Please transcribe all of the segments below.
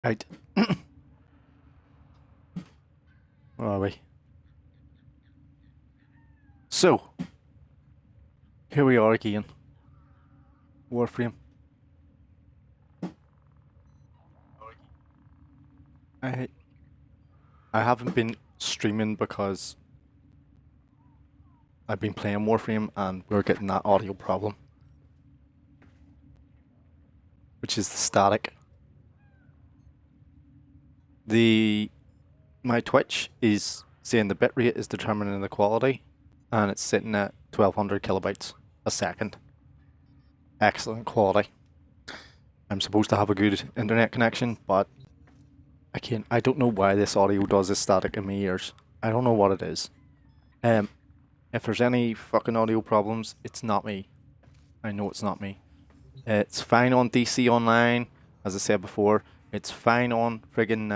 Right. Where are we? So, here we are again. Warframe. I I haven't been streaming because I've been playing Warframe and we're getting that audio problem, which is the static. My Twitch is saying the bitrate is determining the quality, and it's sitting at 1200 kilobytes a second. Excellent quality. I'm supposed to have a good internet connection, but I don't know why this audio does this static in my ears. I don't know what it is. If there's any fucking audio problems, it's not me. I know it's not me. It's fine on DC Online, as I said before. It's fine on friggin'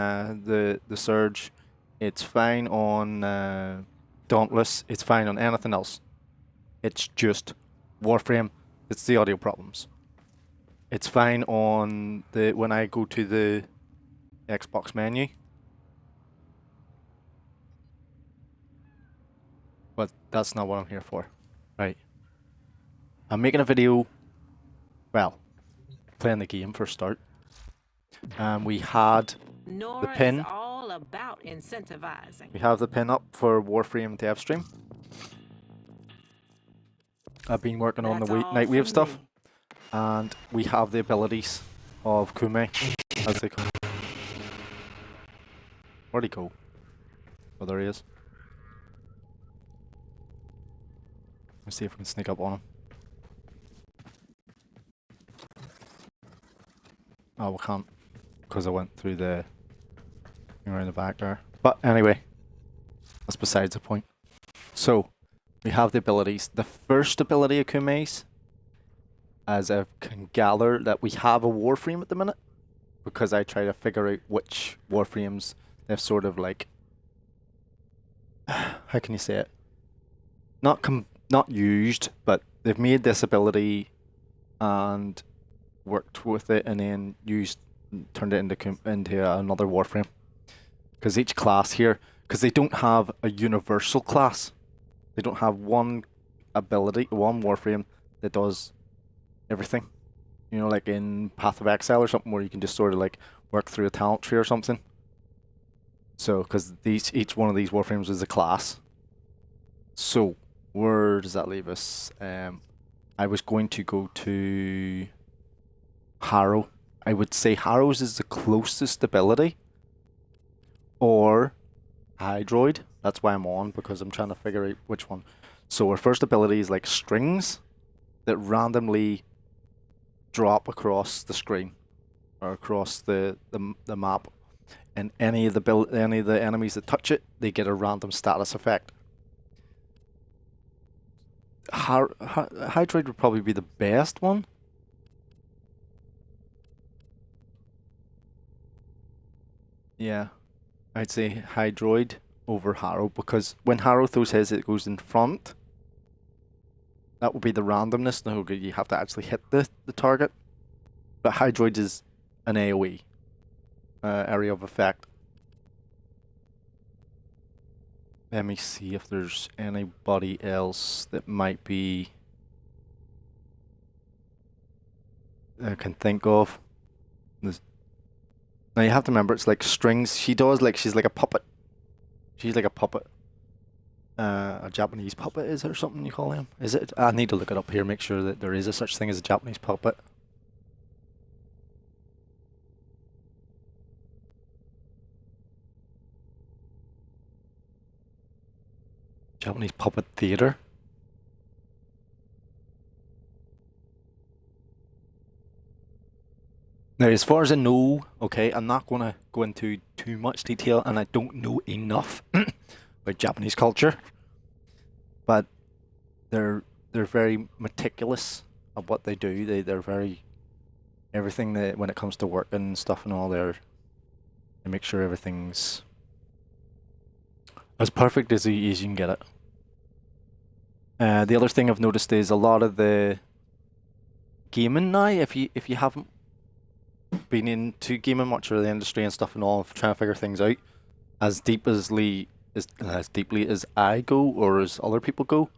the Surge. It's fine on Dauntless. It's fine on anything else. It's just Warframe. It's the audio problems. It's fine on when I go to the Xbox menu. But that's not what I'm here for. Right. I'm making a video, well, playing the game for a start. We had the pin. Is all about incentivizing. We have the pin up for Warframe dev stream. I've been working on the Nightwave stuff. And we have the abilities of Kume, as they call it. Where'd he go? Oh, there he is. Let's see if we can sneak up on him. Oh, we can't, because I went through the thing around the back there. But anyway, that's besides the point. So, we have the abilities. The first ability of Kume's, as I can gather, that we have a Warframe at the minute, because I try to figure out which Warframes they've sort of like, how can you say it? Not used, but they've made this ability and worked with it, and then turned it into another Warframe. Because each class here, because they don't have a universal class, they don't have one ability, one Warframe that does everything. You know, like in Path of Exile or something, where you can just sort of like work through a talent tree or something. So, because each one of these Warframes is a class. So, where does that leave us? I was going to go to Harrow. I would say Harrow's is the closest ability. Or Hydroid. That's why I'm on, because I'm trying to figure out which one. So our first ability is like strings that randomly drop across the screen or across the map, and any of the enemies that touch it, they get a random status effect. Hydroid would probably be the best one. Yeah, I'd say Hydroid over Harrow, because when Harrow throws his, it goes in front. That would be the randomness. No, you have to actually hit the target. But Hydroid is an AoE area of effect. Let me see if there's anybody else that might be I can think of. Now you have to remember, it's like strings. She's like a puppet. She's like a puppet. A Japanese puppet, is it, or something you call him? Is it? I need to look it up here, make sure that there is a such thing as a Japanese puppet. Japanese puppet theater. Now, as far as I know, okay, I'm not going to go into too much detail, and I don't know enough about Japanese culture, but they're very meticulous of what they do. They're very everything that when it comes to work and stuff and all, they make sure everything's as perfect as you can get it. The other thing I've noticed is a lot of the gaming now, if you haven't been into gaming much or the industry and stuff and all, trying to figure things out as as deeply as I go or as other people go.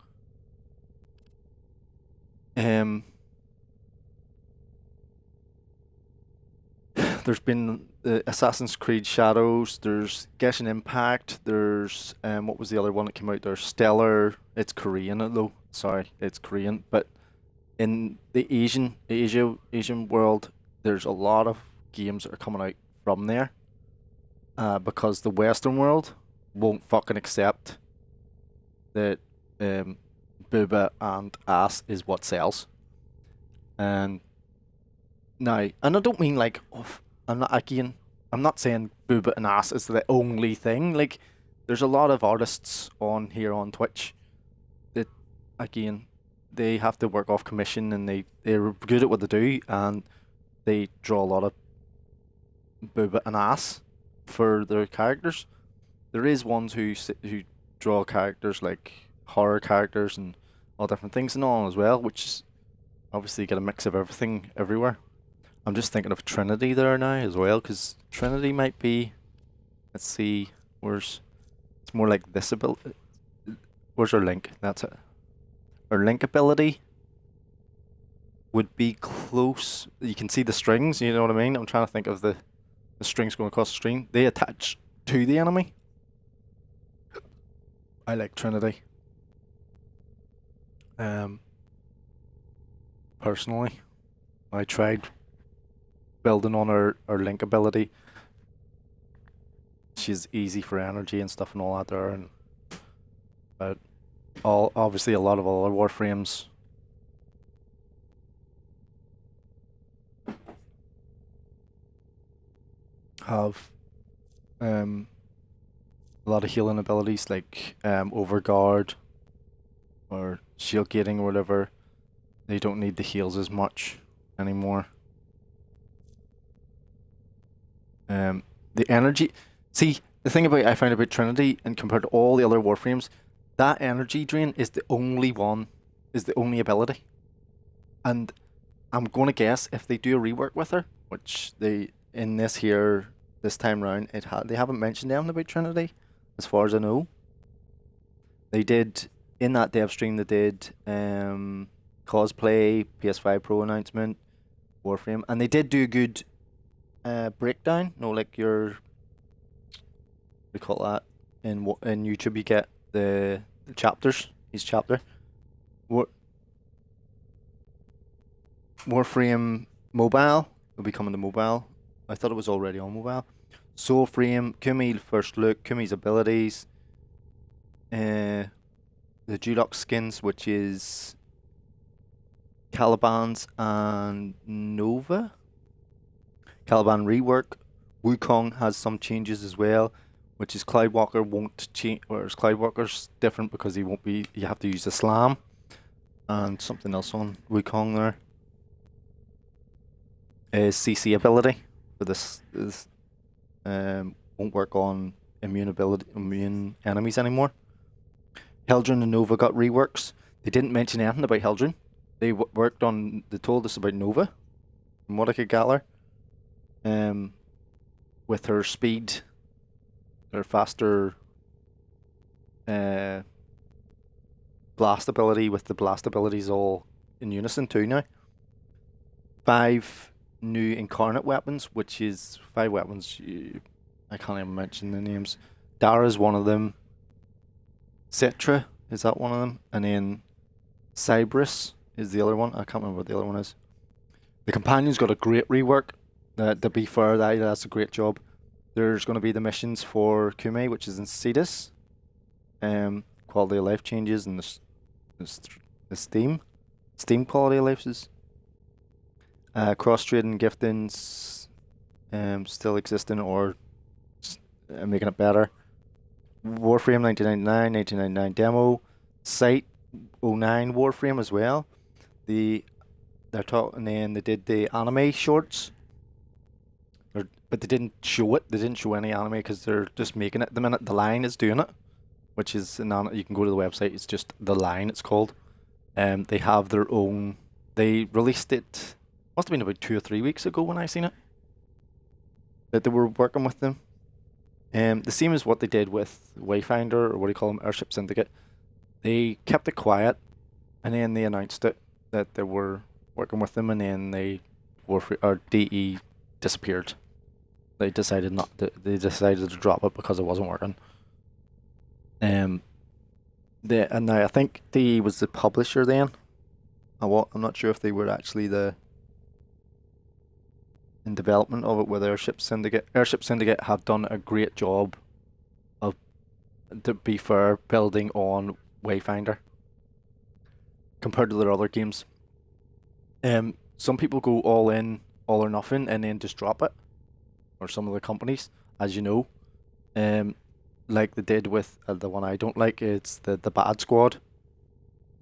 There's been the Assassin's Creed Shadows. There's Genshin Impact. There's what was the other one that came out? There's Stellar. It's Korean though. Sorry, it's Korean. But in the Asian world, there's a lot of games that are coming out from there. Because the Western world won't fucking accept that booba and ass is what sells. And now, and I don't mean like, I'm not saying booba and ass is the only thing. Like, there's a lot of artists on here on Twitch that, again, they have to work off commission and they're good at what they do and they draw a lot of booba and ass for their characters. There is ones who draw characters like horror characters and all different things and all as well, which is obviously you get a mix of everything everywhere. I'm just thinking of Trinity there now as well, because Trinity might be. Let's see, where's it's more like this ability. Where's our link? That's it. Our link ability would be close. You can see the strings. You know what I mean? I'm trying to think of the strings going across the screen. They attach to the enemy. I like Trinity. Personally, I tried building on her link ability. She's easy for energy and stuff and all that there, and but obviously a lot of other warframes have a lot of healing abilities like overguard or shield gating or whatever. They don't need the heals as much anymore. The energy. See, the thing I find about Trinity and compared to all the other warframes, that energy drain is the only ability. And I'm gonna guess if they do a rework with her, which they in this time round, they haven't mentioned anything about Trinity, as far as I know. They did in that dev stream. They did cosplay, PS5 Pro announcement, Warframe, and they did do a good breakdown. No, like we call that in YouTube. You get the chapters. Each chapter. Warframe Mobile will be coming to mobile. I thought it was already on mobile. Soulframe, Kumi first look, Kumi's abilities, the Dulux skins, which is Caliban's and Nova. Caliban rework. Wukong has some changes as well, which is Cloudwalker won't change, whereas Cloudwalker's different because he won't be. You have to use the slam, and something else on Wukong there. CC ability for this won't work on immune enemies anymore. Heldren and Nova got reworks. They didn't mention anything about Heldren. They worked on. They told us about Nova, from what I could gather. With her speed, her faster blast ability, with the blast abilities all in unison too now. 5 new incarnate weapons, which is 5 weapons. I can't even mention the names. Dara's one of them. Cetra, is that one of them? And then Cybrus is the other one. I can't remember what the other one is. The companion's got a great rework. To be fair, that's a great job. There's going to be the missions for Kume, which is in Cetus. Quality of life changes and the Steam quality of life is. Cross trading giftings still existing or making it better. Warframe 1999 demo. Site 09 Warframe as well. They're talking, and then they did the anime shorts. But they didn't show it. They didn't show any anime because they're just making it. The minute the line is doing it, which is you can go to the website. It's just the line. It's called. They have their own. They released it. Must have been about 2 or 3 weeks ago when I seen it. that they were working with them. The same as what they did with Wayfinder, or what do you call them, Airship Syndicate. They kept it quiet, and then they announced it that they were working with them, and then DE disappeared. They decided not to, they decided to drop it because it wasn't working. And now I think DE was the publisher then. I'm not sure if they were actually in development of it with Airship Syndicate. Airship Syndicate have done a great job of, to be fair, building on Wayfinder compared to their other games. Some people go all in, all or nothing, and then just drop it. Or some of the companies, as you know, like they did with the one I don't like. It's the Bad Squad.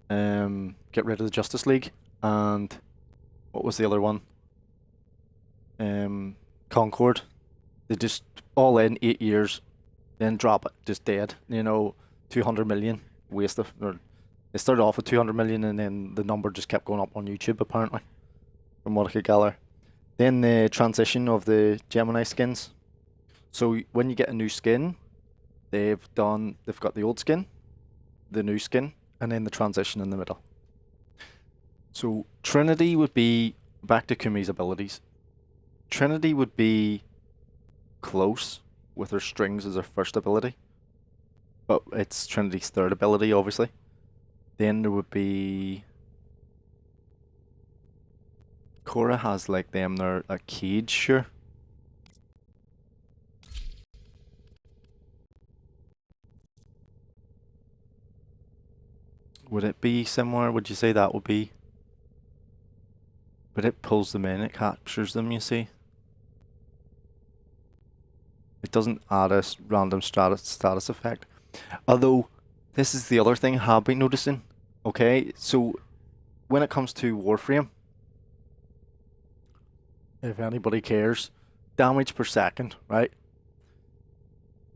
Get rid of the Justice League, and what was the other one? Concord. They just all in 8 years, then drop it, just dead. 200 million waste of. They started off with 200 million, and then the number just kept going up on YouTube apparently, from what I could gather. Then the transition of the Gemini skins. So when you get a new skin, they've got the old skin, the new skin, and then the transition in the middle. So Trinity would be back to Kumi's abilities. Trinity would be close with her strings as her first ability, but it's Trinity's third ability, obviously. Then there would be Cora has like them, they're a cage, sure. Would it be similar? Would you say that would be? But it pulls them in, it captures them, you see. It doesn't add a random status effect. Although, this is the other thing I have been noticing. Okay, so when it comes to Warframe, if anybody cares, damage per second, right?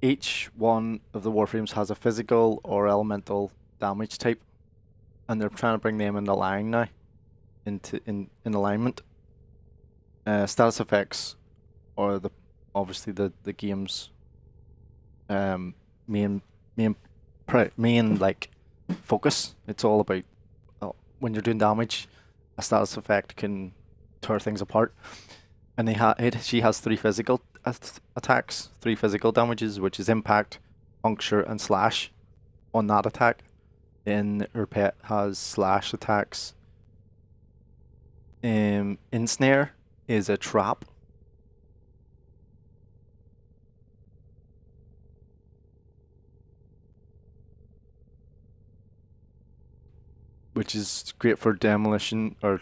Each one of the Warframes has a physical or elemental damage type, and they're trying to bring them into line now, in alignment. Status effects are obviously the game's main like focus. It's all about when you're doing damage, a status effect can tear things apart. And she has 3 physical attacks, 3 physical damages, which is impact, puncture, and slash on that attack. Then her pet has slash attacks. Ensnare is a trap. Which is great for demolists or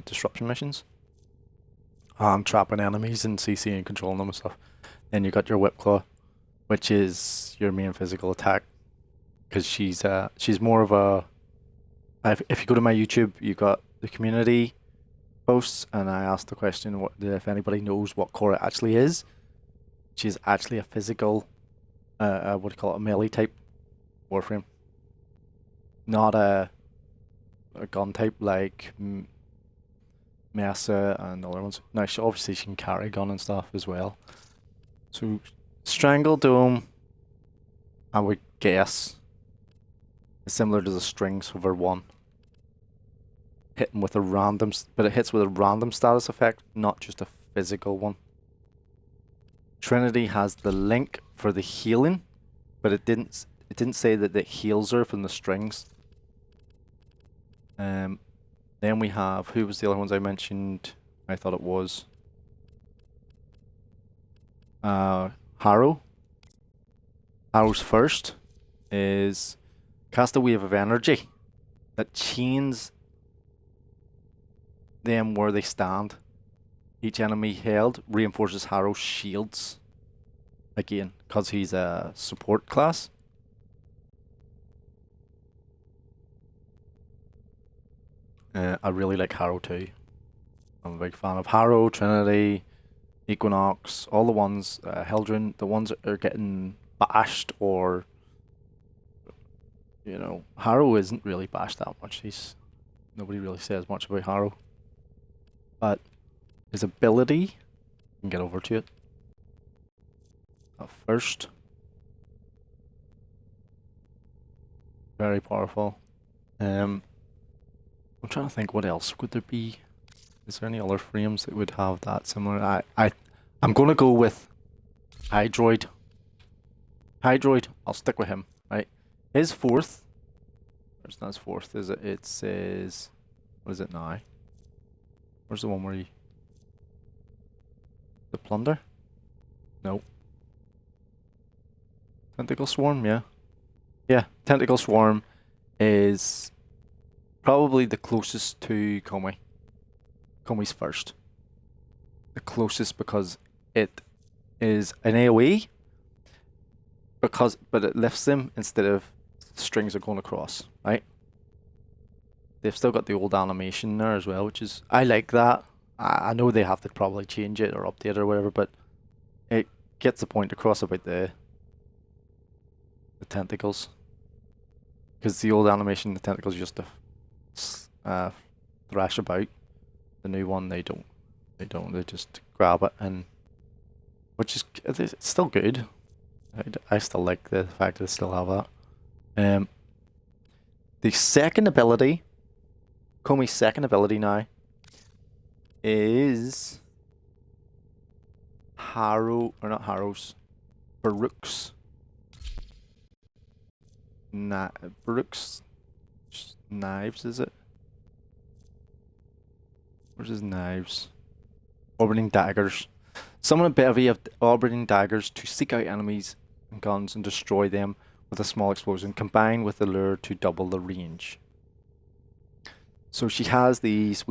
disruption missions. Trapping enemies and CC and controlling them and stuff. Then you got your Whip Claw, which is your main physical attack, because she's more of a. If you go to my YouTube, you got the community posts, and I asked the question if anybody knows what Cora actually is. She's actually a physical, what do you call it, a melee type Warframe, not a gun type like Mesa and the other ones. Now, obviously she can carry a gun and stuff as well. So, Strangle Dome, I would guess, is similar to the Strings Hover 1. Hitting with a random, but it hits with a random status effect, not just a physical one. Trinity has the link for the healing, but it didn't say that it heals her from the strings. Then we have, who was the other ones I mentioned? I thought it was Harrow. Harrow's first is cast a wave of energy that chains them where they stand. Each enemy held reinforces Harrow's shields. Again, because he's a support class. I really like Harrow too. I'm a big fan of Harrow, Trinity, Equinox, all the ones, Heldren, the ones that are getting bashed, or Harrow isn't really bashed that much. Nobody really says much about Harrow. but his ability, you can get over to it. At first, very powerful. I'm trying to think what else would there be. Is there any other frames that would have that similar? I'm gonna go with Hydroid. Hydroid, I'll stick with him, right? His fourth, where's not his fourth, is it? It says, what is it now? Where's the one where he, the plunder? No. Tentacle Swarm, yeah. Yeah, Tentacle Swarm is probably the closest to Komi. Komi's first. The closest because it is an AoE, but it lifts them instead of strings are going across, right? They've still got the old animation there as well, which is, I like that. I know they have to probably change it or update it or whatever, but it gets the point across about the tentacles. Because the old animation, the tentacles used to thrash about. The new one, they don't. They just grab it, and which is, it's still good. I still like the fact that they still have that. The second ability, Komi's second ability now, is Baruch's Baruch's knives, is it? Where's his knives? Orbiting daggers. Summon a bevy of orbiting daggers to seek out enemies and guns and destroy them with a small explosion, combined with the lure to double the range. So she has these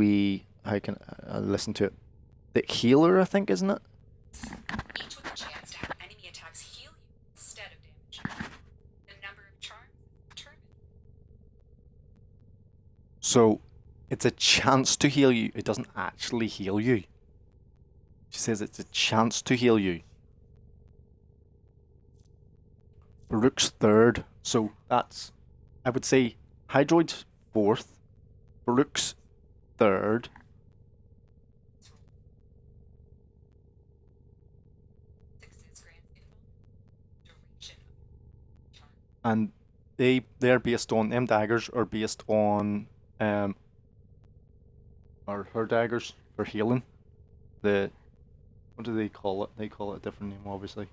how can I listen to it? The healer, I think, isn't it? Each with a chance to have enemy attacks heal you instead of damage. The number of charms determined. So it's a chance to heal you. It doesn't actually heal you. She says it's a chance to heal you. Baruch's third. So that's, I would say, Hydroid's fourth. Baruch's third. And they're based on, them daggers are based on or her daggers for healing. What do they call it? They call it a different name, obviously.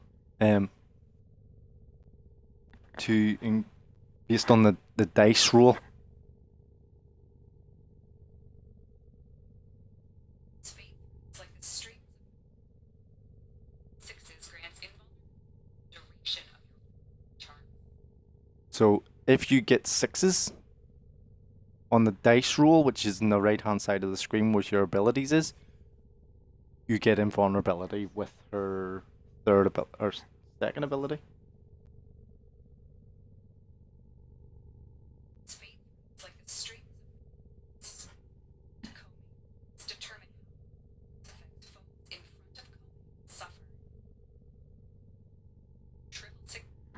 Based on the dice roll. It's like the streets. Sixes grants invulnerable duration of your charm. So if you get sixes on the dice roll, which is in the right hand side of the screen, which your abilities is, you get invulnerability with her second ability. It's like the streets. It's determined how affect foes in front of suffer.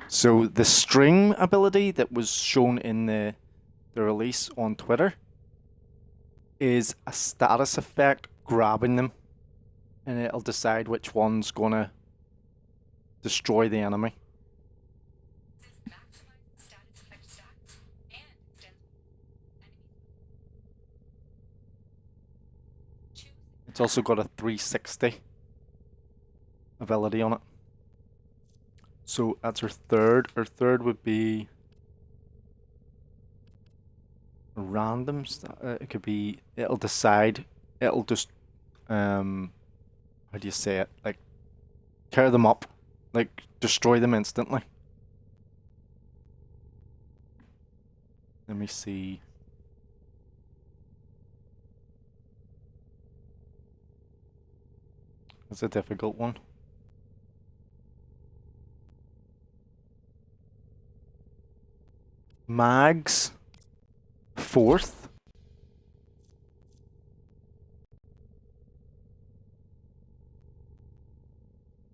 So the string ability that was shown in the release on Twitter is a status effect grabbing them, and it'll decide which one's gonna destroy the enemy. It's also got a 360 ability on it. So that's her third. Her third would be random. It could be. It'll decide. It'll just. How do you say it? Like, tear them up, like destroy them instantly. Let me see. It's a difficult one. Mag's fourth.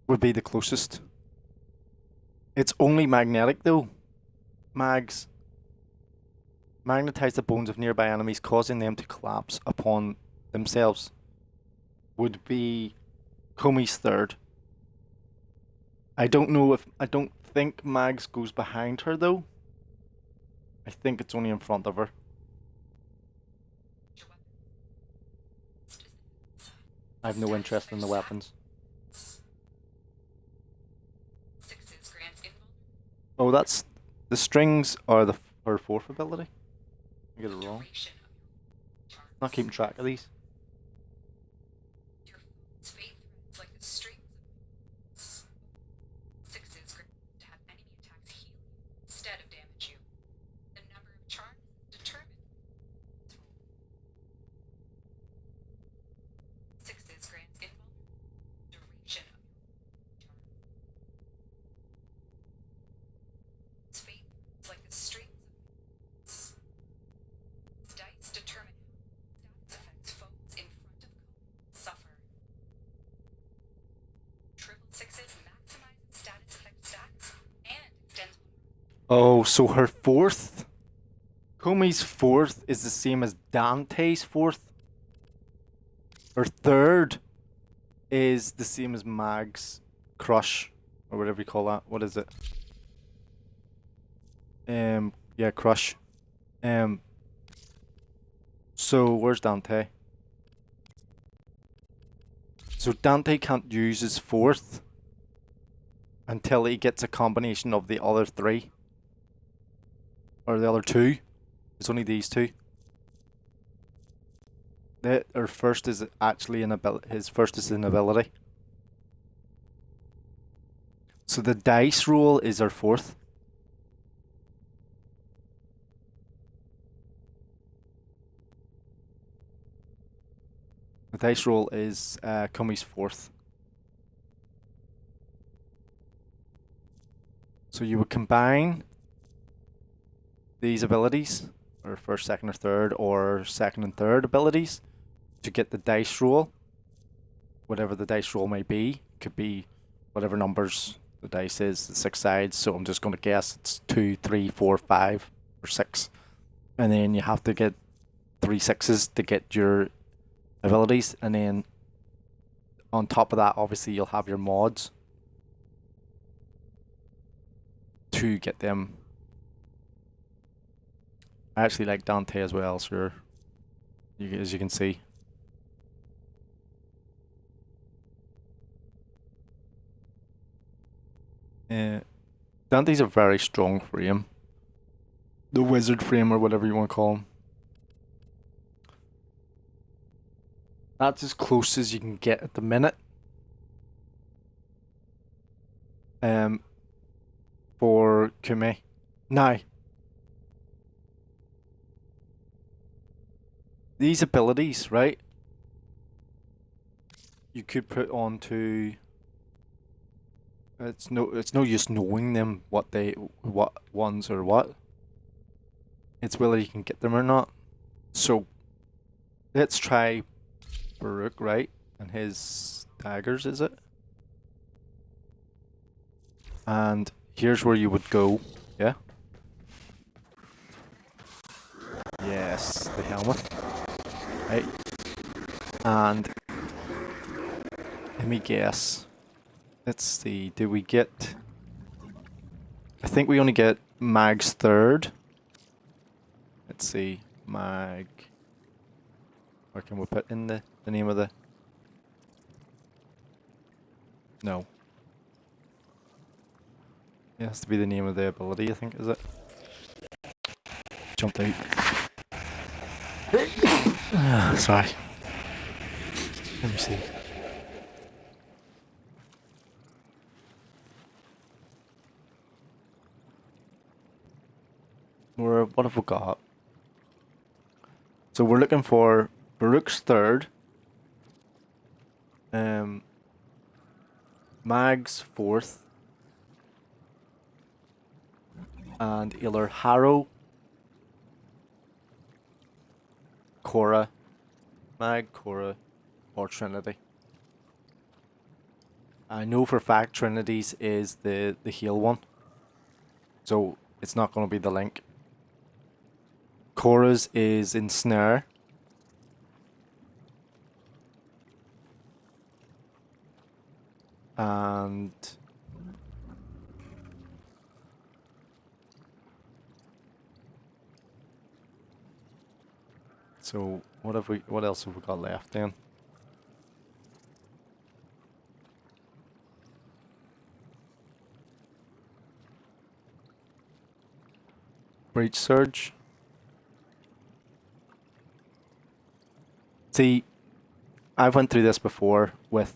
Would be the closest. It's only magnetic though. Mags magnetize the bones of nearby enemies, causing them to collapse upon themselves. would be Comey's third. I don't think Mags goes behind her though. I think it's only in front of her. Your weapon. I have no interest in the weapons. Sixes grants invulnerability. Oh, that's the strings are her fourth ability. I get it wrong. Duration of your charms. Not keeping track of these. Your foe's fate threads like the strings of wings. Sixes grant to have enemy attacks heal you instead of damage you. The number of charms is determined. Sixes grants invulnerability. Duration of your charm. Its fate threads like the strings of wings. Its dice determine how status affects foes in front of suffer. Triple sixes maximizes status effect stats and extends. Oh, so her fourth? Comey's fourth is the same as Dante's fourth? Her third is the same as Mag's crush, or whatever you call that. What is it? Yeah, crush. So where's Dante? So Dante can't use his fourth until he gets a combination of the other three. Or the other two. It's only these two. Her first is actually an ability. His first is an ability. So the dice roll is her fourth. The dice roll is Comey's fourth. So you would combine these abilities, or first, second, or third, or second and third abilities, to get the dice roll. Whatever the dice roll may be, could be whatever numbers the dice is, the 6 sides. So I'm just going to guess it's 2, 3, 4, 5, or 6, and then you have to get 3 6s to get your abilities, and then on top of that, obviously you'll have your mods to get them. I actually like Dante as well, sure. As you can see. Dante's a very strong frame. The wizard frame, or whatever you want to call him. That's as close as you can get at the minute. For Kume. Now, these abilities, right? You could put onto. It's no use knowing them what ones are what. It's whether you can get them or not. So let's try Baruch, right? And his daggers, is it? And here's where you would go, yeah? Yes, the helmet. Right. And let me guess. Let's see, do we get... I think we only get Mag's third. Let's see, Mag... Where can we put in the name of the... No. It has to be the name of the ability, I think, is it? Jumped out. Sorry. Let me see. What have we got? So we're looking for Baruch's third. Mag's fourth. And either Harrow, Cora, Mag, Cora, or Trinity. I know for a fact Trinity's is the heal one. So it's not going to be the link. Cora's is Ensnare. And so what else have we got left then? Breach surge. See, I've went through this before with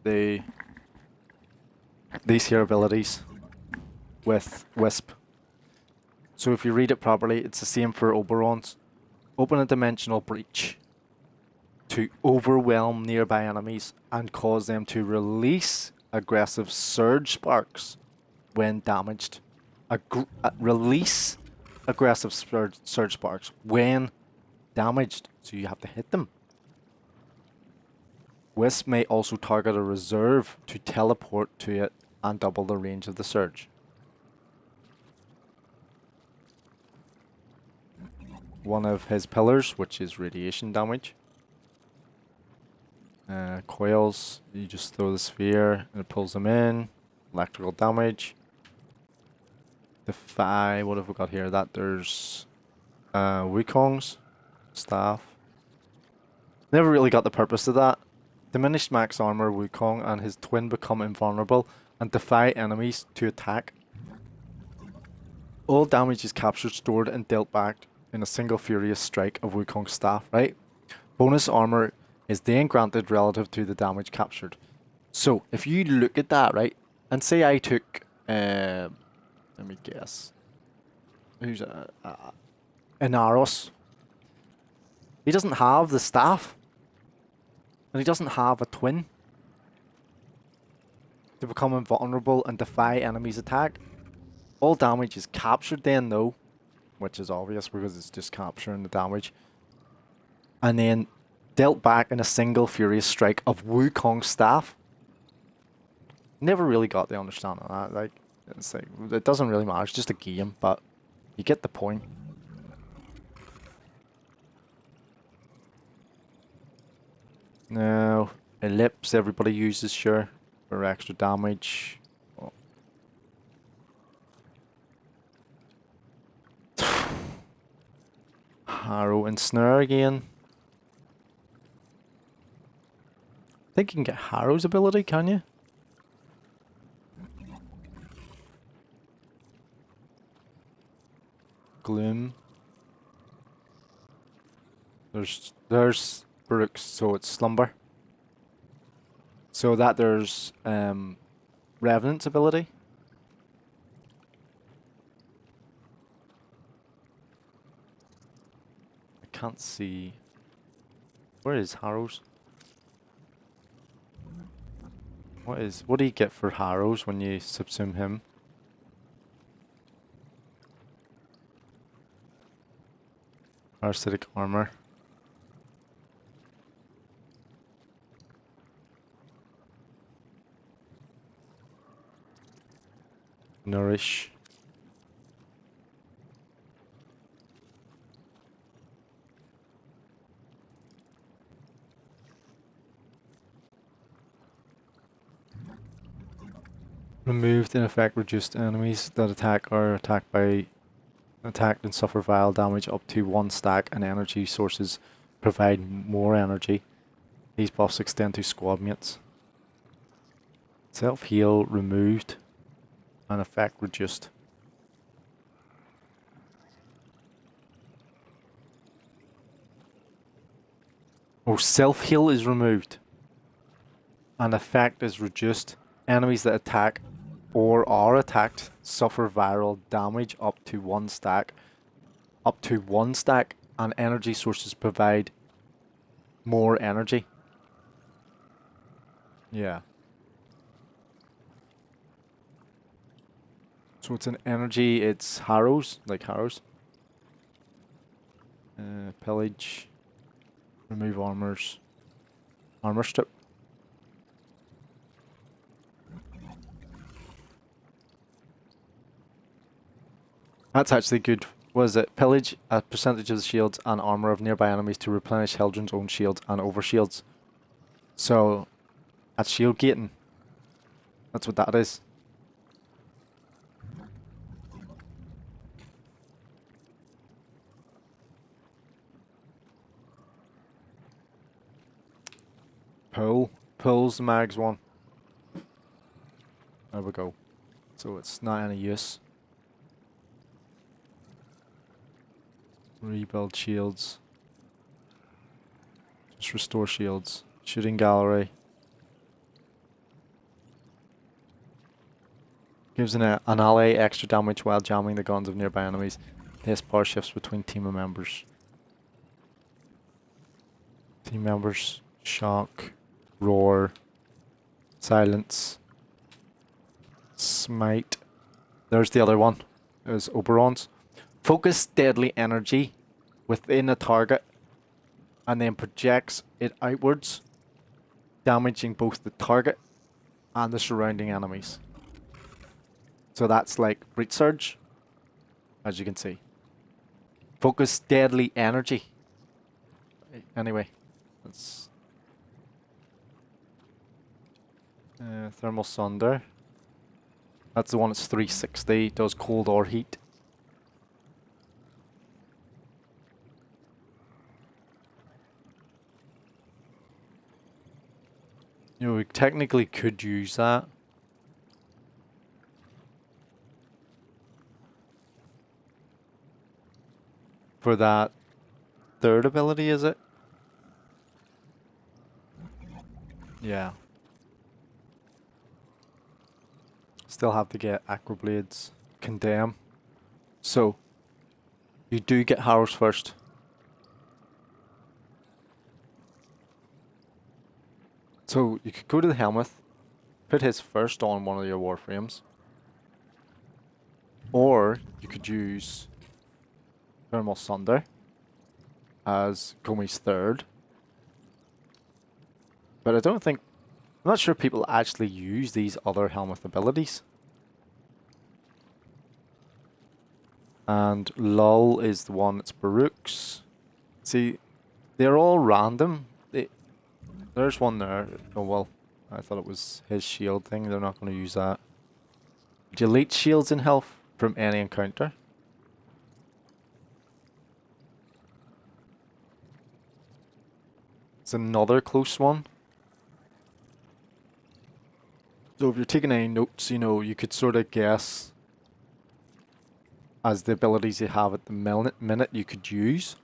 these here abilities with Wisp. So if you read it properly, it's the same for Oberon's. Open a dimensional breach to overwhelm nearby enemies and cause them to release aggressive surge sparks when damaged. Release aggressive surge sparks when damaged, so you have to hit them. Wisp may also target a reserve to teleport to it and double the range of the surge. One of his pillars, which is radiation damage. Coils, you just throw the sphere and it pulls them in. Electrical damage. Defy, what have we got here? That there's Wukong's staff. Never really got the purpose of that. Diminished max armor, Wukong and his twin become invulnerable and defy enemies to attack. All damage is captured, stored and dealt back in a single furious strike of Wukong's staff, right? Bonus armor is then granted relative to the damage captured. So, if you look at that, right, and say I took, let me guess, who's Inaros. He doesn't have the staff, and he doesn't have a twin to become invulnerable and defy enemies' attack. All damage is captured then, though, which is obvious because it's just capturing the damage, and then dealt back in a single furious strike of Wukong's staff. Never really got the understanding of that. Like, it doesn't really matter. It's just a game, but you get the point. Now, Ellipse everybody uses, sure, for extra damage. Oh. Harrow and Snare again. I think you can get Harrow's ability, can you? Gloom. There's Brooks, so it's Slumber. So that there's Revenant's ability. I can't see. Where is Harrow's? What do you get for Harrow's when you subsume him? Parasitic armor. Nourish. Removed, in effect, reduced enemies that attacked and suffer vile damage up to 1 stack, and energy sources provide more energy. These buffs extend to squad mates. Self-heal removed, and effect reduced. Oh, self-heal is removed, and effect is reduced. Enemies that attack or are attacked suffer viral damage up to 1 stack. Up to 1 stack, and energy sources provide more energy. Yeah. So it's an energy, it's Harrows, like Harrows. Pillage. Remove armors. Armor strip. That's actually good. What is it? Pillage a percentage of the shields and armor of nearby enemies to replenish Heldren's own shields and overshields. So, that's shield gating. That's what that is. Pulls the mags one. There we go. So it's not any use. Rebuild shields. Just restore shields. Shooting gallery. Gives an ally extra damage while jamming the guns of nearby enemies. This power shifts between team members. Team members. Shock. Roar. Silence. Smite. There's the other one. There's Oberon's. Focus deadly energy within a target and then projects it outwards, damaging both the target and the surrounding enemies. So that's like Breach Surge, as you can see. Focus deadly energy. Anyway, that's Thermal Sunder. That's the one that's 360, does cold or heat. You know, we technically could use that. For that third ability, is it? Yeah. Still have to get Aqua Blades, Condemn. So, you do get Harrows first. So, you could go to the Helmuth, put his first on one of your Warframes. Or, you could use Thermal Sunder as Komi's third. But I don't think... I'm not sure people actually use these other Helmuth abilities. And Lull is the one that's Baruch's. See, they're all random. There's one there. Oh well, I thought it was his shield thing. They're not going to use that. Delete shields and health from any encounter. It's another close one. So if you're taking any notes, you know, you could sort of guess as the abilities you have at the minute you could use.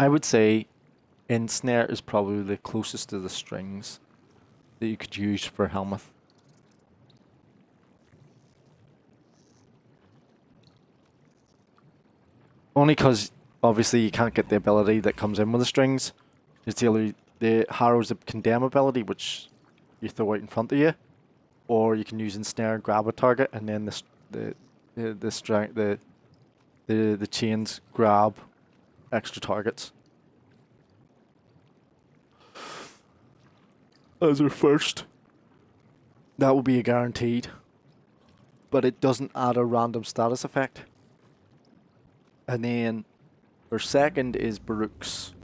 I would say Ensnare is probably the closest to the strings that you could use for Helmuth. Only because obviously you can't get the ability that comes in with the strings. It's either the Harrow's Condemn ability, which you throw out in front of you, or you can use Ensnare and grab a target, and then the chains grab extra targets. As your first, that will be a guaranteed, but it doesn't add a random status effect. And then our second is Baruch's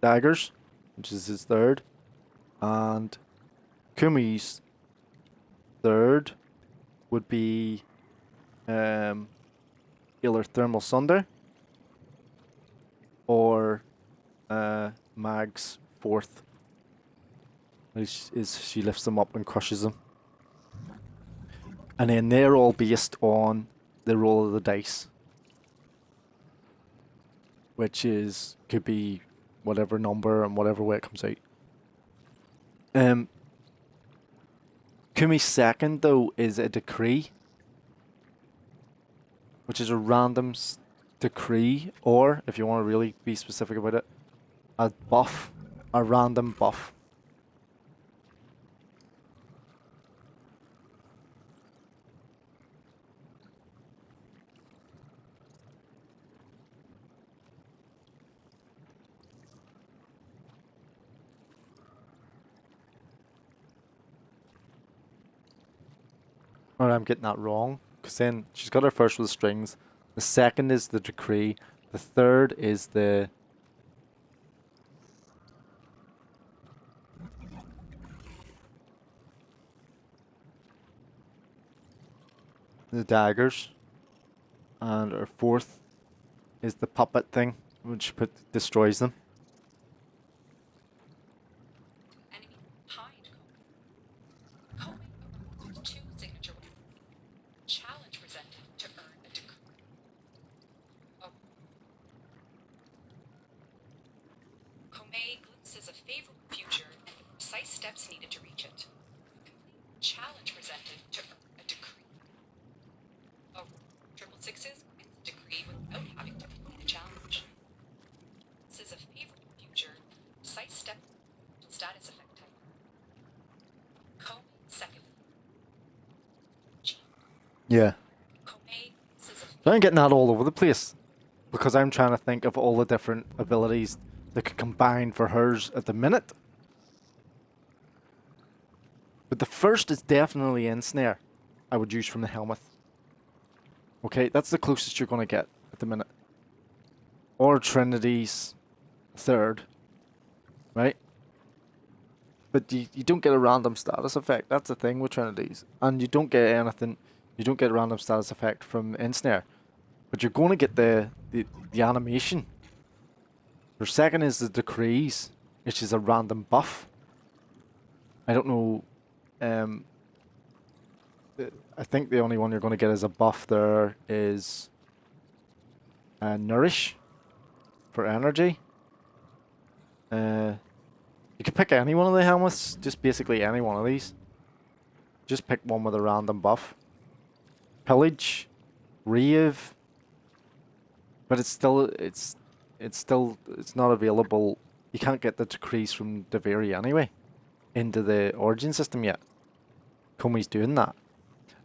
daggers, which is his third, and Kumi's third would be either Thermal Sunder or Mag's fourth. Is she lifts them up and crushes them. And then they're all based on the roll of the dice, which is could be whatever number and whatever way it comes out. Kumi's second though is a decree, which is a random decree, or if you want to really be specific about it, a buff, a random buff. Or I'm getting that wrong. Because then she's got her first with the strings. The second is the decree. The third is the daggers, and her fourth is the puppet thing, which destroys them. Enemy behind Kobe. Kobe arrives with 2 signature weapons. Challenge presented to earn a decree. Oh. Kobe glimpses a favorable future and the precise steps needed to reach it. Complete challenge presented to earn a decree. Oh, triple sixes wins a decree without having to complete a challenge. This is a favorable future, precise step, status effect type. Kobe second. G. Yeah. Kobe glimpses a So I'm getting that all over the place because I'm trying to think of all the different abilities that could combine for hers at the minute. But the first is definitely ensnare. I would use from the helmet. Okay, that's the closest you're going to get at the minute. Or Trinity's third, right? But you don't get a random status effect. That's the thing with Trinity's. And you don't get anything, you don't get a random status effect from ensnare. But you're going to get the animation. Your second is the decrees, which is a random buff. I don't know. I think the only one you're going to get as a buff there is Nourish for energy. You could pick any one of the helmets, just basically any one of these. Just pick one with a random buff. Pillage, Rave, but it's not available. You can't get the decrees from Deviri anyway into the origin system yet. Komi's doing that.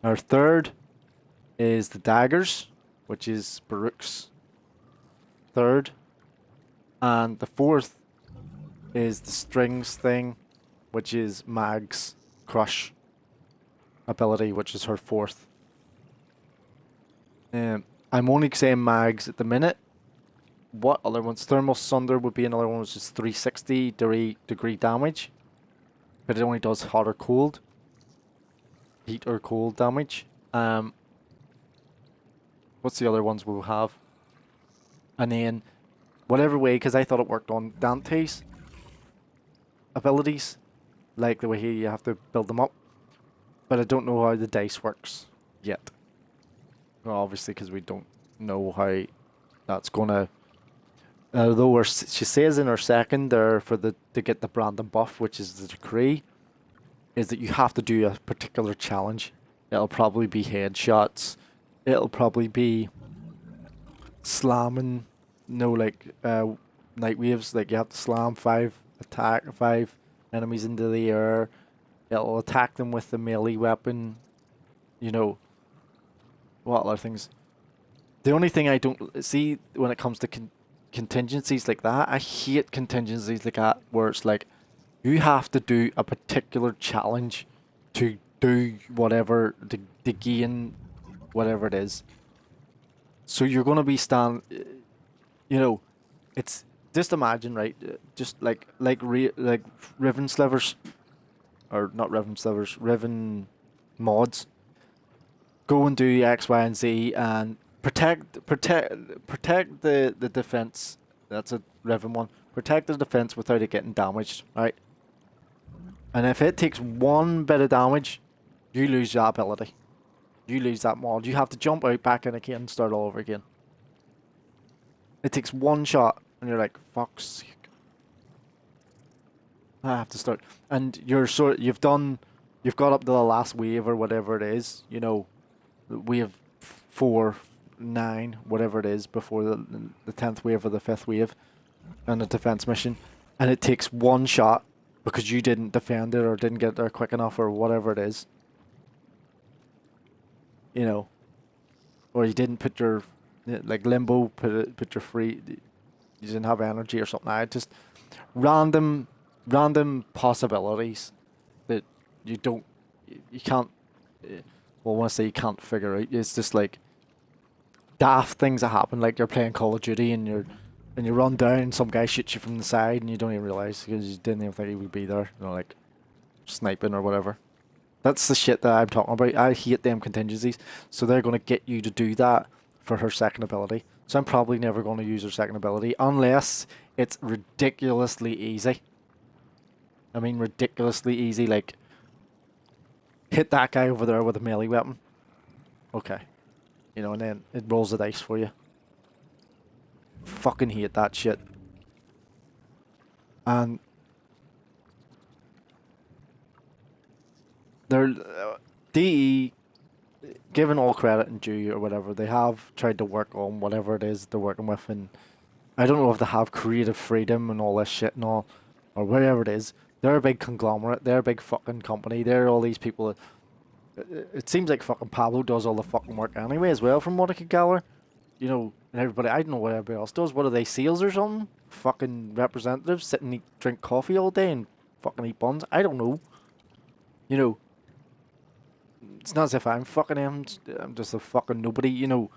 Our third is the daggers, which is Baruch's third. And the fourth is the strings thing, which is Mag's crush ability, which is her fourth. I'm only saying Mags at the minute. What other ones? Thermal Sunder would be another one, which is 360 degree damage. But it only does hot or cold. Heat or cold damage. What's the other ones we'll have? And then, whatever way, because I thought it worked on Dante's abilities. Like the way you have to build them up. But I don't know how the dice works yet. Well, obviously, because we don't know how that's gonna. Although she says in her second there to get the Brandon buff, which is the decree, is that you have to do a particular challenge. It'll probably be headshots. It'll probably be slamming. Night waves. Like you have to slam 5 enemies into the air. It'll attack them with the melee weapon. You know. What other things? The only thing I don't see when it comes to contingencies like that, I hate contingencies like that where it's like you have to do a particular challenge to do whatever to gain whatever it is. So you're gonna be it's just imagine, right? Just like Riven slivers, or not Riven slivers, Riven mods. Go and do X, Y, and Z and protect the defense. That's a Riven one. Protect the defense without it getting damaged, right? And if it takes one bit of damage, you lose that ability. You lose that mod. You have to jump out, back in again, and start all over again. It takes one shot, and you're like, fuck's sake. I have to start. And you've got up to the last wave or whatever it is, wave 4, 9, whatever it is, before the 10th wave or the 5th wave, and the defense mission, and it takes one shot because you didn't defend it or didn't get there quick enough or whatever it is, or you didn't put your limbo, put your free, you didn't have energy or something. I just random possibilities that you can't. well, when I say you can't figure out, it's just like daft things that happen. Like you're playing Call of Duty and you run down and some guy shoots you from the side and you don't even realize because you didn't even think he would be there. You know, like sniping or whatever. That's the shit that I'm talking about. I hate them contingencies. So they're going to get you to do that for her second ability. So I'm probably never going to use her second ability unless it's ridiculously easy. I mean, ridiculously easy. Like, hit that guy over there with a melee weapon. Okay. You know, and then it rolls the dice for you. Fucking hate that shit. And they're DE, given all credit and due or whatever, they have tried to work on whatever it is they're working with, and I don't know if they have creative freedom and all this shit and all, or whatever it is. They're a big conglomerate. They're a big fucking company. They're all these people. It seems like fucking Pablo does all the fucking work anyway as well, from what I could gather. You know, and everybody, I don't know what everybody else does. What are they, sales or something? Fucking representatives sit and eat, drink coffee all day and fucking eat buns? I don't know. You know, it's not as if I'm fucking him. I'm just a fucking nobody, you know.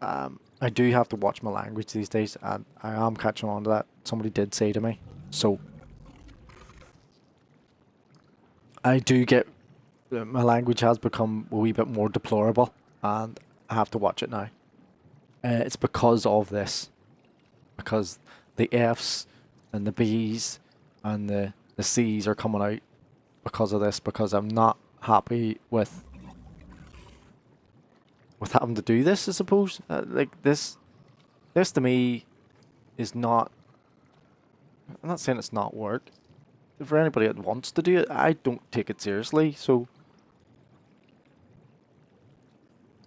I do have to watch my language these days, and I am catching on to that. Somebody did say to me. So, I do get... my language has become a wee bit more deplorable, and I have to watch it now. It's because of this. Because the F's and the B's and the C's are coming out because of this, because I'm not happy with having to do this, I suppose. Like this to me is not... I'm not saying it's not work. For anybody that wants to do it, I don't take it seriously, so...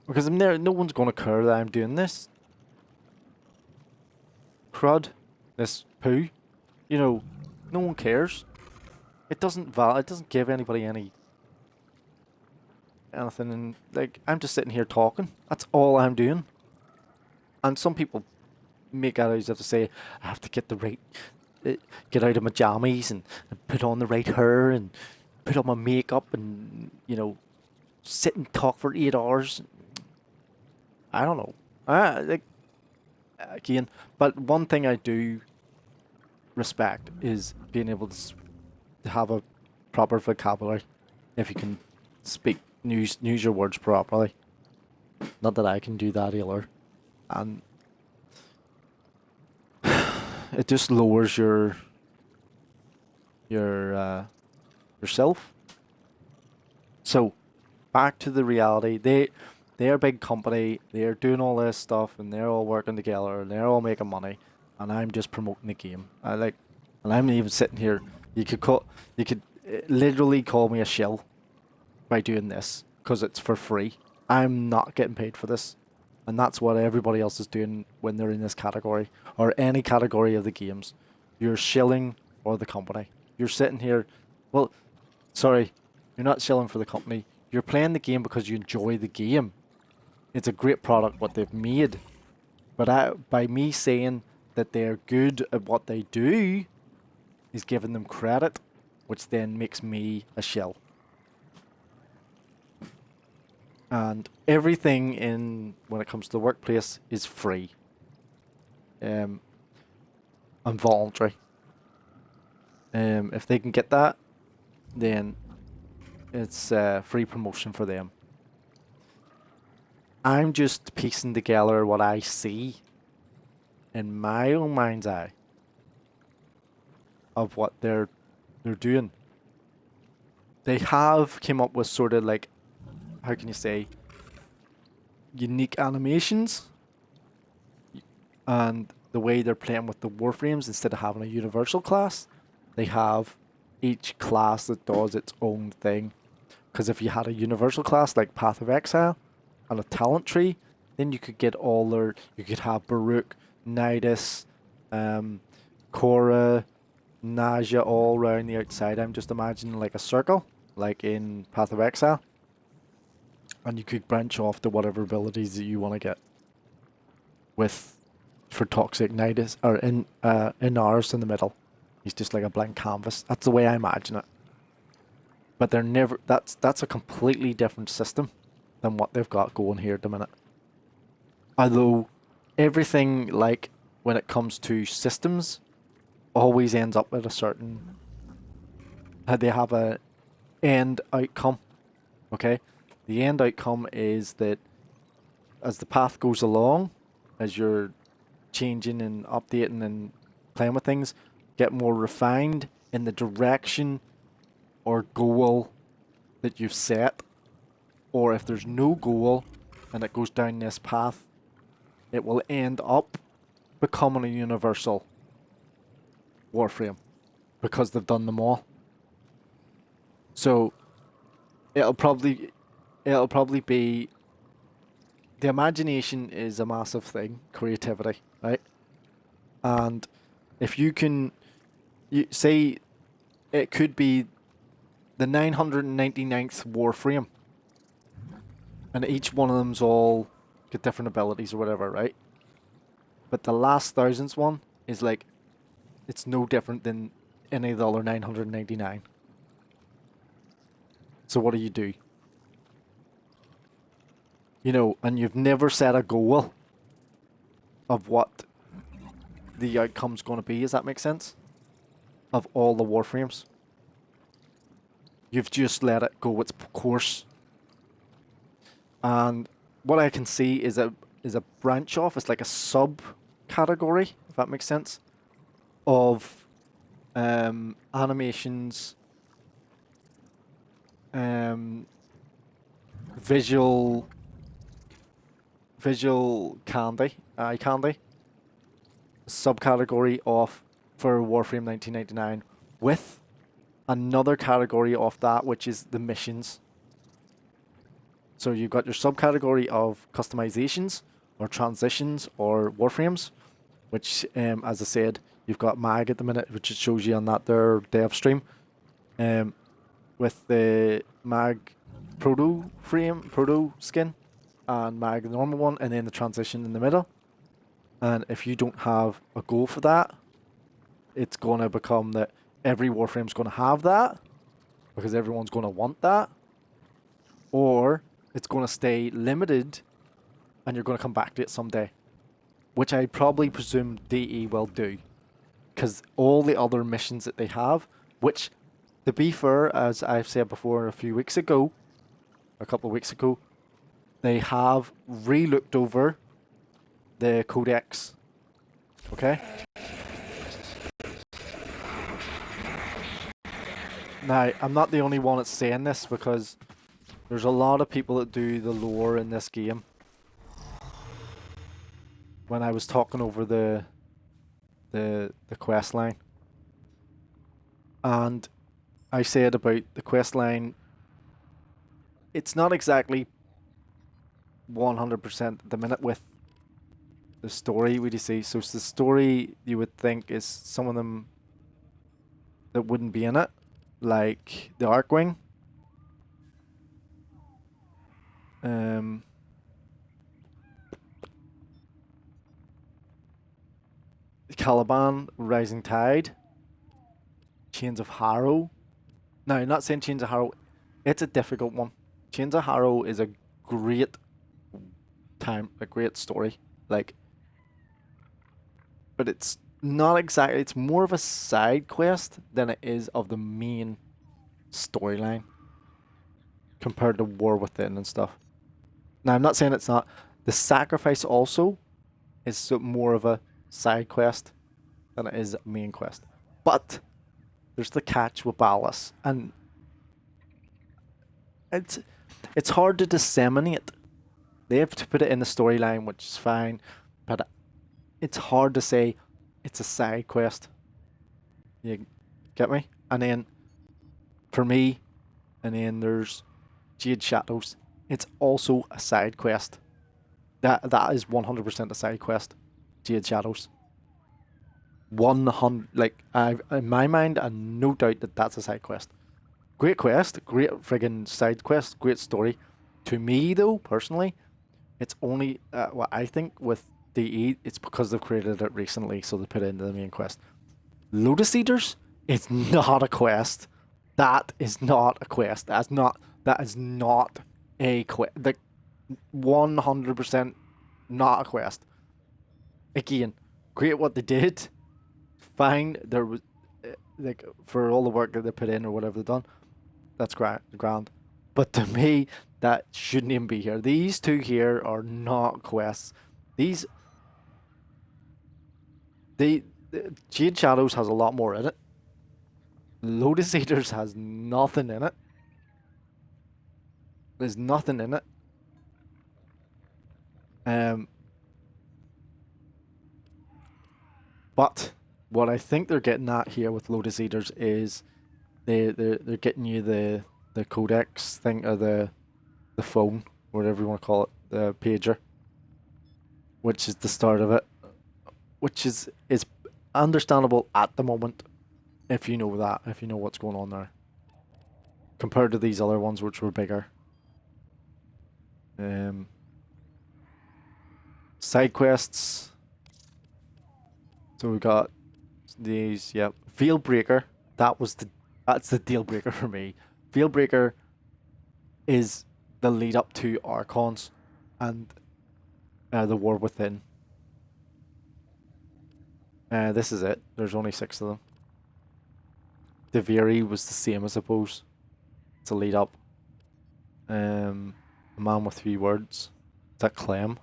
Because I'm there, no one's going to care that I'm doing this. Crud. This poo. You know, no one cares. It doesn't give anybody anything, and like, I'm just sitting here talking. That's all I'm doing. And some people make out as if to say, I have to get the right, get out of my jammies and put on the right hair and put on my makeup and, you know, sit and talk for 8 hours. I don't know. Like, again, but one thing I do respect is being able to have a proper vocabulary. If you can speak, use your words properly. Not that I can do that either. And it just lowers your yourself. So, back to the reality. They're a big company. They're doing all this stuff, and they're all working together, and they're all making money. And I'm just promoting the game. And I'm even sitting here. You could literally call me a shill by doing this because it's for free. I'm not getting paid for this, and that's what everybody else is doing when they're in this category or any category of the games. You're shilling for the company. You're sitting here. Well, sorry, you're not shilling for the company. You're playing the game because you enjoy the game. It's a great product what they've made, but by me saying that they're good at what they do is giving them credit, which then makes me a shill. And everything when it comes to the workplace is free, and voluntary. If they can get that, then it's free promotion for them. I'm just piecing together what I see in my own mind's eye of what they're doing. They have came up with sort of like, how can you say, unique animations, and the way they're playing with the warframes, instead of having a universal class, they have each class that does its own thing. Because if you had a universal class like Path of Exile and a talent tree, then you could get you could have Baruch, Nidus, Korra, Naja all around the outside. I'm just imagining like a circle, like in Path of Exile. And you could branch off to whatever abilities that you want to get. For Toxic Nidus, or in Ars in the middle. He's just like a blank canvas. That's the way I imagine it. but they're never. That's a completely different system than what they've got going here at the minute. Although everything, like when it comes to systems, always ends up at a certain. They have a end outcome. Okay, the end outcome is that as the path goes along, as you're changing and updating and playing with things, get more refined in the direction or goal that you've set. Or if there's no goal and it goes down this path, it will end up becoming a universal Warframe because they've done them all. So it'll probably be, the imagination is a massive thing, creativity, right? And if you can, you say it could be the 999th Warframe, and each one of them's all got different abilities or whatever, right? But the last thousandth one is like, it's no different than any of the other 999. So what do you do? You know, and you've never set a goal of what the outcome's going to be. Does that make sense? Of all the Warframes. You've just let it go its course. And what I can see is a branch off. It's like a subcategory, if that makes sense, of animations, visual candy, eye candy, subcategory of for Warframe 1999, with another category of that, which is the missions. So you've got your subcategory of customizations or transitions or Warframes, which, as I said, you've got Mag at the minute, which it shows you on that their dev stream, with the Mag Proto skin, and Mag the normal one, and then the transition in the middle. And if you don't have a goal for that, it's going to become that every Warframe's going to have that, because everyone's going to want that, or it's going to stay limited and you're going to come back to it someday, which I probably presume DE will do, because all the other missions that they have, which, to be fair, as I've said before a couple of weeks ago, they have re-looked over the codex. Okay? Now, I'm not the only one that's saying this, because there's a lot of people that do the lore in this game. When I was talking over the quest line, and I said about the quest line, it's not exactly 100% at the minute with the story, would you say? So it's the story you would think is some of them that wouldn't be in it, like the Arkwing. Caliban, Rising Tide, Chains of Harrow. Now, I'm not saying Chains of Harrow, it's a difficult one. Chains of Harrow is a great a great story, like, but it's not exactly, it's more of a side quest than it is of the main storyline compared to War Within and stuff. Now, I'm not saying it's not. The Sacrifice also is more of a side quest than it is a main quest. But there's the catch with Ballas, and it's hard to disseminate. They have to put it in the storyline, which is fine, but it's hard to say it's a side quest. You get me? And then for me, and then there's Jade Shadows. It's also a side quest. That is 100% a side quest. Jade Shadows. 100, like, in my mind, I no doubt that that's a side quest. Great quest, great friggin' side quest, great story. To me, though, personally, it's only what I think with DE, it's because they've created it recently, so they put it into the main quest. Lotus Eaters, it's not a quest. That is not a quest. That is not a quest. Like 100% not a quest. Again, great what they did. Fine, there was like for all the work that they put in or whatever they've done. That's grand. But to me, that shouldn't even be here. These two here are not quests. These Jade Shadows has a lot more in it. Lotus Eaters has nothing in it. There's nothing in it. But what I think they're getting at here with Lotus Eaters is they're getting you the codex thing or the phone, whatever you want to call it, the pager, which is the start of it, which is understandable at the moment if you know that, if you know what's going on there, compared to these other ones which were bigger. Side quests. So we got these, yep. Veil Breaker. That's the deal breaker for me. Veil Breaker is the lead up to Archons and the War Within. This is it. There's only 6 of them. Deviri was the same, I suppose. It's a lead up. A Man with 3 Words. Is that Clem?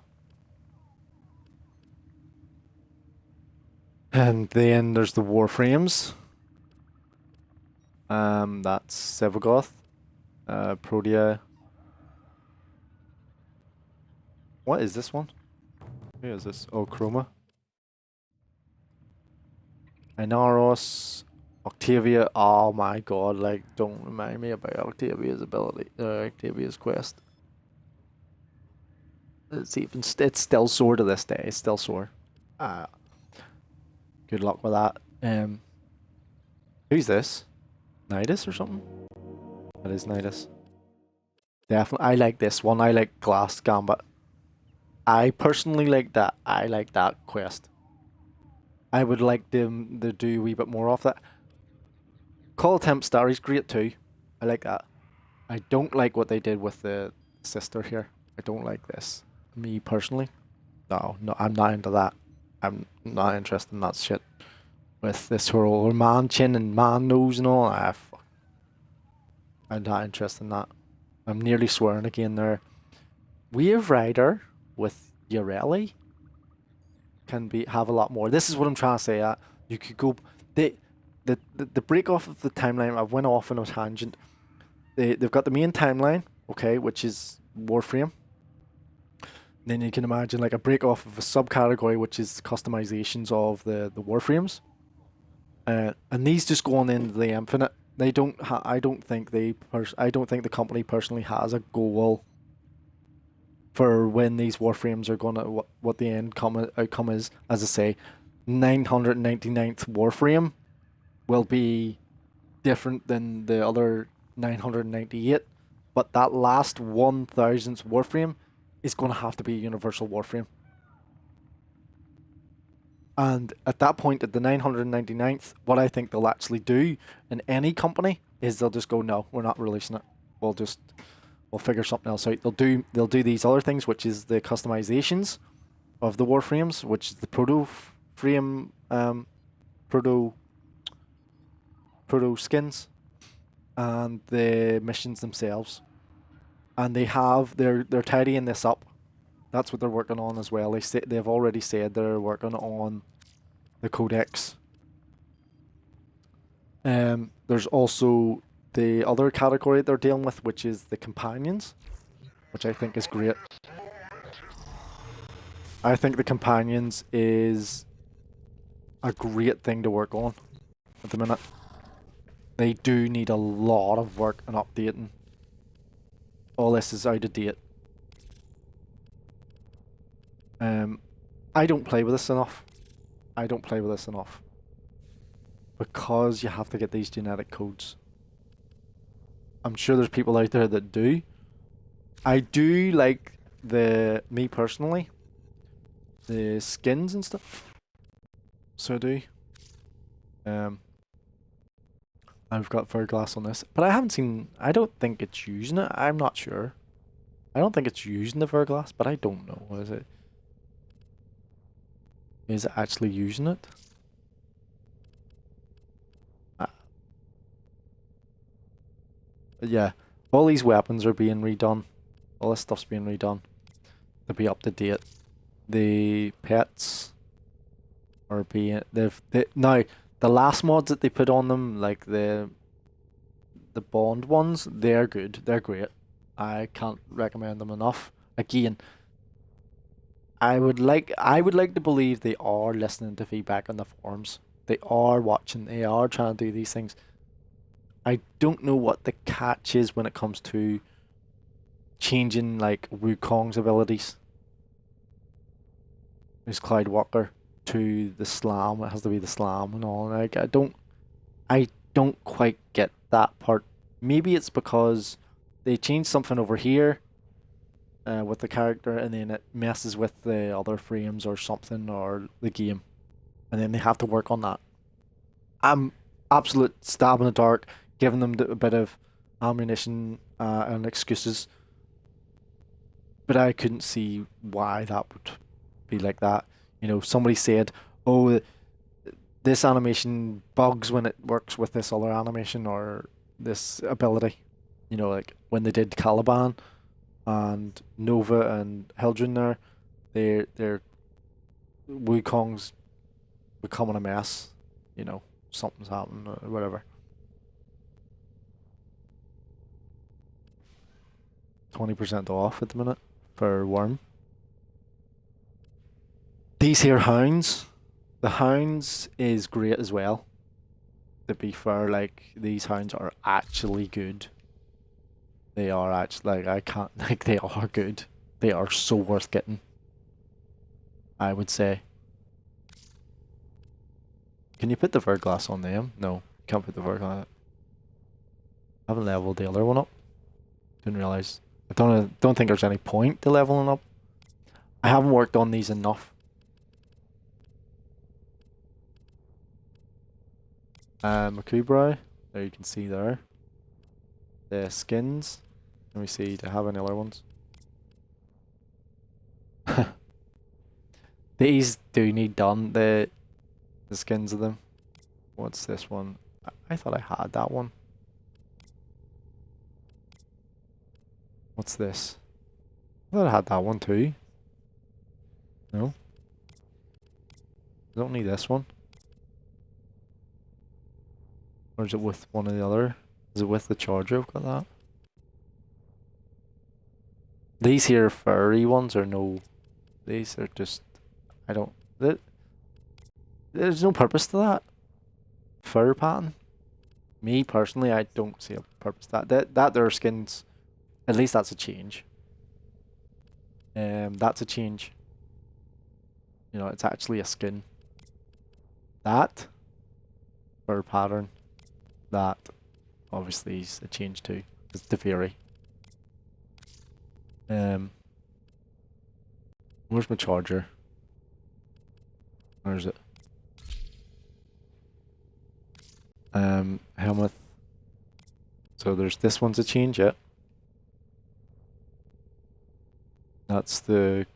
And then there's the Warframes. That's Sevagoth, Protea. What is this one? Who is this? Oh, Chroma. Inaros, Octavia. Oh my god! Like, don't remind me about Octavia's ability. Octavia's quest. It's still sore to this day. It's still sore. Good luck with that. Who's this? Nidus or something? That is Nidus. Definitely, I like this one. I like Glass Gambit. I personally like that. I like that quest. I would like them to do a wee bit more of that. Call Temp Star is great too. I like that. I don't like what they did with the sister here. I don't like this. Me personally. No, I'm not into that. I'm not interested in that shit. With this whole man chin and man nose and all. Fuck. I'm not interested in that. I'm nearly swearing again there. Wave Rider with Ureli can have a lot more. This is what I'm trying to say. You could go the break off of the timeline. I went off on a tangent. They've got the main timeline, okay, which is Warframe. Then you can imagine like a break off of a subcategory, which is customizations of the Warframes. And these just go on into the infinite. They don't. I don't think I don't think the company personally has a goal for when these Warframes are gonna what the outcome is. As I say, 999th Warframe will be different than the other 998, but that last 1000th Warframe is going to have to be a universal Warframe. And at that point, at the 999th, what I think they'll actually do in any company is they'll just go, no, we're not releasing it. We'll figure something else out. They'll do these other things, which is the customizations of the Warframes, which is the proto skins, and the missions themselves. And they're tidying this up. That's what they're working on as well. They've already said they're working on the codex. There's also the other category they're dealing with, which is the companions, which I think is great. I think the companions is a great thing to work on at the minute. They do need a lot of work and updating. All this is out of date. I don't play with this enough. Because you have to get these genetic codes. I'm sure there's people out there that do. I do like me personally, the skins and stuff. So I do. I've got Verglass on this, but I haven't seen. I don't think it's using it. I'm not sure. I don't think it's using the Verglass, but I don't know. Is it? Is it actually using it? Yeah, all these weapons are being redone. All this stuff's being redone to be up to date. The pets are being now the last mods that they put on them, like the Bond ones, they're good. They're great. I can't recommend them enough. Again, I would like to believe they are listening to feedback on the forums. They are watching. They are trying to do these things. I don't know what the catch is when it comes to changing like Wukong's abilities. There's Clyde Walker to the slam. It has to be the slam and all. Like I don't quite get that part. Maybe it's because they changed something over here with the character, and then it messes with the other frames or something or the game, and then they have to work on that. I'm absolute stab in the dark, giving them a bit of ammunition and excuses, but I couldn't see why that would be like that. You know, somebody said, "Oh, this animation bugs when it works with this other animation or this ability." You know, like when they did Caliban and Nova and Hildren there, their Wukong's becoming a mess. You know, something's happened or whatever. 20% off at the minute for Worm. These here hounds, the hounds is great as well. To be fair, like these hounds are actually good. They are actually like I can't like they are good. They are so worth getting. I would say. Can you put the Verglass on them? No, can't put the Verglass. I haven't leveled the other one up. Didn't realize. I don't think there's any point to leveling up. I haven't worked on these enough. Makubrai, there you can see there. The skins. Let me see, do I have any other ones? These do need done, the skins of them. What's this one? I thought I had that one. What's this? I thought I had that one too. No? I don't need this one. Or is it with one or the other? Is it with the charger? I've got that. These here furry ones are no. These are just. I don't. There's no purpose to that. Fur pattern. Me personally, I don't see a purpose to that. That their skins. At least that's a change. That's a change. You know, it's actually a skin. That. Fur pattern. That. Obviously is a change too. It's the Fury. Where's my charger? Where is it? Helmet. So there's this one's a change, yeah. That's the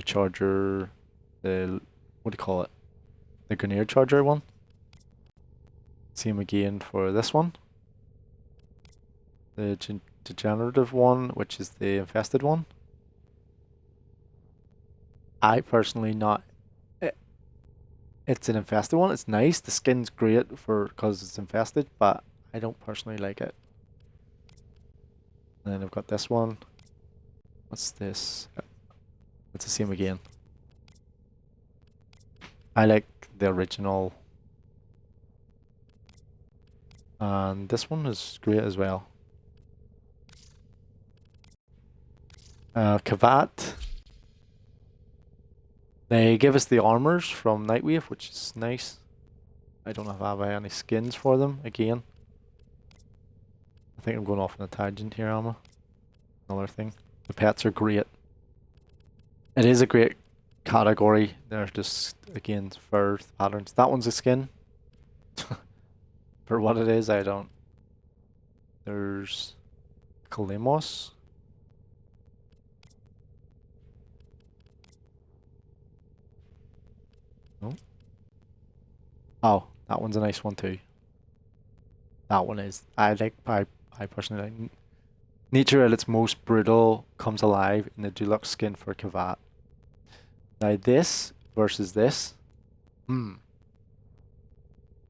charger, the what do you call it? The Grenadier charger one. Same again for this one. The degenerative one, which is the infested one. I personally not. It's an infested one. It's nice. The skin's great for because it's infested, but I don't personally like it. And then I've got this one. What's this? It's the same again. I like the original. And this one is great as well. Kavat. They give us the armors from Nightwave, which is nice. I don't know if I have any skins for them again. I think I'm going off on a tangent here, Alma. Another thing. The pets are great. It is a great category. They're just, again, fur patterns. That one's a skin. For what it is, I don't. There's Kalemos. No. Oh, that one's a nice one too. That one is. I personally like. Nature at its most brutal comes alive in the deluxe skin for Kavat. Now this versus this.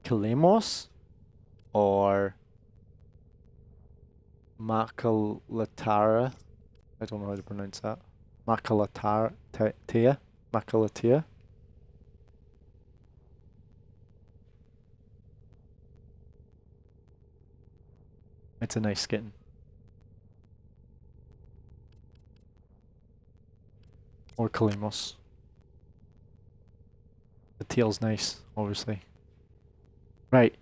Kalemos or Makalatara. I don't know how to pronounce that. Makalatea. Makalatea. It's a nice skin. Or Kalemos. The tail's nice, obviously. Right.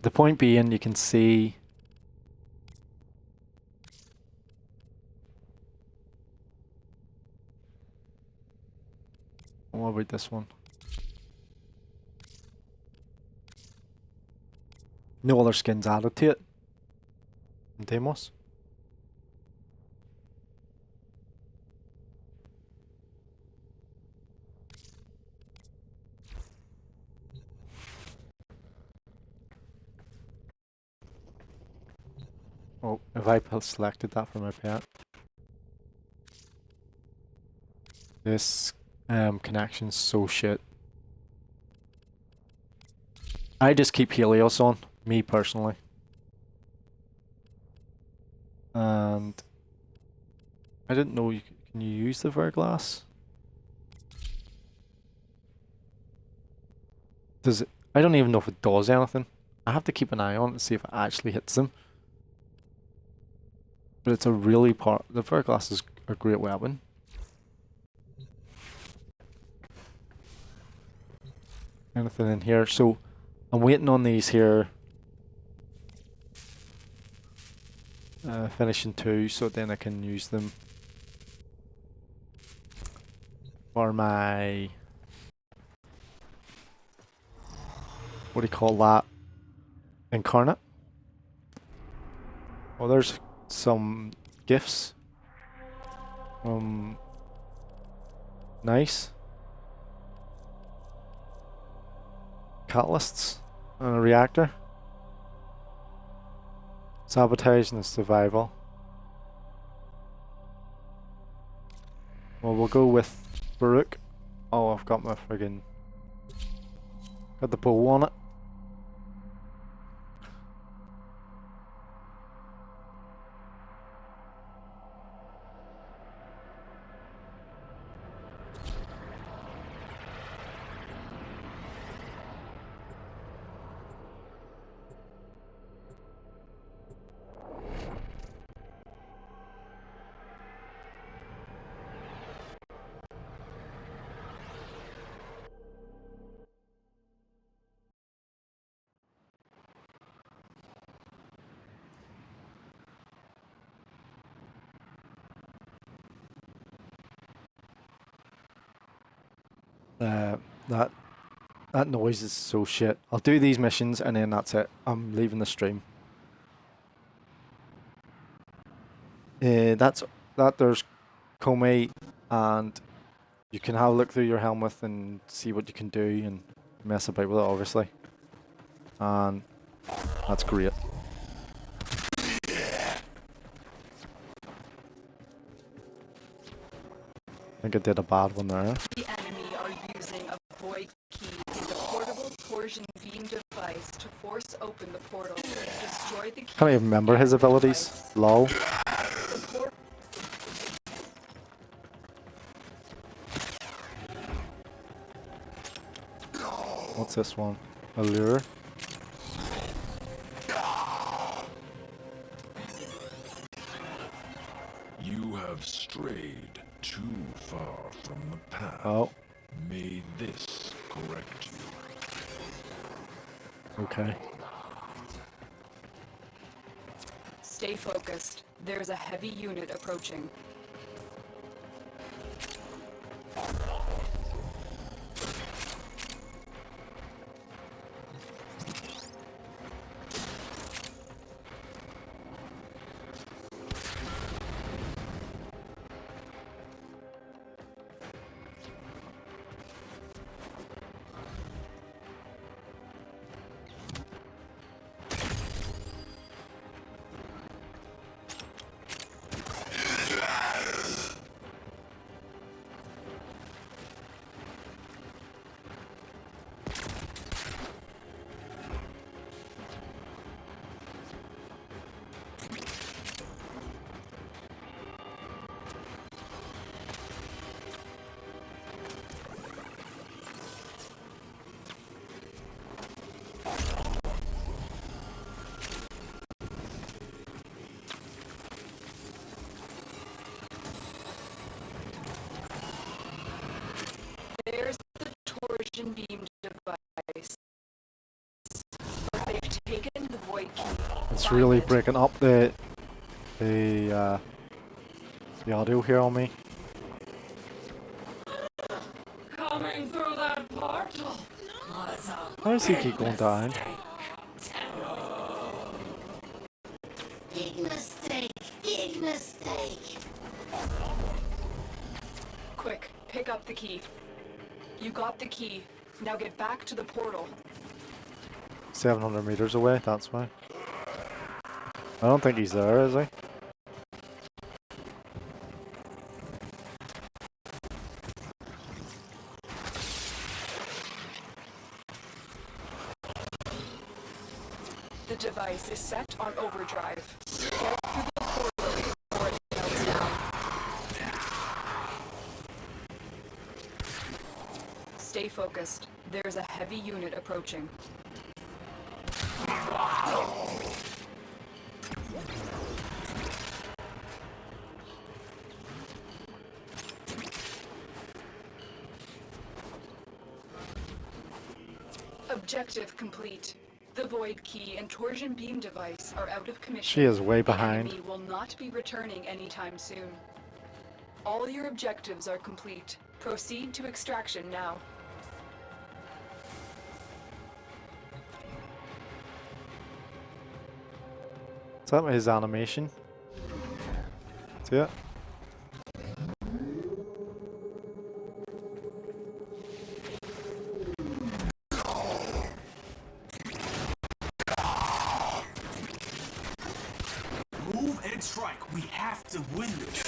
The point being, you can see what about this one? No other skins added to it. Demos. Oh, if I selected that for my pet. This connection's so shit. I just keep Helios on, me personally. And I didn't know can you use the verglass? Does it? I don't even know if it does anything. I have to keep an eye on it to see if it actually hits them. But it's a really the verglass is a great weapon. Anything in here? So I'm waiting on these here. Finishing 2, so then I can use them for my, what do you call that? Incarnate. Oh, there's some gifts. Nice. Catalysts and a reactor. Sabotage and survival. Well, we'll go with Baruch. Oh, I've got my friggin' got the bow on it. That noise is so shit. I'll do these missions and then that's it. I'm leaving the stream. That there's Comey, and you can have a look through your helmet and see what you can do and mess about with it, obviously. And that's great. I think I did a bad one there. The enemy are using a void key in the portable torsion beam device to force open the portal. Destroy the key. Can't even remember his abilities. Lol. What's this one? Allure. You have strayed too far from the path. Oh. May this correct you. Okay. Stay focused. There's a heavy unit approaching. torsion beam device. But they've taken the void key. It's Find really it. breaking up the audio here on me. Coming through that portal was a Why does he keep going down? big mistake. Big mistake. Quick, pick up the key. You got the key. Now get back to the portal. 700 meters away, that's why. I don't think he's there, is he? The device is set on overdrive. Get through the portal before it melts down. Stay focused. There's a heavy unit approaching. Objective complete. The void key and torsion beam device are out of commission. She is way The behind. enemy will not be returning anytime soon. All your objectives are complete. Proceed to extraction now. Is that his animation? See it? Move and strike. We have to win this.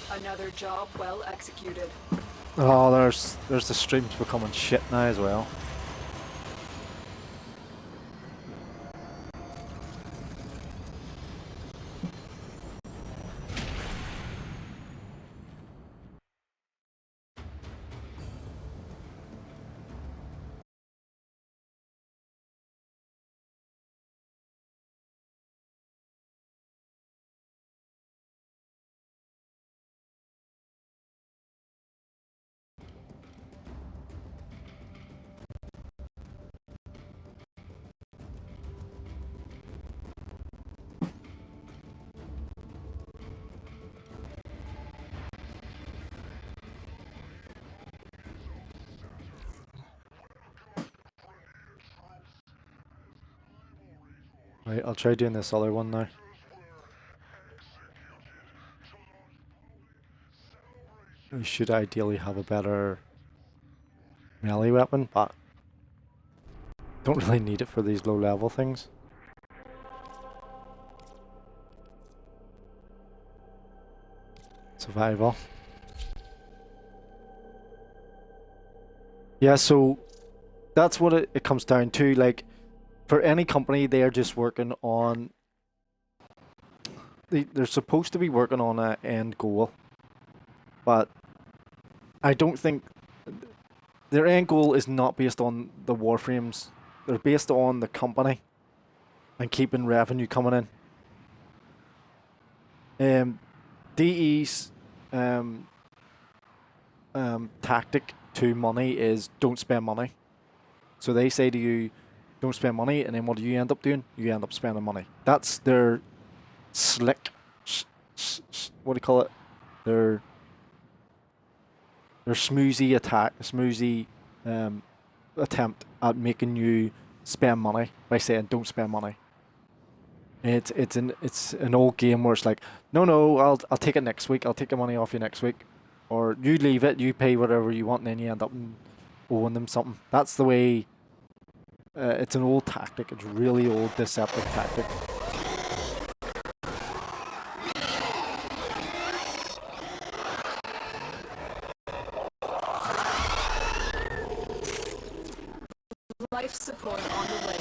Another job well executed. Oh, there's the streams becoming shit now as well. Right, I'll try doing this other one now. We should ideally have a better melee weapon, but don't really need it for these low level things. Survival. Yeah, so that's what it comes down to. Like, for any company, they're just working on... They're supposed to be working on an end goal. But I don't think... Their end goal is not based on the warframes. They're based on the company and keeping revenue coming in. DE's tactic to money is don't spend money. So they say to you, don't spend money, and then what do you end up doing? You end up spending money. That's their slick, what do you call it? Their smoozy attempt at making you spend money by saying don't spend money. It's an old game where it's like, no, I'll take it next week. I'll take the money off you next week, or you leave it, you pay whatever you want, and then you end up owing them something. That's the way. It's an old tactic. It's really old deceptive tactic. life support on the way.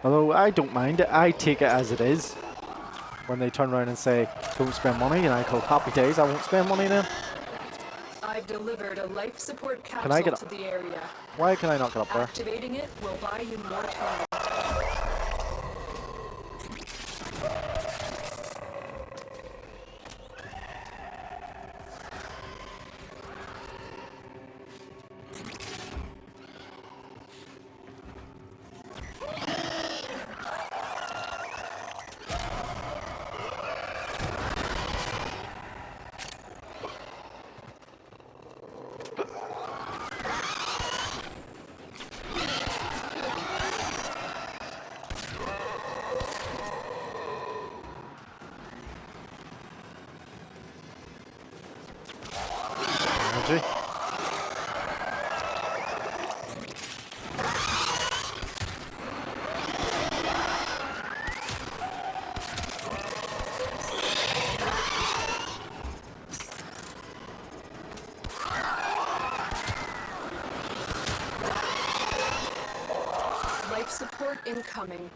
Although I don't mind it, I take it as it is. When they turn around and say, don't spend money, and I call happy days, I won't spend money then. I've delivered a life support Can I capsule get to the area. Why can I not get up there? Activating it will buy you more time. Energy. Life support incoming.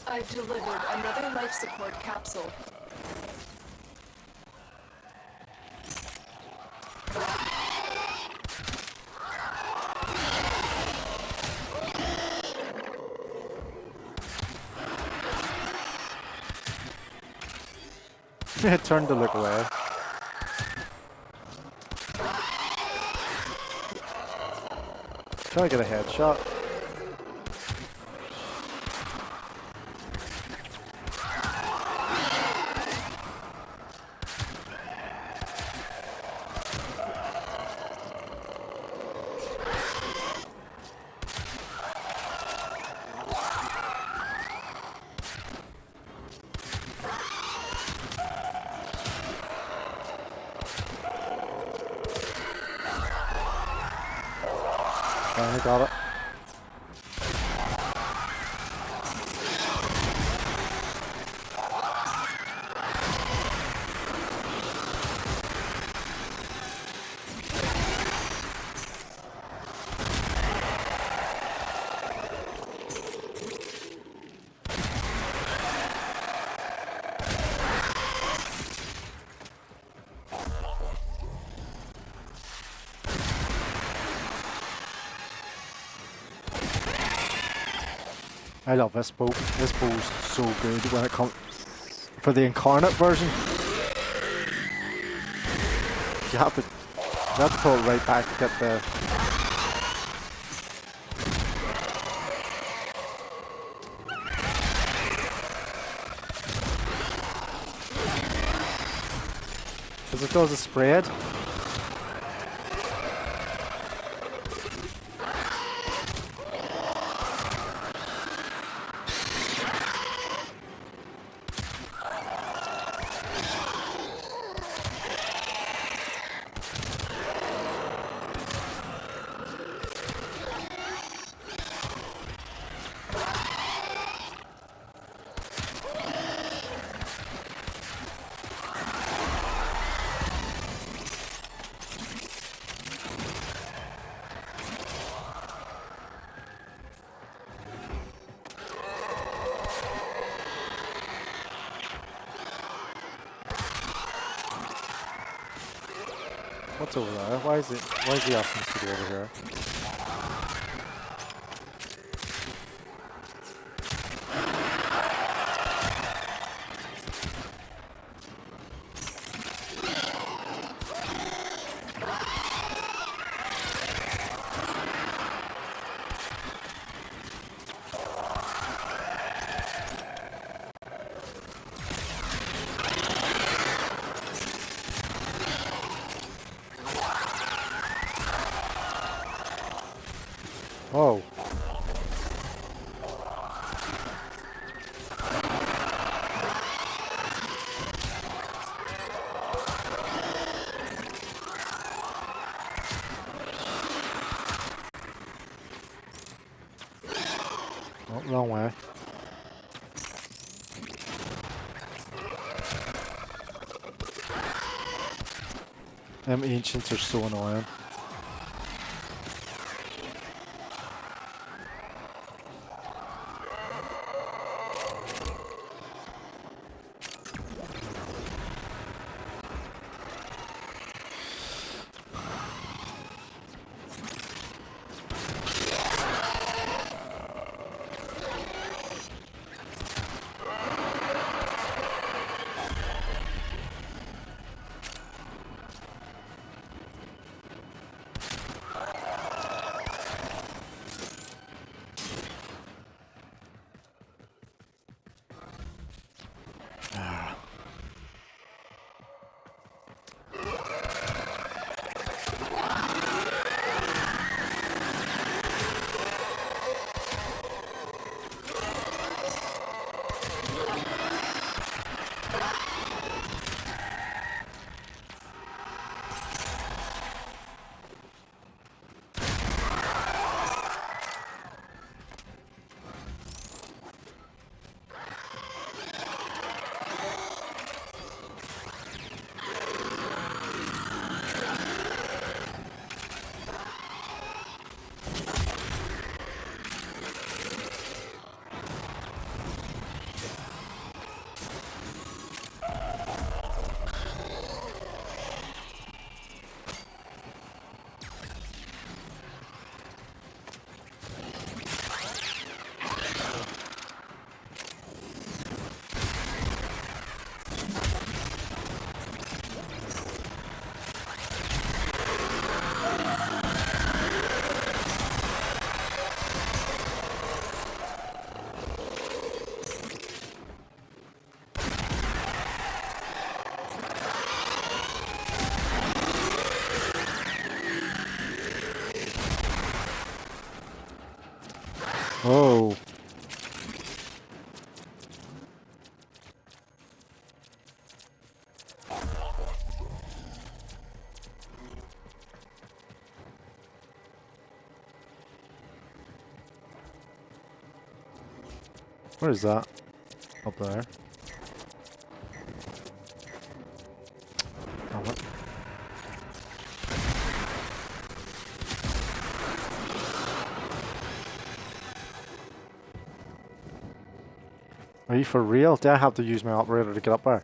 I've delivered another life support capsule. It turned to look away. Try to get a headshot. Finally got it. I love this bow. This bow's so good when it comes for the incarnate version. You have to pull it right back to get the. Because it does a spread. What's over there? Why is he asking us to go over here? Wrong way. Them ancients are so annoying. Oh. Where is that? Up there. Oh, what? Are you for real? Do I have to use my operator to get up there?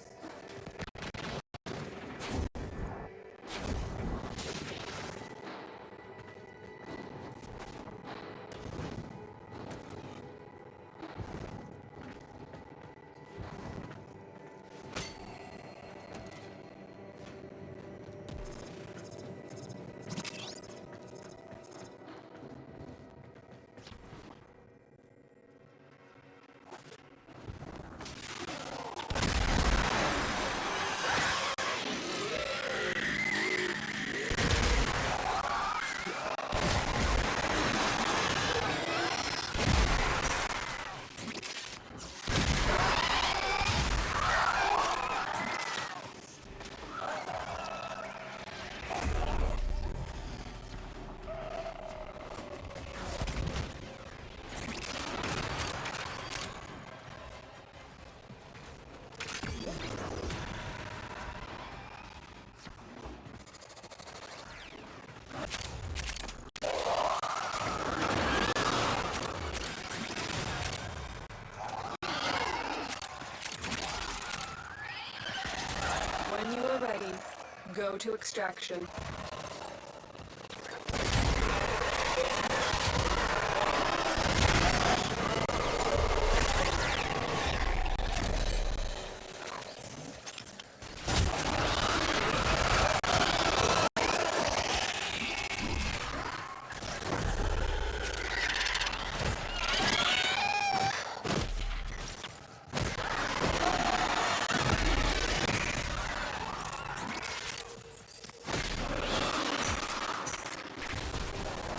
When you are ready, go to extraction.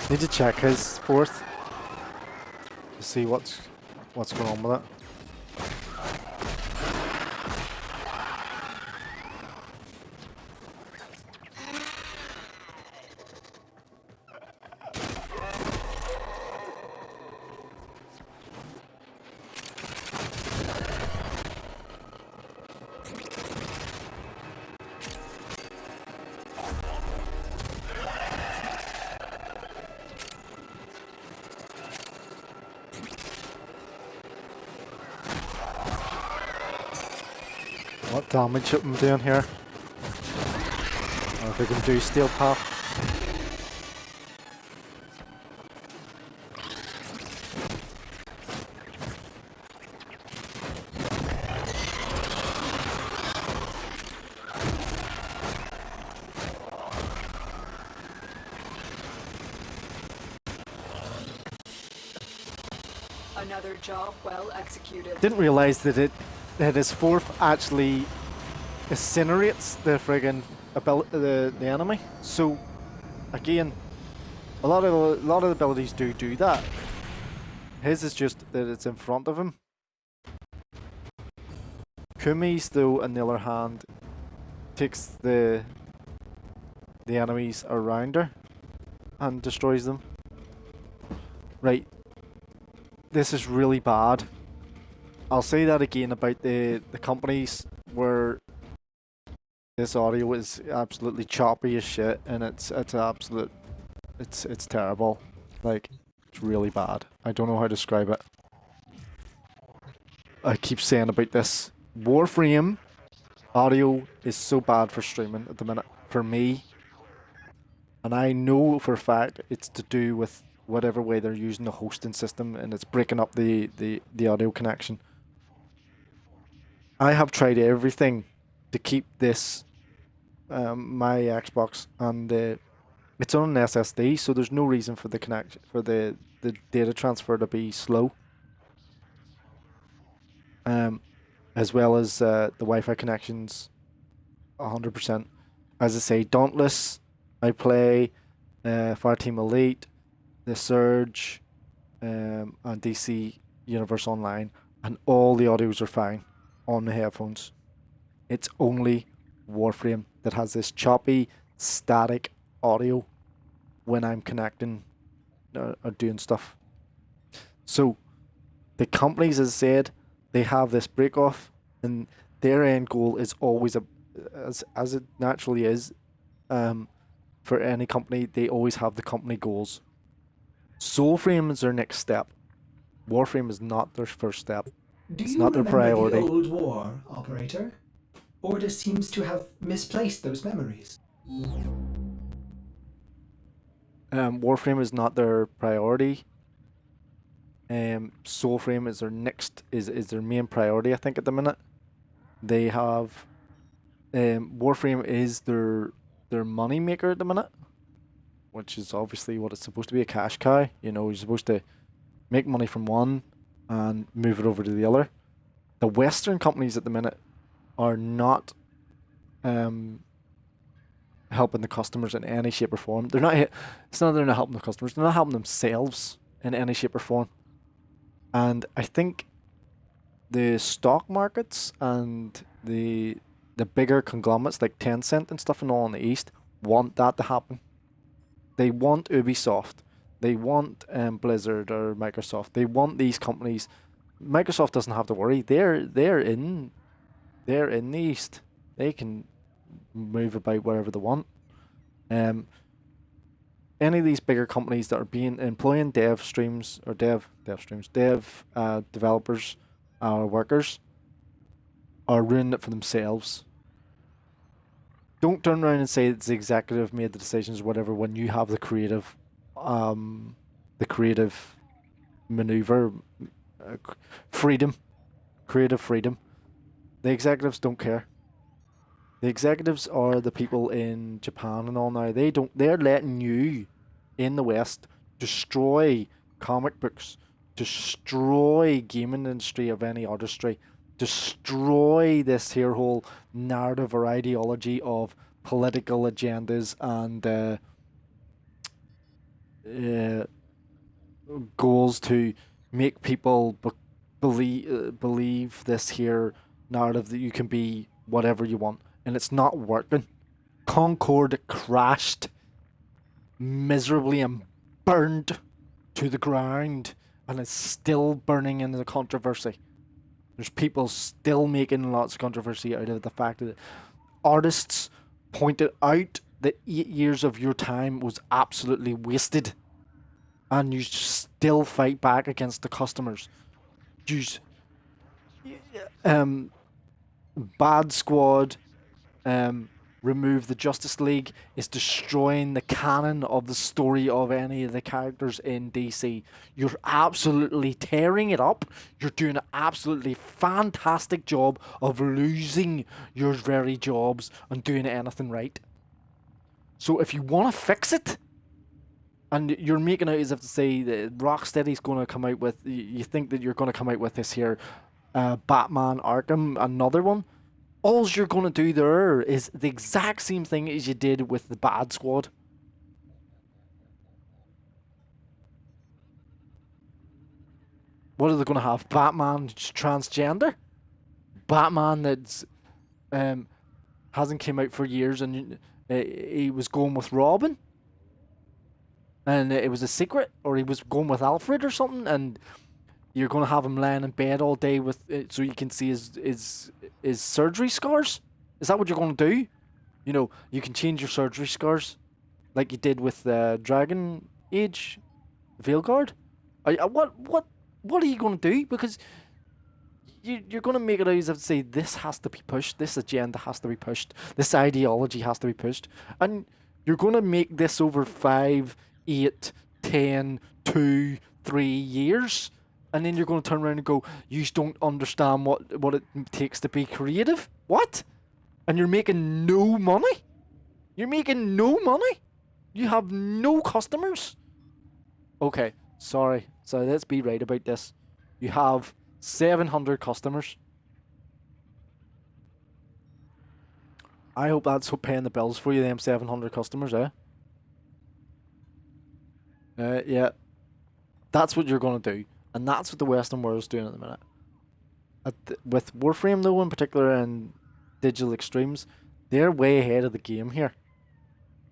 Need to check his fourth to see what's going on with it. What damage I'm doing here? Or if we can do steel path. Another job well executed. Didn't realize that his fourth actually incinerates the friggin' the enemy. So again, a lot of the abilities do that. His is just that it's in front of him. Kumi's though, on the other hand, takes the enemies around her and destroys them. Right. This is really bad. I'll say that again about the companies where this audio is absolutely choppy as shit, and it's absolute, it's terrible. Like, it's really bad. I don't know how to describe it. I keep saying about this. Warframe audio is so bad for streaming at the minute for me, and I know for a fact it's to do with whatever way they're using the hosting system, and it's breaking up the audio connection. I have tried everything to keep this my Xbox, and it's on an SSD, so there's no reason for the connection for the data transfer to be slow. As well as the Wi-Fi connections, 100%. As I say, Dauntless, I play Fireteam Elite, The Surge, and DC Universe Online, and all the audios are fine on the headphones. It's only Warframe that has this choppy, static audio when I'm connecting or doing stuff. So the companies, as I said, they have this break off, and their end goal is always as it naturally is. For any company, they always have the company goals. Soulframe is their next step. Warframe is not their first step. Do It's you not their remember priority. the old war, operator? Order seems to have misplaced those memories. Warframe is not their priority. Soulframe is their next is their main priority, I think, at the minute. They have Warframe is their money maker at the minute, which is obviously what it's supposed to be, a cash cow. You know, you're supposed to make money from one and move it over to the other. The Western companies at the minute are not helping the customers in any shape or form. They're not. It's not that they're not helping the customers. They're not helping themselves in any shape or form. And I think the stock markets and the bigger conglomerates like Tencent and stuff and all in the East want that to happen. They want Ubisoft. They want Blizzard or Microsoft. They want these companies. Microsoft doesn't have to worry. They're in the East. They can move about wherever they want. Any of these bigger companies that are employing developers or workers are ruining it for themselves. Don't turn around and say it's the executive made the decisions or whatever when you have the creative maneuver creative freedom. The executives don't care. The executives are the people in Japan and all now. They're letting you in the West destroy comic books, destroy gaming industry of any artistry, destroy this here whole narrative or ideology of political agendas and goals to make people believe this here narrative that you can be whatever you want, and it's not working. Concord crashed miserably and burned to the ground, and it's still burning in the controversy. There's people still making lots of controversy out of the fact that artists pointed out that 8 years of your time was absolutely wasted, and you still fight back against the customers. Bad Squad, remove the Justice League is destroying the canon of the story of any of the characters in DC. You're absolutely tearing it up. You're doing an absolutely fantastic job of losing your very jobs and doing anything right. So if you want to fix it, and you're making out as if to say that Rocksteady's going to come out with, you think that you're going to come out with this here Batman Arkham, another one, all you're going to do there is the exact same thing as you did with the Bad Squad. What are they going to have? Batman transgender? Batman that's hasn't came out for years and he was going with Robin? And it was a secret? Or he was going with Alfred or something? And you're going to have him laying in bed all day with so you can see his surgery scars? Is that what you're going to do? You know, you can change your surgery scars like you did with Dragon Age Veilguard. What are you going to do? Because you're going to make it out as if to say this has to be pushed, this agenda has to be pushed, this ideology has to be pushed, and you're going to make this over 5, 8, 10, 2, 3 years. And then you're going to turn around and go, you don't understand what it takes to be creative? What? And you're making no money? You're making no money? You have no customers? Okay, sorry. So let's be right about this. You have 700 customers. I hope that's paying the bills for you, them 700 customers, eh? Yeah. That's what you're going to do. And that's what the Western world's doing at the minute. With Warframe, though, in particular, and Digital Extremes, they're way ahead of the game here.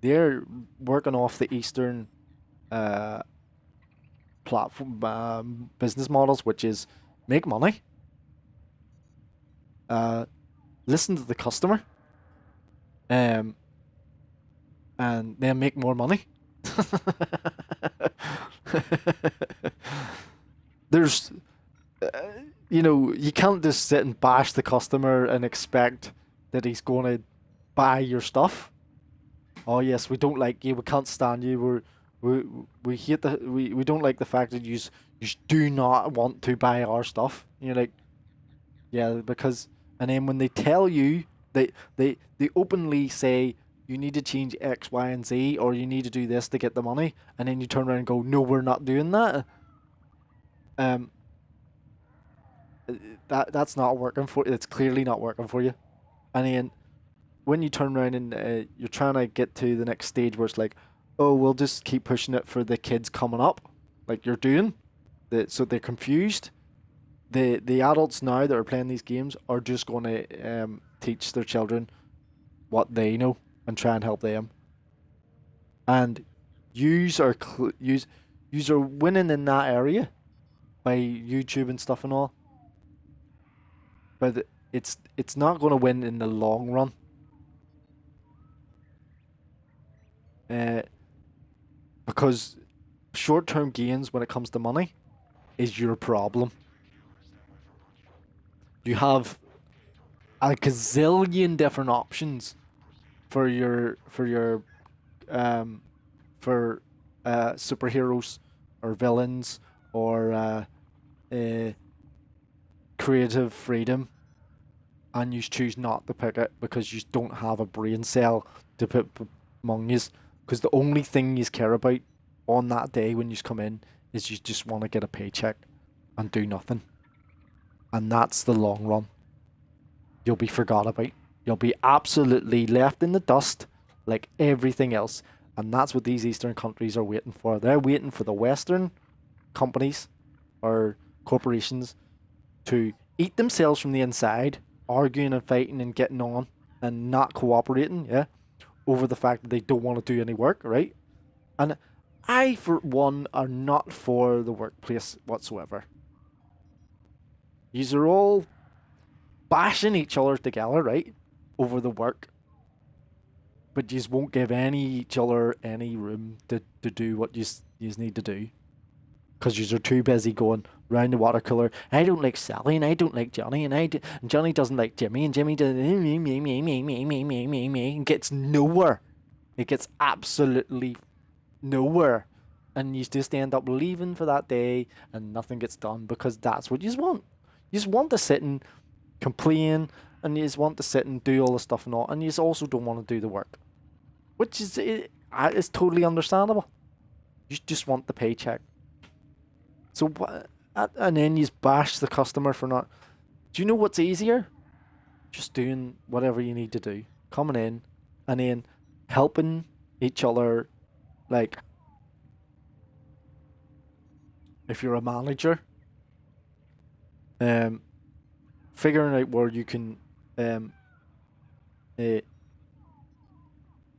They're working off the Eastern platform business models, which is make money, listen to the customer, and then make more money. There's, you can't just sit and bash the customer and expect that he's going to buy your stuff. Oh yes, we don't like you. We can't stand you. We hate we don't like the fact that you do not want to buy our stuff. And you're like, yeah, because, and then when they tell you, they openly say you need to change X, Y, and Z, or you need to do this to get the money, and then you turn around and go, no, we're not doing that. That's not working for. It's clearly not working for you. And then when you turn around and you're trying to get to the next stage where it's like, oh, we'll just keep pushing it for the kids coming up, like you're doing, so they're confused. The adults now that are playing these games are just going to teach their children what they know and try and help them. And yous are winning in that area by YouTube and stuff and all. But it's not going to win in the long run. Because short-term gains when it comes to money is your problem. You have a gazillion different options for superheroes or villains or creative freedom, and you choose not to pick it because you don't have a brain cell to put among you. Because the only thing you care about on that day when you come in is you just want to get a paycheck and do nothing. And that's the long run. You'll be forgot about. You'll be absolutely left in the dust like everything else. And that's what these Eastern countries are waiting for. They're waiting for the Western companies or corporations to eat themselves from the inside, arguing and fighting and getting on and not cooperating, yeah, over the fact that they don't want to do any work, right? And I, for one, are not for the workplace whatsoever. Yous are all bashing each other together, right, over the work. But yous won't give each other any room to do what yous need to do. because you're too busy going round the water cooler. I don't like Sally, and I don't like Johnny, and Johnny doesn't like Jimmy, and Jimmy doesn't and gets nowhere. It gets absolutely nowhere, and you just end up leaving for that day, and nothing gets done because that's what you just want. You just want to sit and complain, and you just want to sit and do all the stuff and all, and you just also don't want to do the work, which is totally understandable. You just want the paycheck. So and then you bash the customer for not. Do you know what's easier? Just doing whatever you need to do, coming in, and then helping each other. Like, if you're a manager, figuring out where you can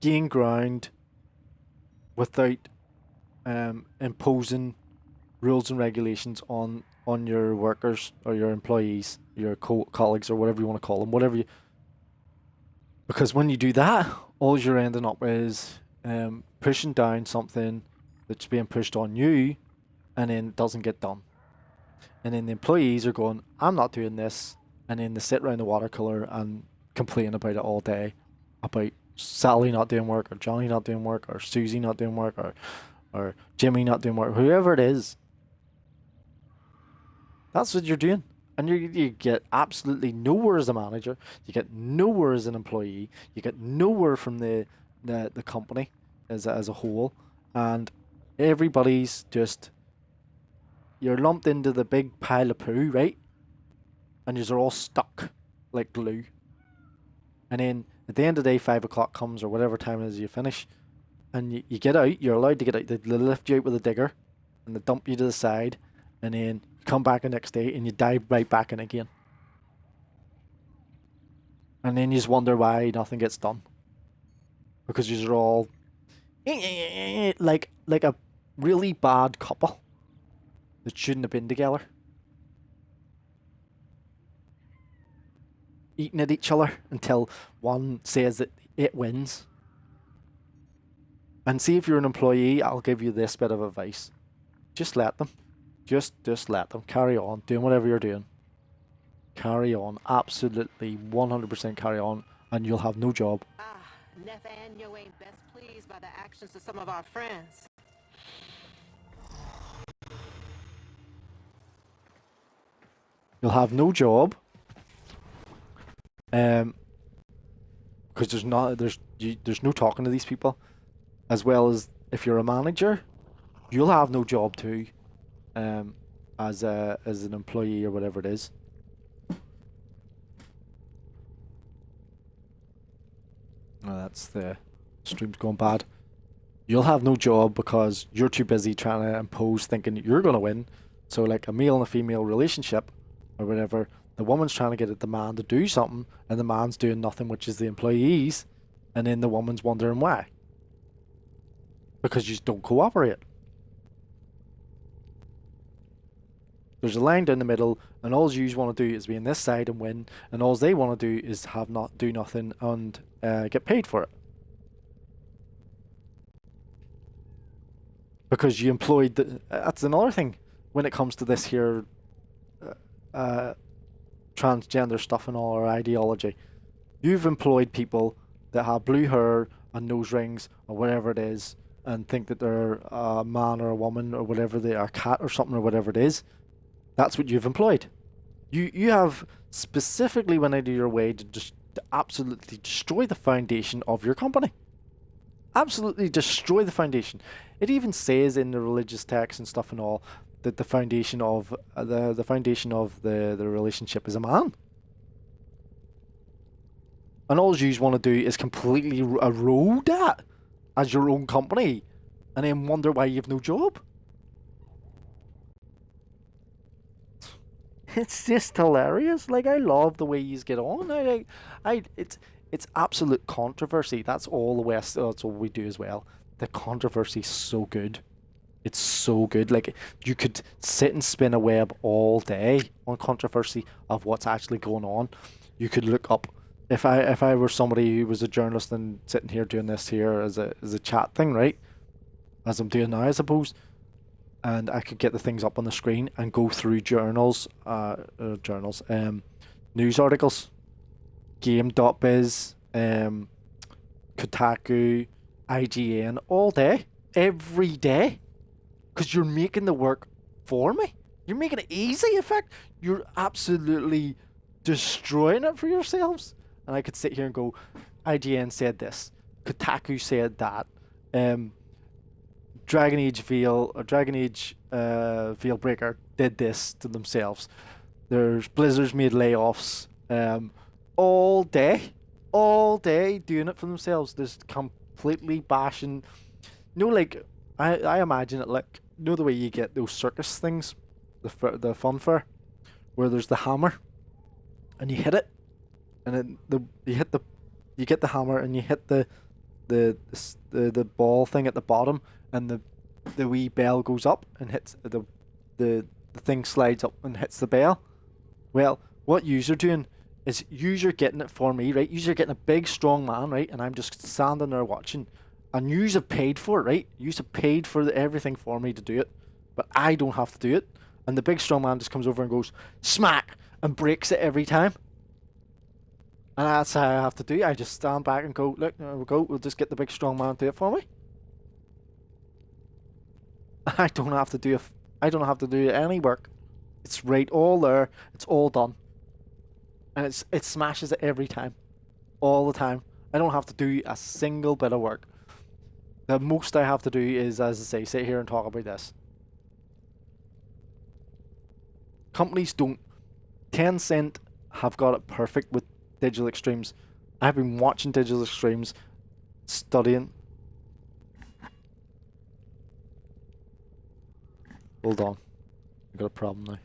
gain ground without imposing rules and regulations on your workers or your employees, your colleagues, or whatever you want to call them, because when you do that, all you're ending up is pushing down something that's being pushed on you, and then it doesn't get done. And then the employees are going, I'm not doing this, and then they sit around the water cooler and complain about it all day, about Sally not doing work, or Johnny not doing work, or Susie not doing work, or Jimmy not doing work, whoever it is. That's what you're doing. And you get absolutely nowhere as a manager. You get nowhere as an employee. You get nowhere from the company as a whole. And everybody's just... You're lumped into the big pile of poo, right? And you're all stuck like glue. And then at the end of the day, 5 o'clock comes, or whatever time it is you finish. And you get out. You're allowed to get out. They lift you out with a digger. And they dump you to the side. And then come back the next day and you dive right back in again. And then you just wonder why nothing gets done. Because you're all like a really bad couple that shouldn't have been together. Eating at each other until one says that it wins. And see, if you're an employee, I'll give you this bit of advice. Just let them. Just let them carry on doing whatever you're doing. Carry on, absolutely 100% carry on, and you'll have no job. Nathaniel ain't best pleased by the actions of some of our friends. You'll have no job, because there's no talking to these people, as well as if you're a manager, you'll have no job too. As an employee or whatever it is. Oh, that's the stream's going bad. You'll have no job because you're too busy trying to impose, thinking that you're going to win. So like a male and a female relationship or whatever, the woman's trying to get the man to do something, and the man's doing nothing, which is the employees, and then the woman's wondering why. Because you just don't cooperate. There's a line down the middle, and all you want to do is be on this side and win, and all they want to do is do nothing and get paid for it. Because you employed that's another thing when it comes to this here transgender stuff and all, our ideology. You've employed people that have blue hair and nose rings or whatever it is, and think that they're a man or a woman or whatever they are, a cat or something or whatever it is. That's what you've employed. You have specifically went out of your way to just to absolutely destroy the foundation of your company. Absolutely destroy the foundation. It even says in the religious texts and stuff and all that the foundation of the foundation of the relationship is a man. And all you want to do is completely erode that as your own company, and then wonder why you have no job. It's just hilarious. Like, I love the way you get on. It's absolute controversy. That's all the West. That's all we do as well. The controversy's so good. It's so good. Like, you could sit and spin a web all day on controversy of what's actually going on. You could look up. If I were somebody who was a journalist and sitting here doing this here as a chat thing, right? As I'm doing now, I suppose. and I could get the things up on the screen and go through news articles, game.biz, Kotaku, IGN, all day, every day, because you're making the work for me. You're making it easy. In fact, you're absolutely destroying it for yourselves. And I could sit here and go, IGN said this, Kotaku said that, Dragon Age Veilbreaker did this to themselves. There's Blizzard's made layoffs, all day doing it for themselves. Just completely bashing. Like I imagine it like the way you get those circus things, the fun fair, where there's the hammer, and you hit it, and then you get the hammer and you hit the ball thing at the bottom, and the wee bell goes up and hits the thing slides up and hits the bell. Well, what you're doing is you're getting it for me, right? You're getting a big strong man, right? And I'm just standing there watching, and you have paid for it, right? You have paid for everything for me to do it, but I don't have to do it. And the big strong man just comes over and goes smack and breaks it every time. And that's how I have to do it. I just stand back and go, look, there we go. We'll just get the big strong man to do it for me. I don't have to do any work. It's right all there. It's all done. And it smashes it every time. All the time. I don't have to do a single bit of work. The most I have to do is, as I say, sit here and talk about this. Companies don't. Tencent have got it perfect with digital extremes. I've been watching digital extremes, studying. Hold on. I've got a problem now.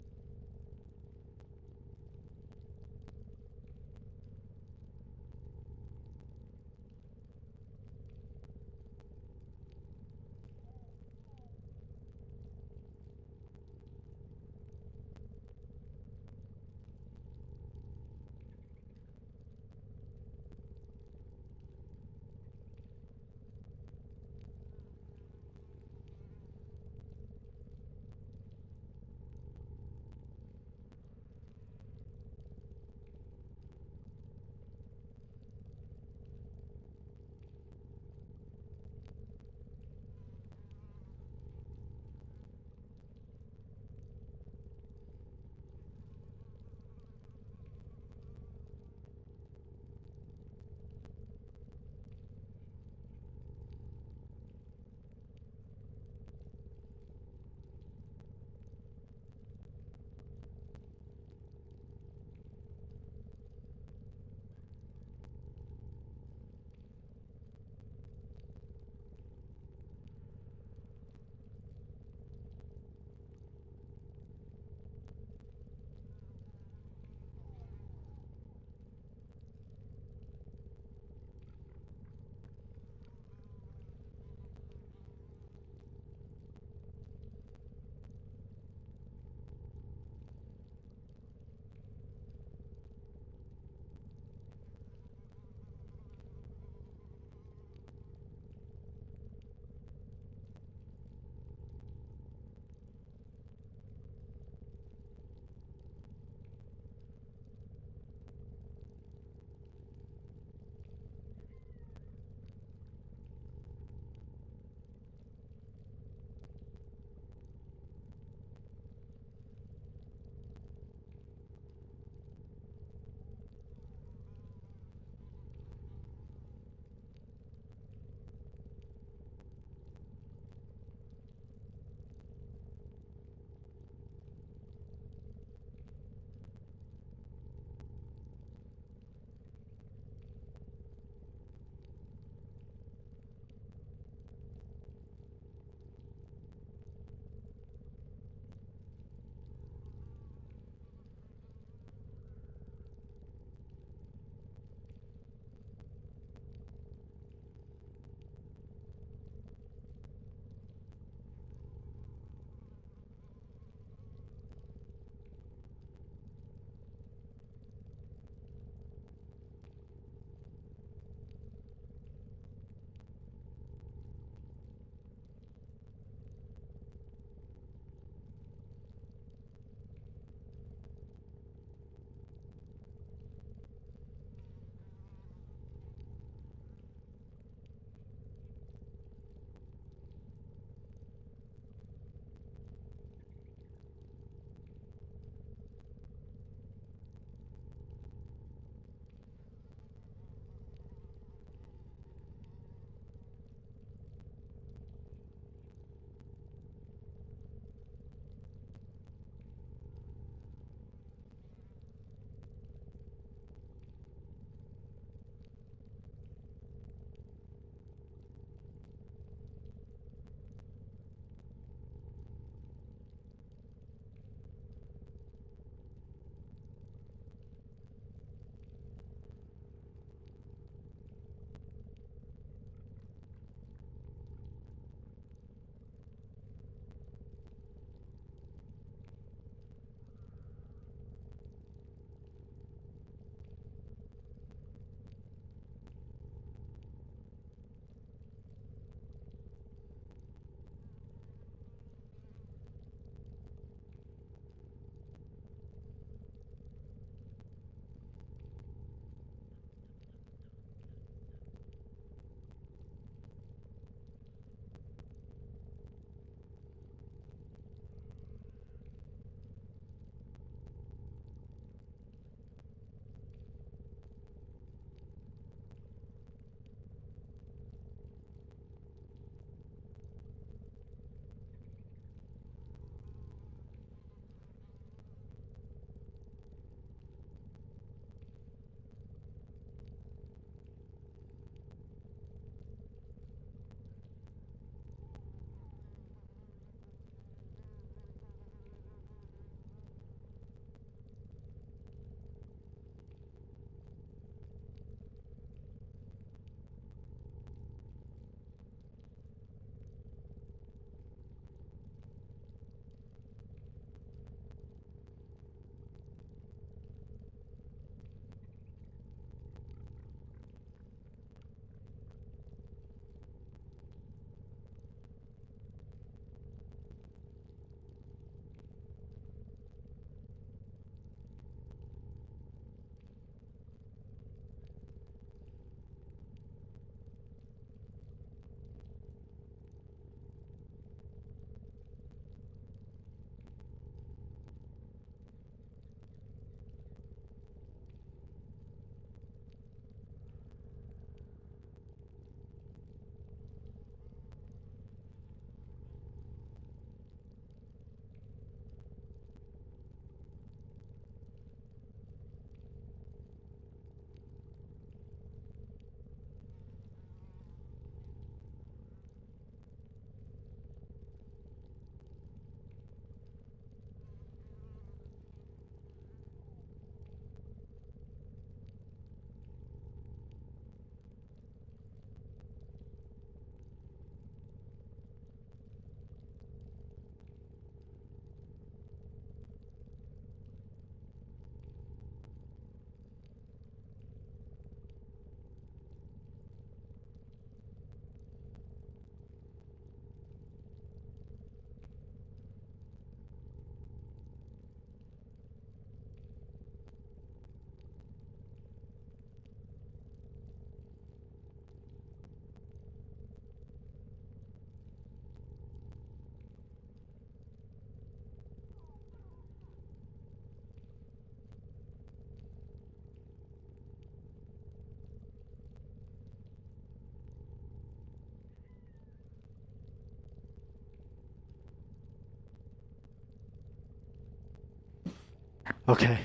Okay.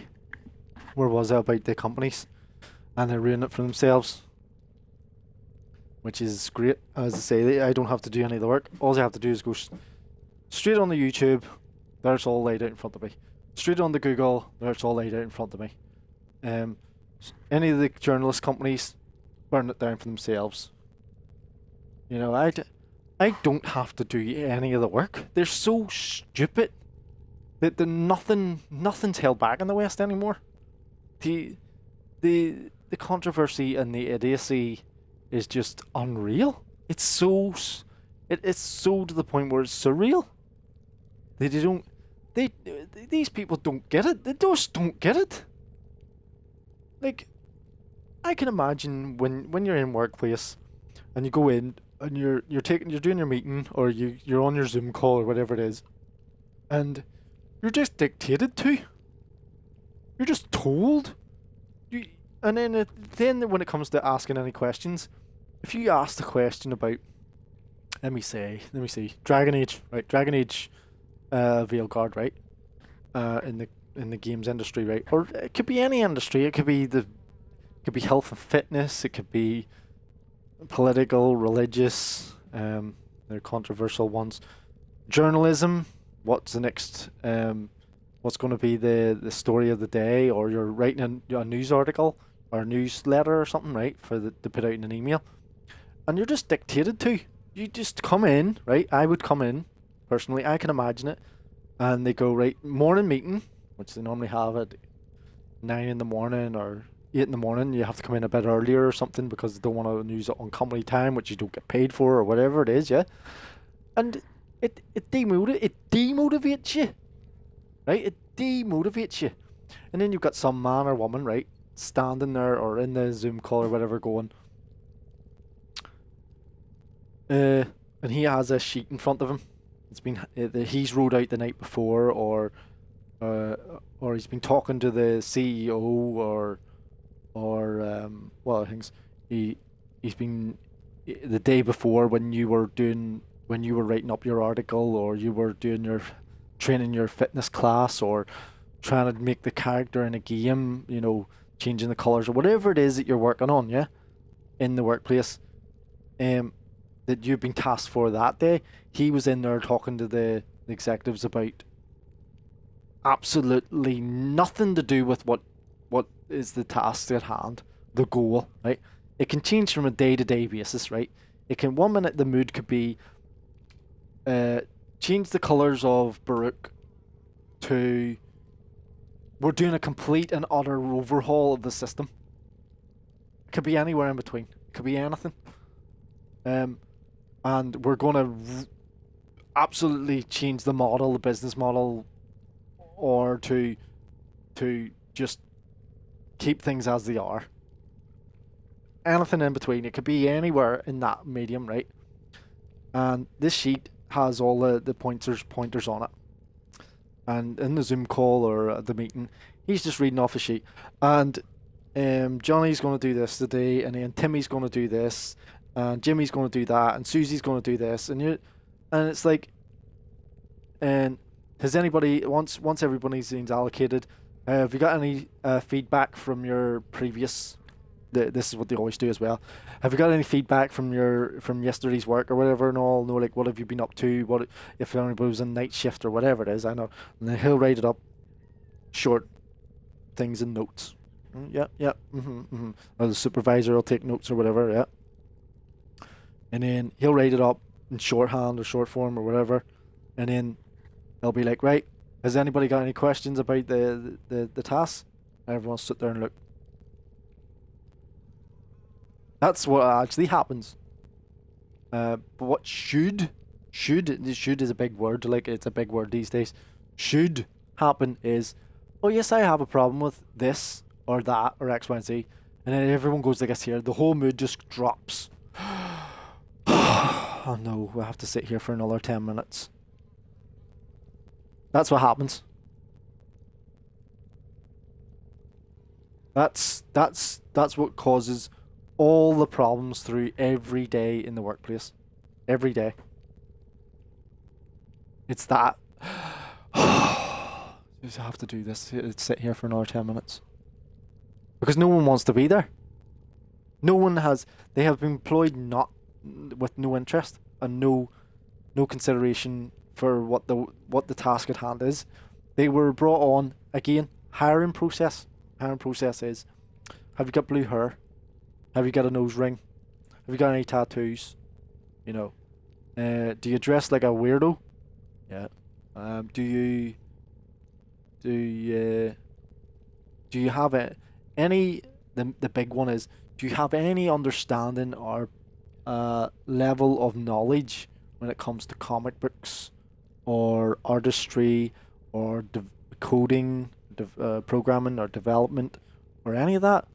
Where was I about the companies? And they're ruining it for themselves. Which is great. As I say, I don't have to do any of the work. All I have to do is go straight on the YouTube. There it's all laid out in front of me. Straight on the Google. There it's all laid out in front of me. Any of the journalist companies burn it down for themselves. You know, I don't have to do any of the work. They're so stupid that nothing's held back in the West anymore. The controversy and the idiocy is just unreal. It's so to the point where it's surreal. These people don't get it. They just don't get it. Like, I can imagine when you're in workplace and you go in and you're doing your meeting, or you're on your Zoom call or whatever it is, and you're just dictated to. You're just told. And then when it comes to asking any questions, if you ask the question about, let me see, Dragon Age, right? Dragon Age, Veilguard, right? In the games industry, right? Or it could be any industry. It could be health and fitness. It could be political, religious. They're controversial ones. Journalism. What's the next? What's going to be the story of the day? Or you're writing a news article or a newsletter or something, right? To put out in an email, and you're just dictated to. You just come in, right? I would come in personally. I can imagine it, and they go, right, morning meeting, which they normally have at 9 in the morning or 8 in the morning. You have to come in a bit earlier or something because they don't want to use it on company time, which you don't get paid for or whatever it is, yeah. And it demotivates you, right? It demotivates you, and then you've got some man or woman, right, standing there or in the Zoom call or whatever, going, and he has a sheet in front of him. It's been he's wrote out the night before, or he's been talking to the CEO, or well, things he's been the day before when you were writing up your article, or you were doing your training your fitness class, or trying to make the character in a game, you know, changing the colors or whatever it is that you're working on, yeah, in the workplace, that you've been tasked for that day. He was in there talking to the executives about absolutely nothing to do with what is the task at hand, the goal, right? It can change from a day-to-day basis, right? It can, 1 minute the mood could be change the colors of Baruch to we're doing a complete and utter overhaul of the system. It could be anywhere in between. It could be anything. And we're going to absolutely change the model, the business model, or to just keep things as they are. Anything in between. It could be anywhere in that medium, right? And this sheet has all the pointers on it. And in the Zoom call or the meeting, he's just reading off a sheet. And Johnny's going to do this today, and then Timmy's going to do this, and Jimmy's going to do that, and Susie's going to do this, and it's like, and has anybody, once everybody's allocated, have you got any feedback from your previous? This is what they always do as well. Have you got any feedback from yesterday's work or whatever and all? No, like, what have you been up to? What if anybody was in night shift or whatever it is? I know, and then he'll write it up, short things and notes. Yeah. Or the supervisor will take notes or whatever. Yeah. And then he'll write it up in shorthand or short form or whatever, and then he'll be like, right, has anybody got any questions about the task? And everyone will sit there and look. That's what actually happens. But what should is a big word, like it's a big word these days. Should happen is, oh yes, I have a problem with this or that or X, Y, and Z, and then everyone goes like this here. The whole mood just drops. Oh no, we'll have to sit here for another 10 minutes. That's what happens. That's what causes all the problems through every day in the workplace. Every day. It's that. Just have to do this. Sit here for another 10 minutes. Because no one wants to be there. No one has. They have been employed not with no interest and no consideration for what the task at hand is. They were brought on again. Hiring process. Hiring process is: have you got blue hair? Have you got a nose ring? Have you got any tattoos? You know. Do you dress like a weirdo? Yeah. Do you have any? The big one is: do you have any understanding or level of knowledge when it comes to comic books or artistry or coding, programming or development or any of that?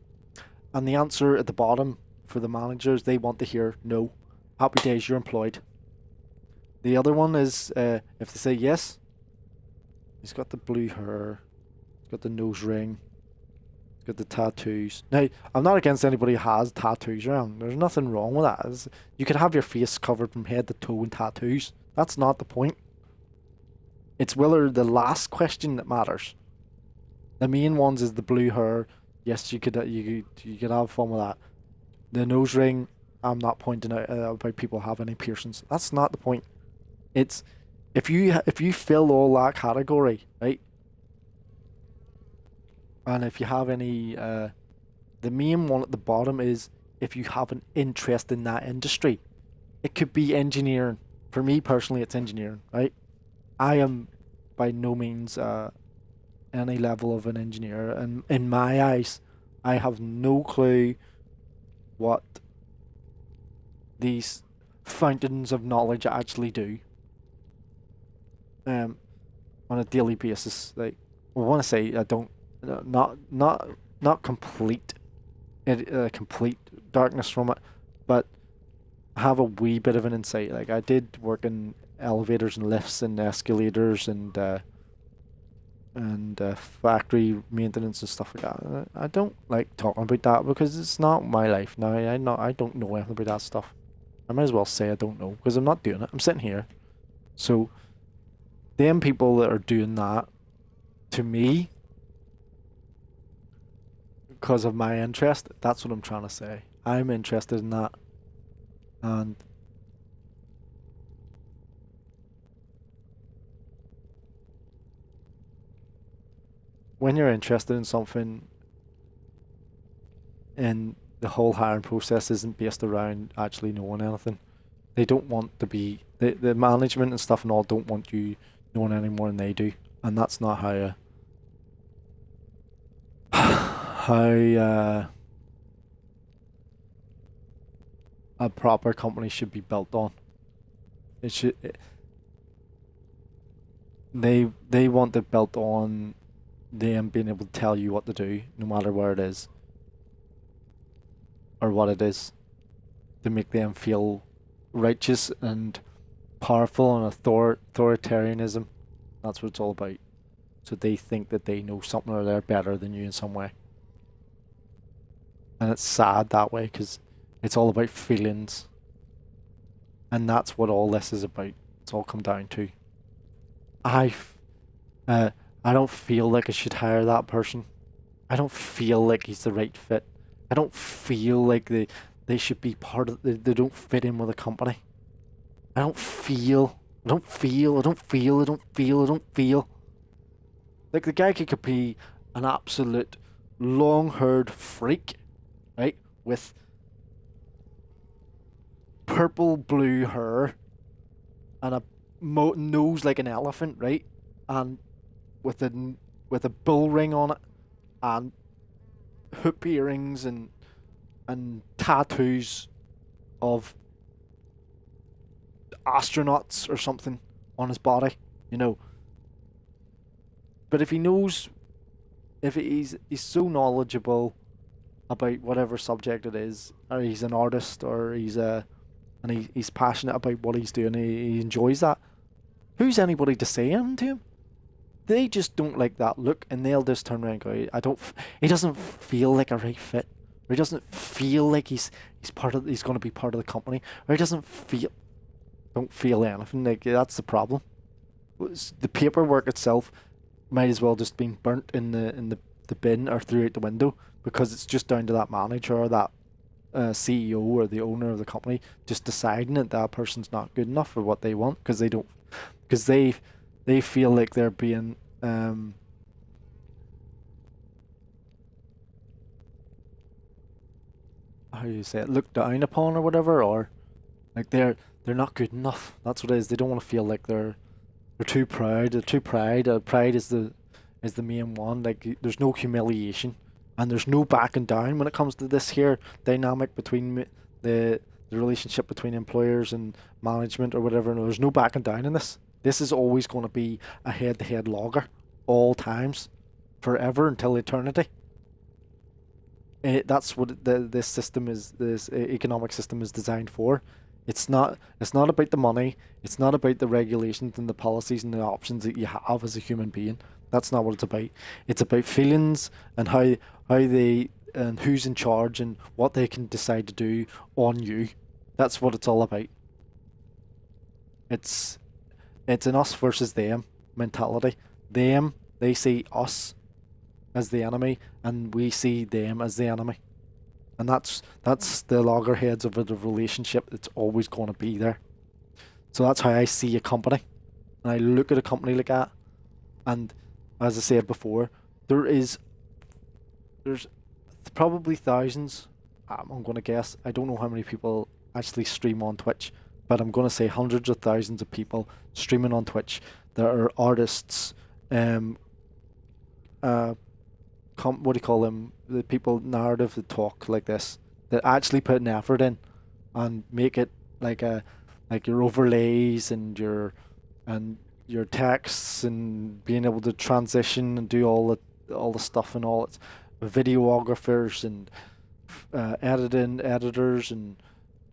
And the answer at the bottom for the managers, they want to hear no. Happy days, you're employed. The other one is if they say yes, he's got the blue hair, he's got the nose ring, he's got the tattoos. Now, I'm not against anybody who has tattoos around. There's nothing wrong with that. You could have your face covered from head to toe in tattoos. That's not the point. It's whether the last question that matters. The main ones is the blue hair. Yes, you could have fun with that. The nose ring, I'm not pointing out about people having any piercings. That's not the point. It's if you fill all that category, right? And if you have any, the main one at the bottom is if you have an interest in that industry. It could be engineering. For me personally, it's engineering, right? I am by no means any level of an engineer, and in my eyes, I have no clue what these fountains of knowledge actually do. On a daily basis, like I want to say, I don't, not complete, complete darkness from it, but have a wee bit of an insight. Like I did work in elevators and lifts and escalators and factory maintenance and stuff like that. I don't like talking about that because it's not my life now. I don't know anything about that stuff. I might as well say I don't know because I'm not doing it. I'm sitting here. So them people that are doing that, to me, because of my interest, that's what I'm trying to say. I'm interested in that. And when you're interested in something and the whole hiring process isn't based around actually knowing anything, they don't want to be, the management and stuff and all don't want you knowing any more than they do. And that's not how a proper company should be built on. They want it built on them being able to tell you what to do, no matter where it is or what it is, to make them feel righteous and powerful and authoritarianism. That's what it's all about. So they think that they know something or they're better than you in some way. And it's sad that way because it's all about feelings. And that's what all this is about. It's all come down to. I don't feel like I should hire that person. I don't feel like he's the right fit. I don't feel like they should be part of, they don't fit in with a company. I don't feel. Like the guy could be an absolute long-haired freak, right? With purple blue hair and a nose like an elephant, right? And with a bull ring on it and hoop earrings and tattoos of astronauts or something on his body, you know. But if he knows, if he's so knowledgeable about whatever subject it is, or he's an artist, or he's passionate about what he's doing, he enjoys that. Who's anybody to say anything to him? They just don't like that look, and they'll just turn around and go, he doesn't feel like a right fit, or he doesn't feel like he's going to be part of the company, or he don't feel anything. Like, that's the problem. The paperwork itself might as well just been burnt in the bin or threw out the window, because it's just down to that manager or that CEO or the owner of the company just deciding that that person's not good enough for what they want, because they feel like they're being how do you say it, looked down upon or whatever, or like they're not good enough. That's what it is. They don't want to feel like they're too proud. They're too proud. Pride is the main one. Like there's no humiliation and there's no backing down when it comes to this here dynamic between the relationship between employers and management or whatever. No, there's no backing down in this. This is always going to be a head-to-head logger, all times, forever until eternity. That's what this system is. This economic system is designed for. It's not. It's not about the money. It's not about the regulations and the policies and the options that you have as a human being. That's not what it's about. It's about feelings and how they and who's in charge and what they can decide to do on you. That's what it's all about. It's an us versus them mentality. They see us as the enemy, and we see them as the enemy. And that's the loggerheads of the relationship that's always going to be there. So that's how I see a company. And I look at a company like that, and as I said before, there's probably thousands, I'm going to guess, I don't know how many people actually stream on Twitch, but I'm going to say hundreds of thousands of people streaming on Twitch that are artists, what do you call them? The people narrative that talk like this, that actually put an effort in and make it like your overlays and your texts and being able to transition and do all the stuff and all it. Videographers and editors and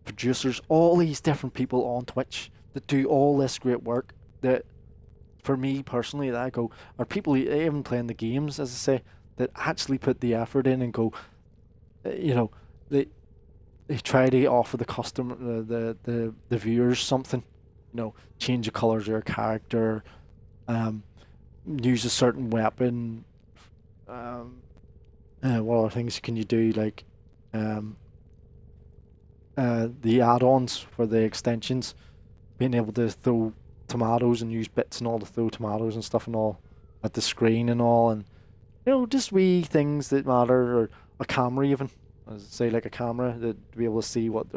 producers, all these different people on Twitch that do all this great work. That for me personally, that I go, are people even playing the games, as I say, that actually put the effort in and go, they try to offer the customer, the viewers something, change the colors of your character, use a certain weapon, what other things can you do, like the add-ons for the extensions, being able to throw tomatoes and use bits and all to throw tomatoes and stuff and all at the screen and all, and just wee things that matter, or a camera even, as I say, like a camera to be able to see what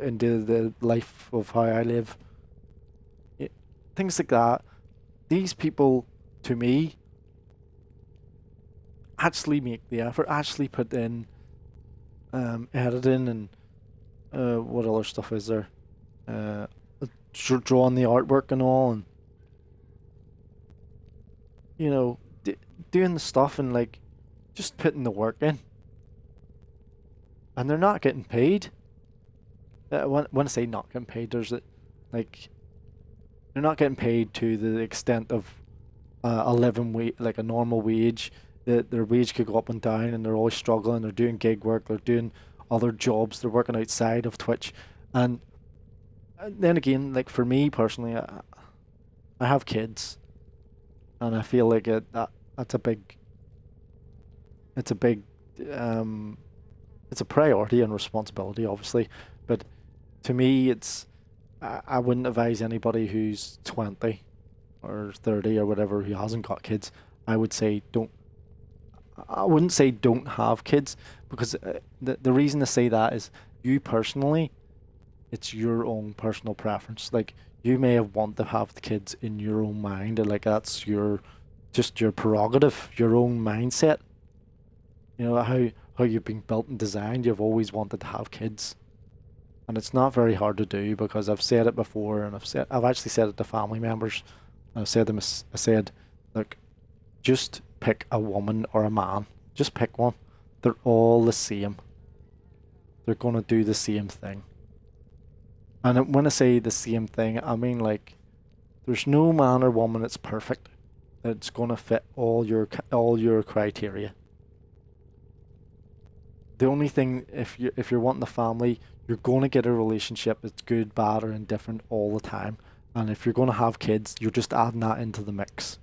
into the life of how I live. Things like that. These people, to me, actually make the effort, actually put in editing and what other stuff is there? Drawing the artwork and all, and doing the stuff and like just putting the work in, and they're not getting paid. When I say not getting paid, there's like they're not getting paid to the extent of a living wage, like a normal wage. Their wage could go up and down, and they're always struggling. They're doing gig work. They're doing other jobs. They're working outside of Twitch, and then again, like for me personally, I have kids, and I feel like that's a big. It's a priority and responsibility, obviously, but to me, I wouldn't advise anybody who's 20 or 30 or whatever who hasn't got kids. I would say don't. I wouldn't say don't have kids, because the reason I say that is you personally, it's your own personal preference. Like you may have want to have the kids in your own mind, and like that's just your prerogative, your own mindset. How you've been built and designed. You've always wanted to have kids, and it's not very hard to do, because I've said it before, and I've actually said it to family members. I said, look, just pick a woman or a man. Just pick one. They're all the same. They're going to do the same thing. And when I say the same thing, I mean like there's no man or woman that's perfect, that's going to fit all your criteria. The only thing, if you're wanting a family, you're going to get a relationship that's good, bad, or indifferent all the time. And if you're going to have kids, you're just adding that into the mix.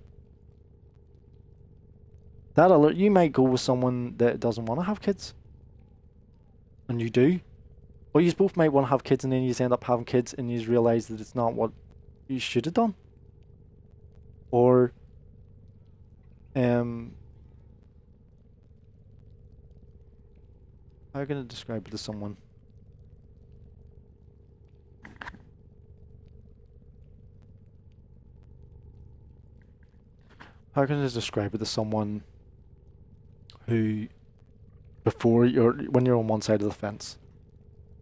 That alert, you might go with someone that doesn't want to have kids, and you do, or you both might want to have kids, and then you end up having kids, and you realize that it's not what you should have done, or how can I describe it to someone? How can I describe it to someone who, when you're on one side of the fence?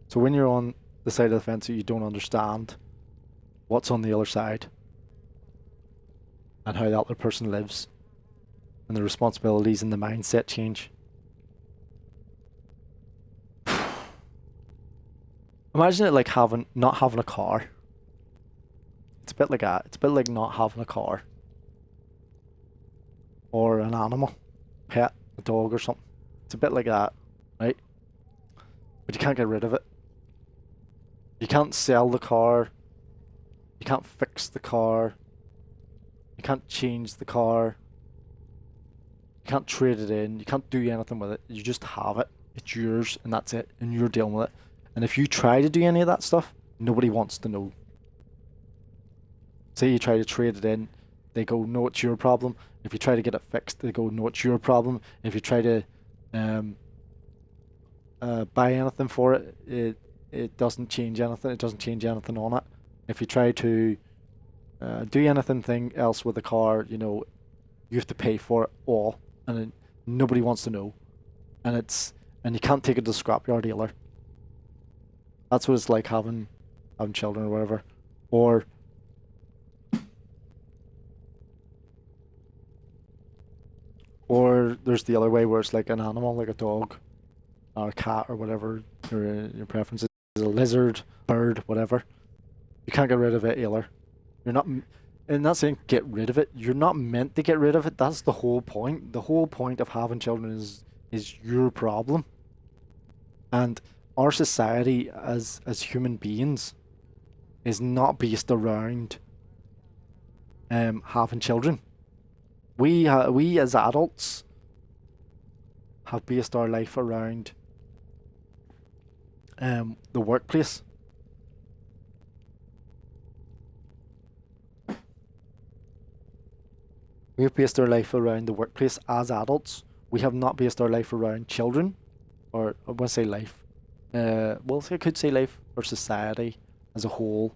So when you're on the side of the fence that you don't understand what's on the other side and how that other person lives and the responsibilities and the mindset change. Imagine it like not having a car. It's a bit like that. It's a bit like not having a car. Or an animal. Pet, a dog or something. It's a bit like that, right? But you can't get rid of it. You can't sell the car. You can't fix the car. You can't change the car. You can't trade it in. You can't do anything with it. You just have it. It's yours and that's it. And you're dealing with it. And if you try to do any of that stuff, nobody wants to know. Say you try to trade it in, they go, no, it's your problem. If you try to get it fixed, they go, no, it's your problem. If you try to buy anything for it, it doesn't change anything. It doesn't change anything on it. If you try to do anything else with the car, you have to pay for it all, and nobody wants to know. And you can't take it to the scrapyard either. That's what it's like having children or whatever. Or there's the other way where it's like an animal, like a dog or a cat or whatever your preference is, a lizard, bird, whatever. You can't get rid of it either. You're not, and not saying get rid of it. You're not meant to get rid of it. That's the whole point. The whole point of having children is your problem. And our society as human beings is not based around having children. We as adults have based our life around the workplace. We have based our life around the workplace as adults. We have not based our life around children, or I want to say life. Well, I could say life or society as a whole,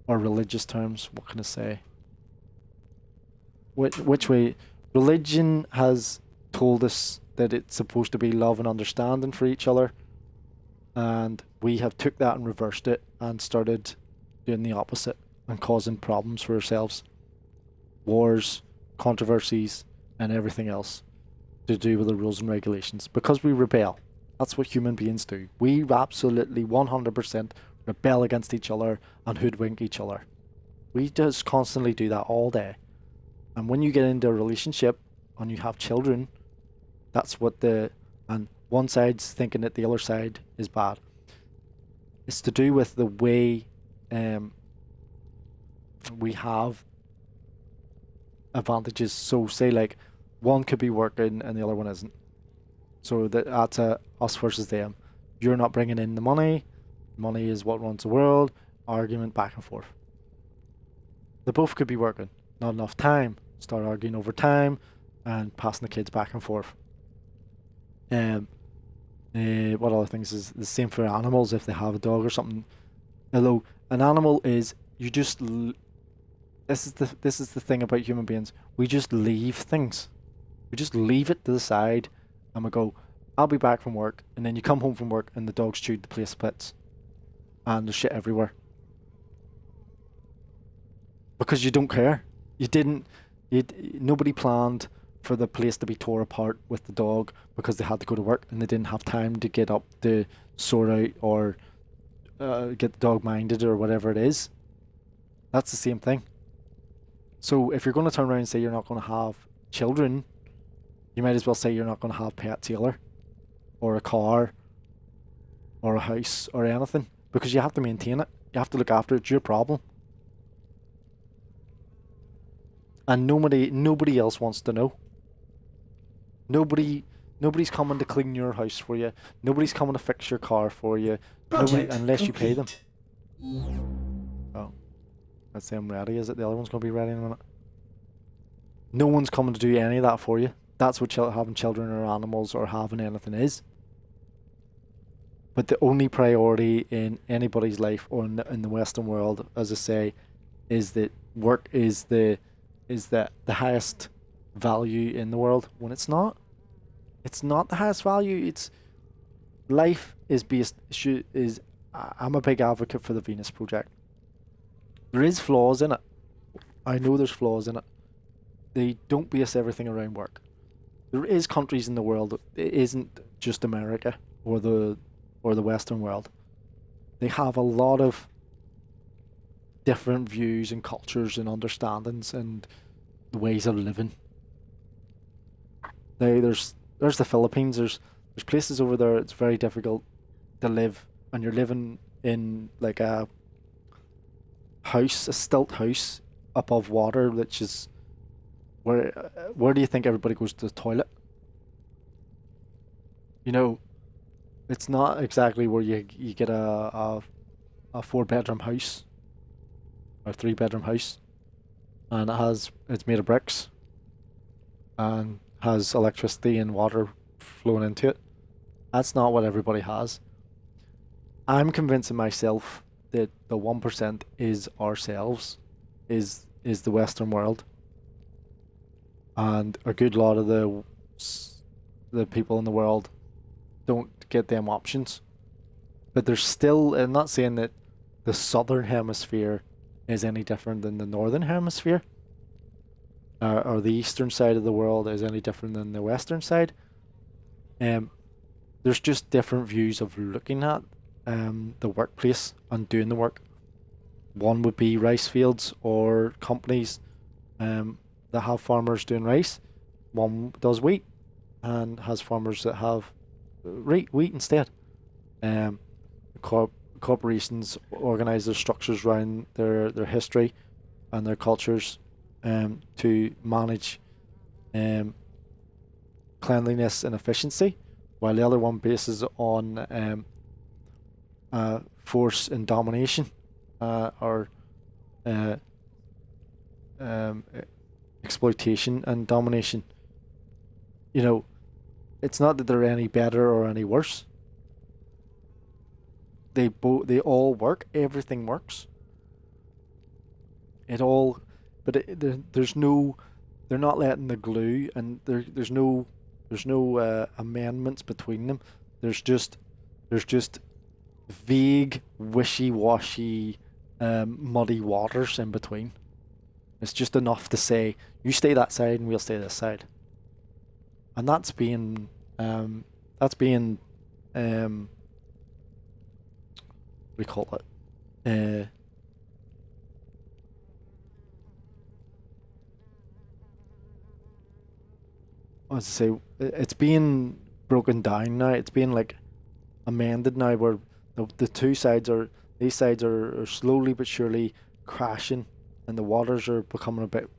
or religious terms. What can I say? Which way? Religion has told us that it's supposed to be love and understanding for each other, and we have took that and reversed it and started doing the opposite and causing problems for ourselves. Wars, controversies, and everything else to do with the rules and regulations, because we rebel. That's what human beings do. We absolutely 100% rebel against each other and hoodwink each other. We just constantly do that all day. And when you get into a relationship and you have children, that's and one side's thinking that the other side is bad. It's to do with the way we have advantages. So say like one could be working and the other one isn't. So that's us versus them. You're not bringing in the money. Money is what runs the world. Argument back and forth. They both could be working. Not enough time. Start arguing over time and passing the kids back and forth. What other things is the same for animals if they have a dog or something. Although an animal is you just this is the thing about human beings. We just leave things. We just leave it to the side and we go, I'll be back from work, and then you come home from work and the dog's chewed the place to bits. And there's shit everywhere. Because you don't care. Nobody planned for the place to be tore apart with the dog because they had to go to work and they didn't have time to get up to sort out or get the dog minded or whatever it is. That's the same thing. So if you're going to turn around and say you're not going to have children, you might as well say you're not going to have pets either, or a car, or a house, or anything, because you have to maintain it. You have to look after it. It's your problem. And nobody else wants to know. Nobody's coming to clean your house for you. Nobody's coming to fix your car for you. Project Unless you pay them. complete. Oh, that's them ready. Is it? The other one's gonna be ready in a minute. No one's coming to do any of that for you. That's what having children or animals or having anything is. But the only priority in anybody's life or in the Western world, as I say, is that work is the highest value in the world. When it's not the highest value. It's life is based. I'm a big advocate for the Venus Project. There is flaws in it. I know there's flaws in it. They don't base everything around work. There is countries in the world. It isn't just America or the Western world. They have a lot of different views and cultures and understandings and the ways of living. There's the Philippines. There's places over there. It's very difficult to live, and you're living in like a stilt house above water, which is where do you think everybody goes to the toilet? You know, it's not exactly where you get a 4-bedroom house or 3-bedroom house, and it's made of bricks and has electricity and water flowing into it. That's not what everybody has. I'm convincing myself that the 1% is ourselves, is the Western world, and a good lot of the people in the world don't get them options. But there's still, I'm not saying that the southern hemisphere is any different than the northern hemisphere, or the eastern side of the world is any different than the western side. There's just different views of looking at the workplace and doing the work. One would be rice fields or companies that have farmers doing rice. One does wheat and has farmers that have wheat instead. Corporations organize their structures around their history and their cultures to manage cleanliness and efficiency, while the other one bases on force and domination, or exploitation and domination. You know, it's not that they're any better or any worse. They all work. Everything works. There's no, they're not letting the glue, and there's no amendments between them. There's just vague, wishy-washy, muddy waters in between. It's just enough to say, you stay that side and we'll stay this side. And that's being we call it as I say, it's being broken down now. It's being like amended now, where these sides are slowly but surely crashing, and the waters are becoming a bit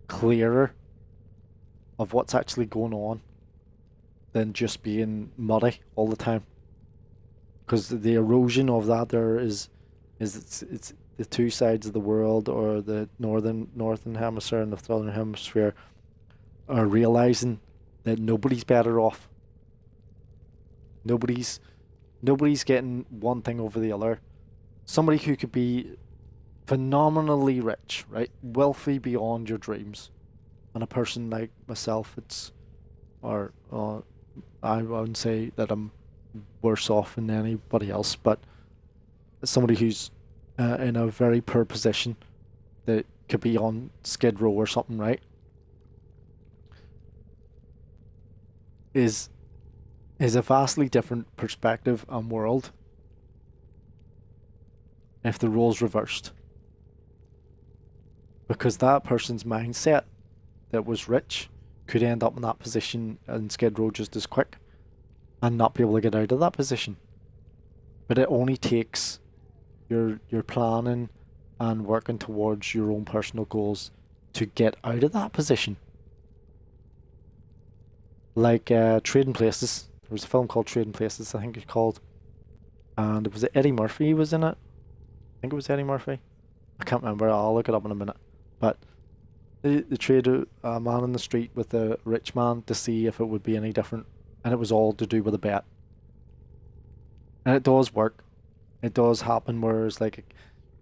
clearer of what's actually going on than just being muddy all the time. Because the erosion of that there is it's the two sides of the world, or the northern hemisphere and the southern hemisphere, are realizing that nobody's better off. Nobody's getting one thing over the other. Somebody who could be phenomenally rich, right, wealthy beyond your dreams, and a person like myself, I wouldn't say that I'm worse off than anybody else, but somebody who's in a very poor position that could be on Skid Row or something, right, is a vastly different perspective and world if the roles reversed. Because that person's mindset that was rich could end up in that position in Skid Row just as quick and not be able to get out of that position. But it only takes your planning and working towards your own personal goals to get out of that position. like Trading Places. There was a film called Trading Places, I think it's called, and it was Eddie Murphy was in it. I think it was Eddie Murphy. I can't remember. I'll look it up in a minute. But they traded a man in the street with a rich man to see if it would be any different, and it was all to do with a bet. And it does work. It does happen. Whereas like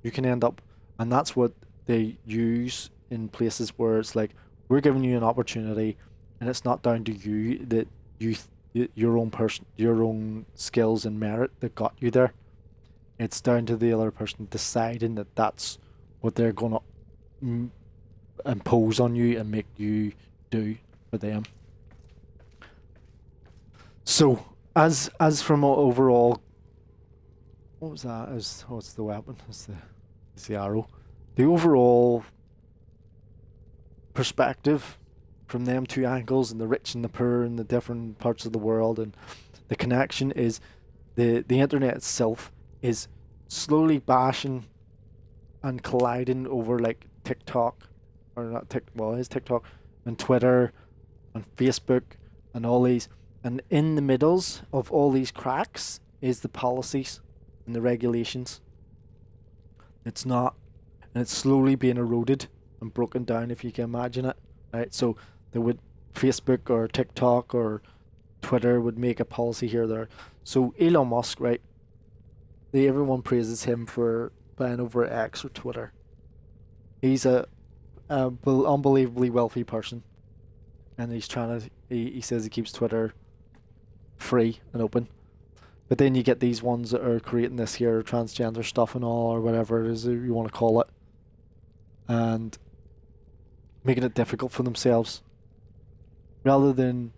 you can end up, and that's what they use in places where it's like we're giving you an opportunity, and it's not down to you that your own person, your own skills and merit that got you there. It's down to the other person deciding that that's what they're gonna impose on you and make you do for them. So as from overall, what was that? What's the weapon? It's the arrow. The overall perspective from them two angles, and the rich and the poor and the different parts of the world, and the connection is the internet itself is slowly bashing and colliding over like TikTok, or not well, it is TikTok, and Twitter and Facebook and all these, and in the middles of all these cracks is the policies and the regulations. It's not, and it's slowly being eroded and broken down, if you can imagine it, right? So there would Facebook or TikTok or Twitter would make a policy here or there. So Elon Musk, right? Everyone praises him for buying over X or Twitter. He's a unbelievably wealthy person, and he's trying to. He says he keeps Twitter free and open. But then you get these ones that are creating this here transgender stuff and all, or whatever it is that you want to call it, and making it difficult for themselves. Rather than,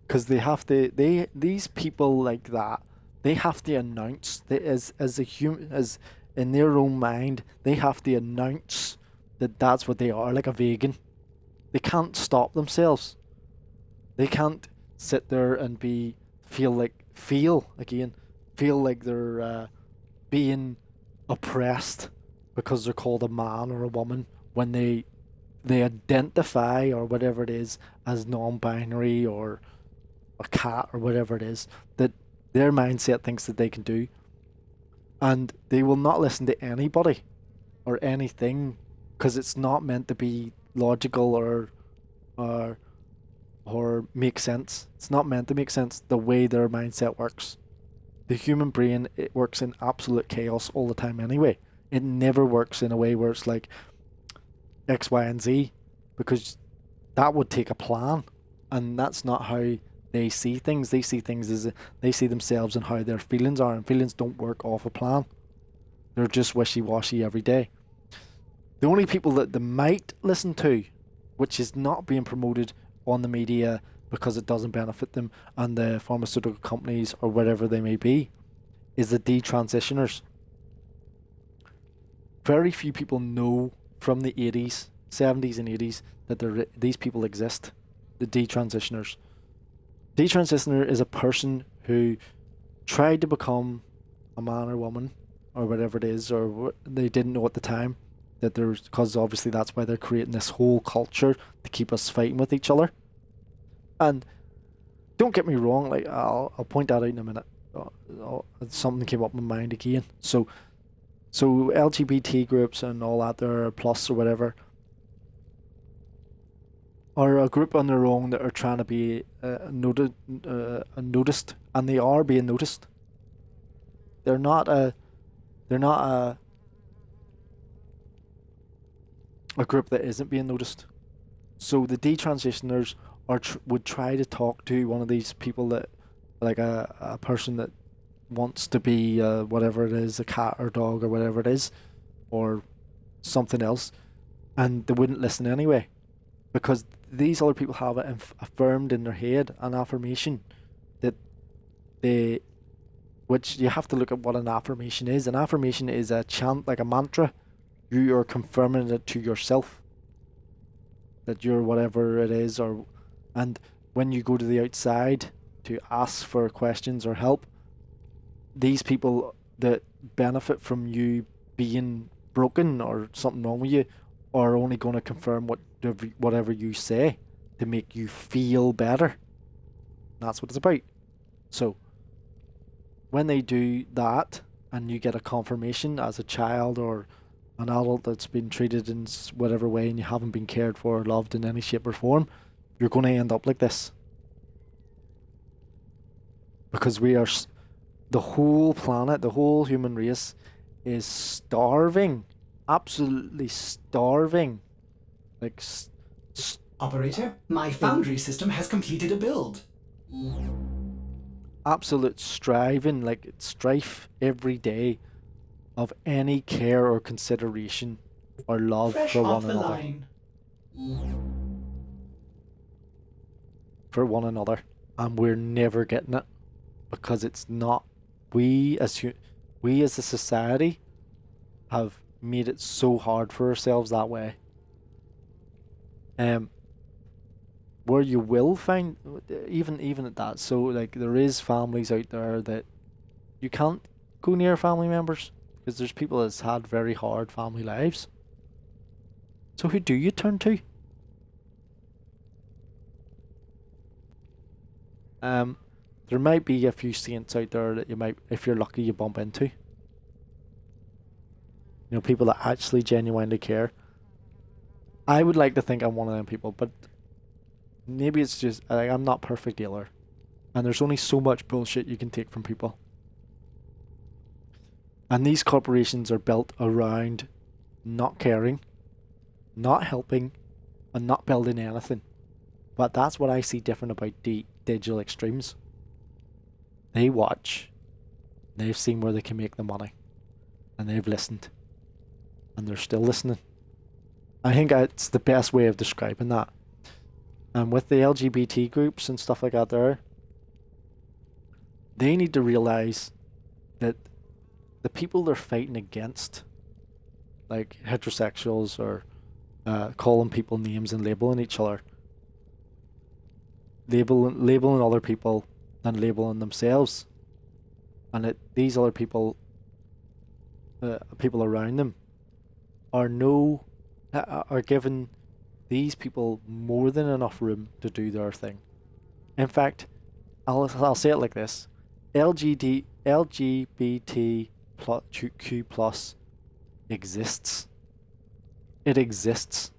because these people like that, they have to announce that as a human, as in their own mind, they have to announce that that's what they are, like a vegan. They can't stop themselves. They can't sit there and feel like they're being oppressed because they're called a man or a woman when they identify, or whatever it is, as non-binary or a cat or whatever it is that their mindset thinks that they can do. And they will not listen to anybody or anything because it's not meant to be logical or make sense. It's not meant to make sense the way their mindset works. The human brain, it works in absolute chaos all the time anyway. It never works in a way where it's like X, Y, and Z, because that would take a plan, and that's not how they see things. They see things as they see themselves and how their feelings are, and feelings don't work off a plan. They're just wishy-washy every day. The only people that they might listen to, which is not being promoted on the media because it doesn't benefit them and the pharmaceutical companies or whatever they may be, is the detransitioners. Very few people know from the 80s, 70s and 80s that these people exist, the detransitioners. Detransitioner is a person who tried to become a man or woman or whatever it is, or they didn't know at the time that there's, because obviously that's why they're creating this whole culture to keep us fighting with each other. And don't get me wrong, like I'll point that out in a minute. Something came up in my mind again. So LGBT groups and all that, they're plus or whatever, are a group on their own that are trying to be noticed, and they are being noticed. They're not a group that isn't being noticed. So the detransitioners would try to talk to one of these people that, like a person that wants to be whatever it is, a cat or dog or whatever it is, or something else, and they wouldn't listen anyway, because these other people have it affirmed in their head, an affirmation that which you have to look at what an affirmation is. An affirmation is a chant, like a mantra. You are confirming it to yourself that you're whatever it is, and when you go to the outside to ask for questions or help, these people that benefit from you being broken or something wrong with you are only going to confirm whatever you say to make you feel better. That's what it's about. So when they do that and you get a confirmation as a child or an adult that's been treated in whatever way and you haven't been cared for or loved in any shape or form, you're going to end up like this. Because the whole planet, the whole human race is starving. Absolutely starving. Like, Operator, my foundry system has completed a build. absolute striving, like strife every day of any care or consideration or love Fresh for off one the another. line. For one another. And we're never getting it because it's not. We as a society have made it so hard for ourselves that way. Where you will find even at that. So like there is families out there that you can't go near family members because there's people that's had very hard family lives. So who do you turn to? There might be a few saints out there that you might, if you're lucky, you bump into. You know, people that actually genuinely care. I would like to think I'm one of them people, but maybe it's just like I'm not perfect either. And there's only so much bullshit you can take from people. And these corporations are built around not caring, not helping, and not building anything. But that's what I see different about the digital extremes. They watch, they've seen where they can make the money, and they've listened, and they're still listening. I think it's the best way of describing that. And with the LGBT groups and stuff like that there, they need to realize that the people they're fighting against, like heterosexuals or calling people names and labeling each other, labeling other people than labeling themselves, and that these other people, people around them, are given these people more than enough room to do their thing. In fact, I'll say it like this: LGBTQ plus exists. It exists.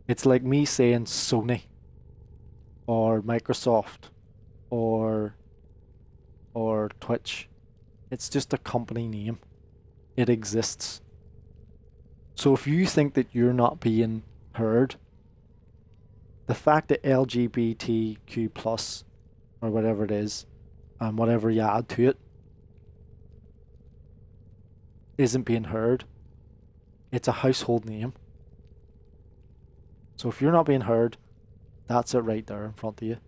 It's like me saying Sony or Microsoft or Twitch. It's just a company name. It exists. So if you think that you're not being heard, the fact that LGBTQ plus or whatever it is, and whatever you add to it, isn't being heard, it's a household name. So if you're not being heard, that's it right there in front of you.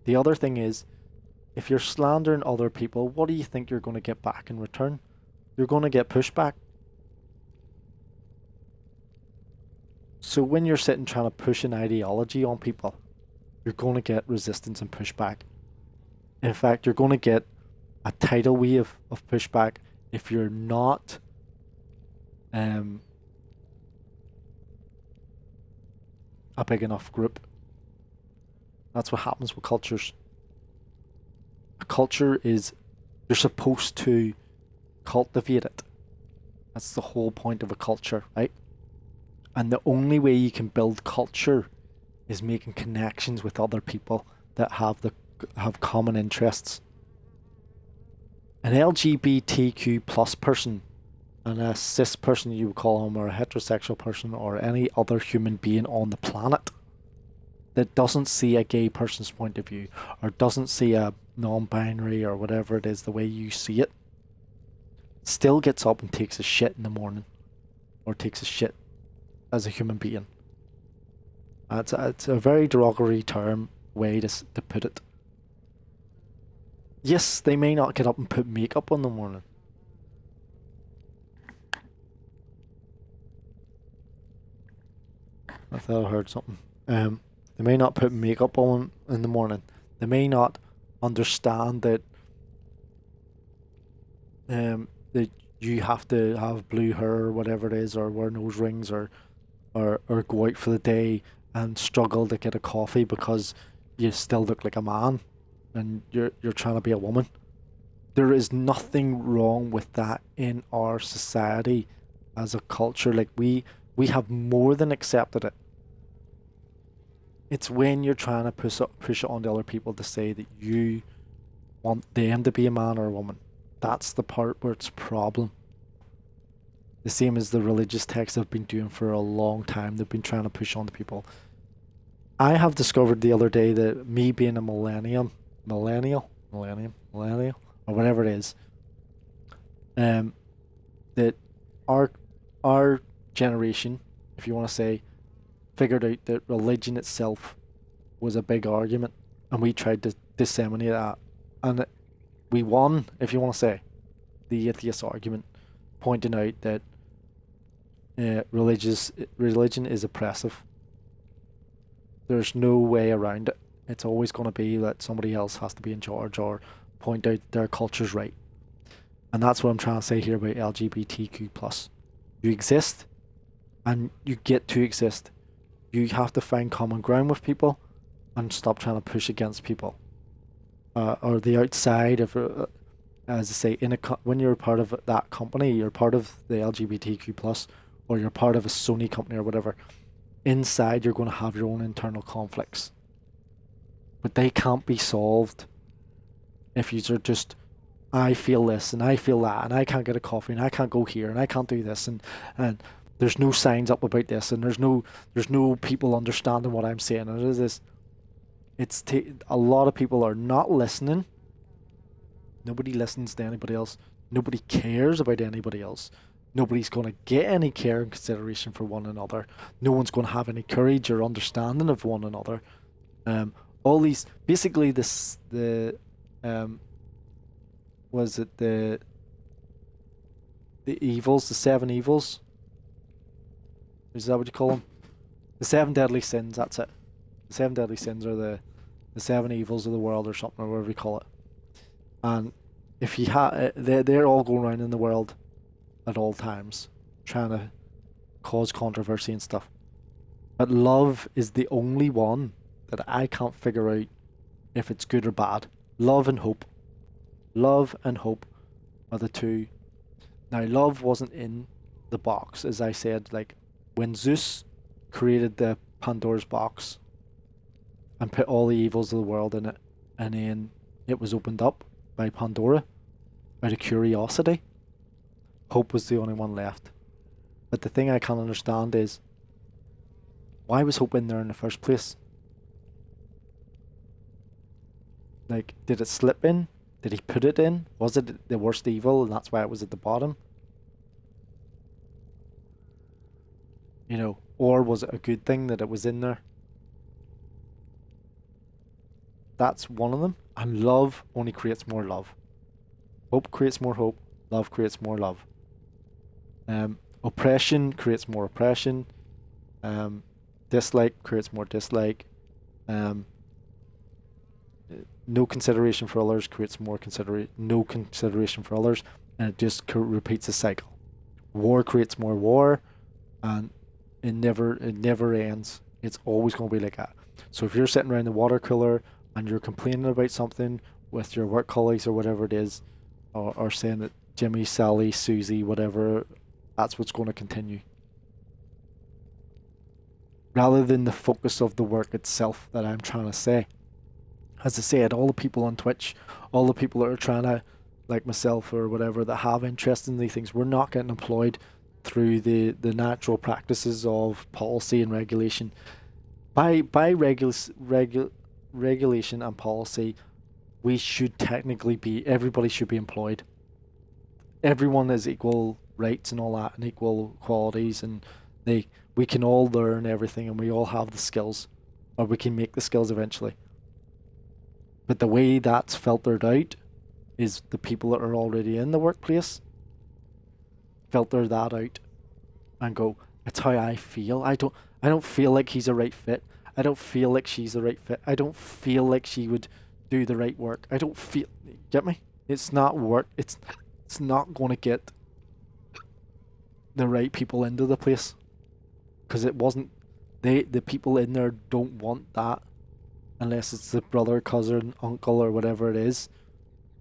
The other thing is, if you're slandering other people, what do you think you're going to get back in return? You're going to get pushback. So when you're sitting trying to push an ideology on people, you're going to get resistance and pushback. In fact, you're going to get a tidal wave of pushback if you're not a big enough group. That's what happens with cultures. A culture is, you're supposed to cultivate it. That's the whole point of a culture, right? And the only way you can build culture is making connections with other people that have common interests. An LGBTQ plus person, and a cis person you would call them, or a heterosexual person, or any other human being on the planet that doesn't see a gay person's point of view, or doesn't see a non-binary or whatever it is the way you see it, still gets up and takes a shit in the morning, or takes a shit as a human being. It's a very derogatory way to put it. Yes, they may not get up and put makeup on in the morning. I thought I heard something. They may not put makeup on in the morning. They may not understand that that you have to have blue hair or whatever it is, or wear nose rings, or go out for the day and struggle to get a coffee because you still look like a man, and you're trying to be a woman. There is nothing wrong with that in our society as a culture. Like we have more than accepted it. It's when you're trying to push it onto other people to say that you want them to be a man or a woman. That's the part where it's a problem. The same as the religious texts have been doing for a long time. They've been trying to push onto people. I have discovered the other day that me being a millennial, or whatever it is, that our generation, if you want to say, figured out that religion itself was a big argument, and we tried to disseminate that, and we won, if you want to say, the atheist argument, pointing out that religion is oppressive. There's no way around it. It's always going to be that somebody else has to be in charge or point out their culture's right. And that's what I'm trying to say here about LGBTQ+. You exist, and you get to exist. You have to find common ground with people and stop trying to push against people. Or the outside of, as I say, when you're part of that company, you're part of the LGBTQ+, or you're part of a Sony company or whatever. Inside, you're going to have your own internal conflicts. But they can't be solved if you're just, I feel this and I feel that, and I can't get a coffee, and I can't go here, and I can't do this, and there's no signs up about this, and there's no people understanding what I'm saying. And it is this. A lot of people are not listening. Nobody listens to anybody else. Nobody cares about anybody else. Nobody's going to get any care and consideration for one another. No one's going to have any courage or understanding of one another. All these, basically, was it the evils, the 7 evils? Is that what you call them? The 7 deadly sins, that's it. The 7 deadly sins are the 7 evils of the world, or something, or whatever you call it. And if you they're all going around in the world at all times, trying to cause controversy and stuff. But love is the only one that I can't figure out if it's good or bad. Love and hope. Love and hope are the two. Now, love wasn't in the box, as I said. Like, when Zeus created the Pandora's box and put all the evils of the world in it, and then it was opened up by Pandora out of curiosity, hope was the only one left. But the thing I can't understand is, why was hope in there in the first place? Like, did it slip in? Did he put it in? Was it the worst evil, and that's why it was at the bottom? You know, or was it a good thing that it was in there? That's one of them. And love only creates more love. Hope creates more hope. Love creates more love. Oppression creates more oppression. Dislike creates more dislike. No consideration for others creates more no consideration for others, and it just repeats the cycle. War creates more war, and it never ends. It's always going to be like that. So if you're sitting around the water cooler and you're complaining about something with your work colleagues or whatever it is, or saying that Jimmy, Sally, Susie, whatever, that's what's going to continue. Rather than the focus of the work itself that I'm trying to say. As I said, all the people on Twitch, all the people that are trying to, like myself or whatever, that have interest in these things, we're not getting employed through the natural practices of policy and regulation. By regulation and policy, we should technically be, everybody should be employed. Everyone has equal rights and all that, and equal qualities, and we can all learn everything, and we all have the skills, or we can make the skills eventually. But the way that's filtered out is the people that are already in the workplace filter that out and go, it's how I feel. I don't feel like he's a right fit. I don't feel like she's the right fit. I don't feel like she would do the right work. I don't feel, get me? It's not work. It's not going to get the right people into the place, because it wasn't, the people in there don't want that. unless it's the brother, cousin, uncle, or whatever it is,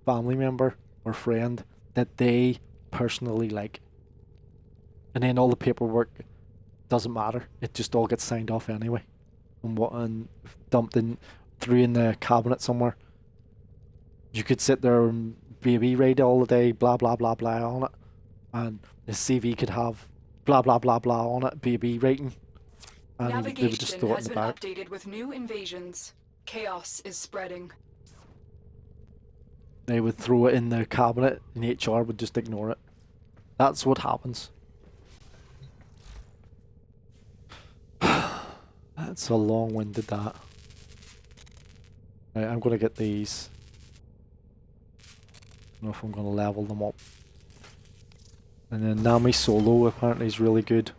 family member or friend that they personally like. And then all the paperwork doesn't matter. It just all gets signed off anyway. And dumped in, through in the cabinet somewhere. You could sit there and baby read all the day, blah blah blah blah on it. And the CV could have blah blah blah blah on it, baby rating. And they would just Navigation throw it has in the been back. updated with new invasions. Chaos is spreading. They would throw it in the cabinet and HR would just ignore it. That's what happens. That's a long-winded that. Right, I'm gonna get these. I don't know if I'm gonna level them up. And then Nami Solo apparently is really good.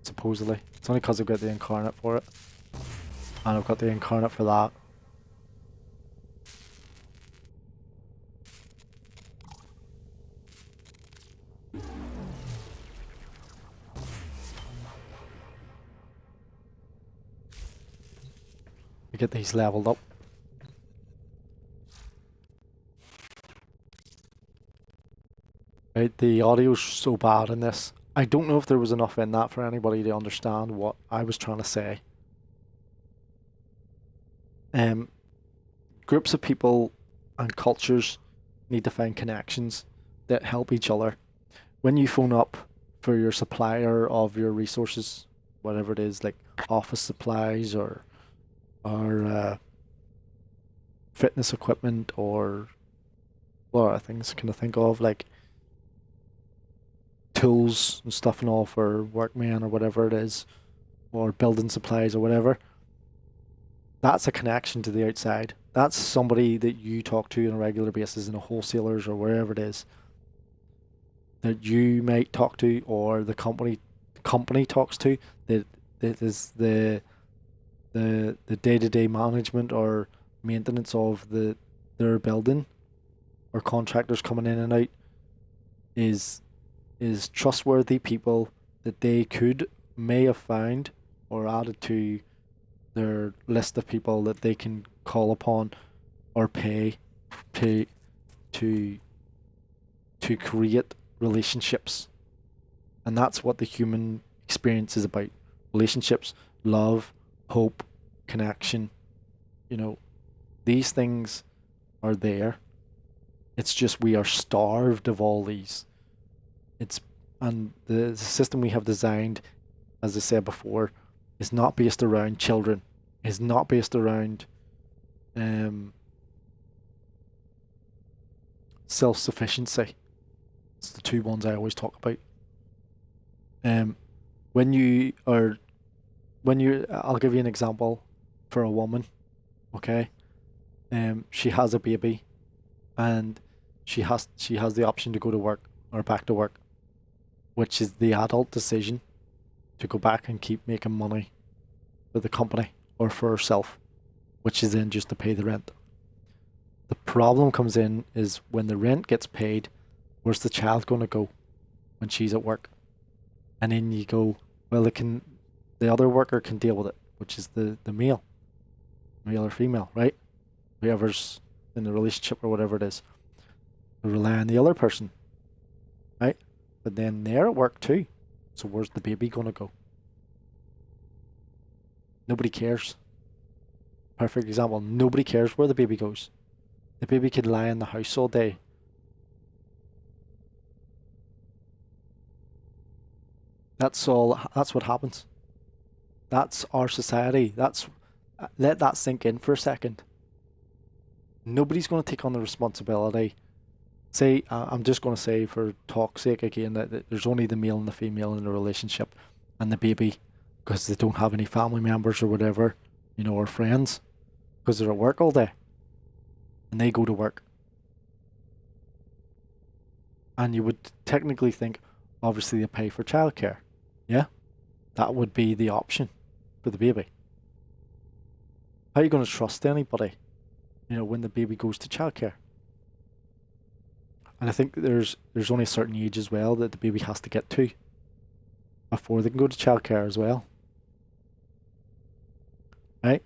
Supposedly. It's only because I've got the incarnate for it. And I've got the incarnate for that. We get these leveled up. Right, the audio's so bad in this. I don't know if there was enough in that for anybody to understand what I was trying to say. Groups of people and cultures need to find connections that help each other. When you phone up for your supplier of your resources, whatever it is, like office supplies or fitness equipment or a lot of things I can think of, like tools and stuff and all for workmen or whatever it is, or building supplies or whatever. That's a connection to the outside. That's somebody that you talk to on a regular basis in a wholesalers or wherever it is that you might talk to, or the company talks to, that is the day-to-day management or maintenance of their building, or contractors coming in and out, is trustworthy people that they may have found or added to their list of people that they can call upon or pay to create relationships. And that's what the human experience is about. Relationships, love, hope, connection. You know, these things are there. It's just we are starved of all these. And the system we have designed, as I said before, is not based around children. Is not based around self-sufficiency. It's the two ones I always talk about. I'll give you an example for a woman, okay? She has a baby, and she has the option to go to work or back to work, which is the adult decision to go back and keep making money for the company or for herself, which is then just to pay the rent. The problem comes in is when the rent gets paid, where's the child going to go when she's at work? And then you go, well, the other worker can deal with it, which is the male or female, right? Whoever's in the relationship or whatever it is. They rely on the other person, right? But then they're at work too. So where's the baby going to go? Nobody cares. Perfect example. Nobody cares where the baby goes. The baby could lie in the house all day. That's what happens. That's our society. Let that sink in for a second. Nobody's going to take on the responsibility. Say, I'm just going to say for talk's sake again that there's only the male and the female in the relationship, and the baby, because they don't have any family members or whatever, or friends, because they're at work all day, and they go to work. And you would technically think, obviously they pay for childcare. Yeah? That would be the option for the baby. How are you going to trust anybody, when the baby goes to childcare? And I think there's only a certain age as well that the baby has to get to before they can go to childcare as well. Right?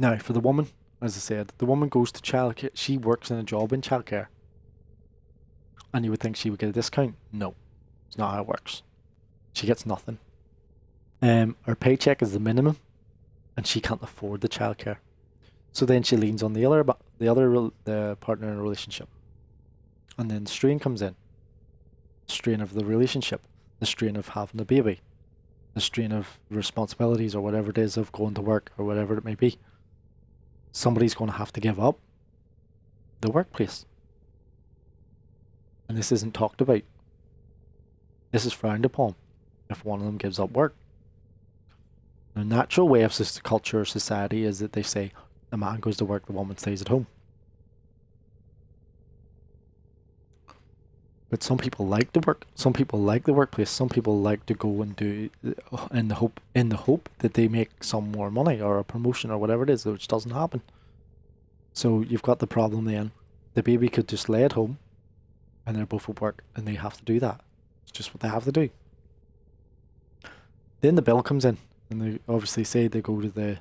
Now, for the woman, as I said, the woman goes to childcare. She works in a job in childcare. And you would think she would get a discount. No, it's not how it works. She gets nothing. Her paycheck is the minimum, and she can't afford the childcare. So then she leans on the partner in a relationship, and then the strain comes in. The strain of the relationship, the strain of having a baby, the strain of responsibilities or whatever it is of going to work or whatever it may be. Somebody's going to have to give up the workplace. And this isn't talked about. This is frowned upon if one of them gives up work. The natural way of culture or society is that they say the man goes to work, the woman stays at home. But some people like to work. Some people like the workplace. Some people like to go and do in the hope that they make some more money or a promotion or whatever it is, which doesn't happen. So you've got the problem then. The baby could just lay at home, and they're both at work, and they have to do that. It's just what they have to do. Then the bill comes in, and they obviously say they go to they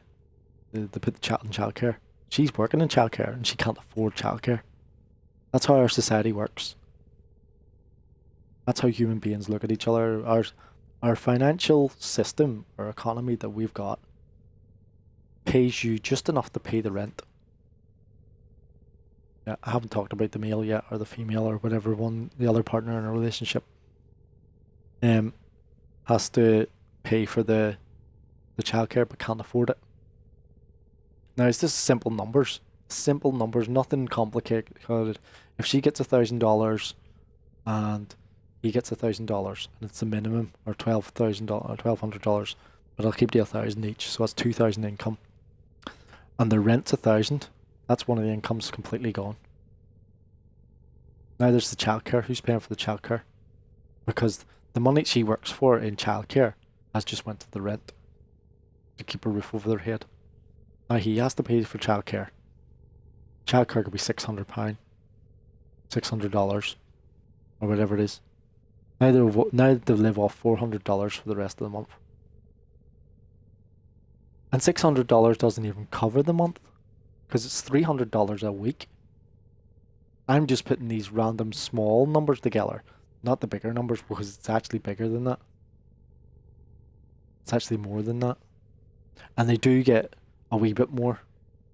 put the child in childcare. She's working in childcare, and she can't afford childcare. That's how our society works. That's how human beings look at each other. Our financial system, our economy that we've got, pays you just enough to pay the rent. Yeah, I haven't talked about the male yet, or the female, or whatever one, the other partner in a relationship, has to pay for the childcare but can't afford it. Now it's just simple numbers, nothing complicated. If she gets $1,000 and he gets $1,000, and it's the minimum, or $12,000 or $1,200, but I'll keep the 1,000 each, so that's 2,000 income, and the rent's 1,000. That's one of the incomes completely gone. Now there's the childcare. Who's paying for the childcare? Because the money she works for in childcare has just went to the rent to keep a roof over their head. Now he has to pay for childcare. Childcare could be £600, $600, or whatever it is. Now they live off $400 for the rest of the month. And $600 doesn't even cover the month, because it's $300 a week. I'm just putting these random small numbers together, not the bigger numbers, because it's actually bigger than that. It's actually more than that. And they do get a wee bit more.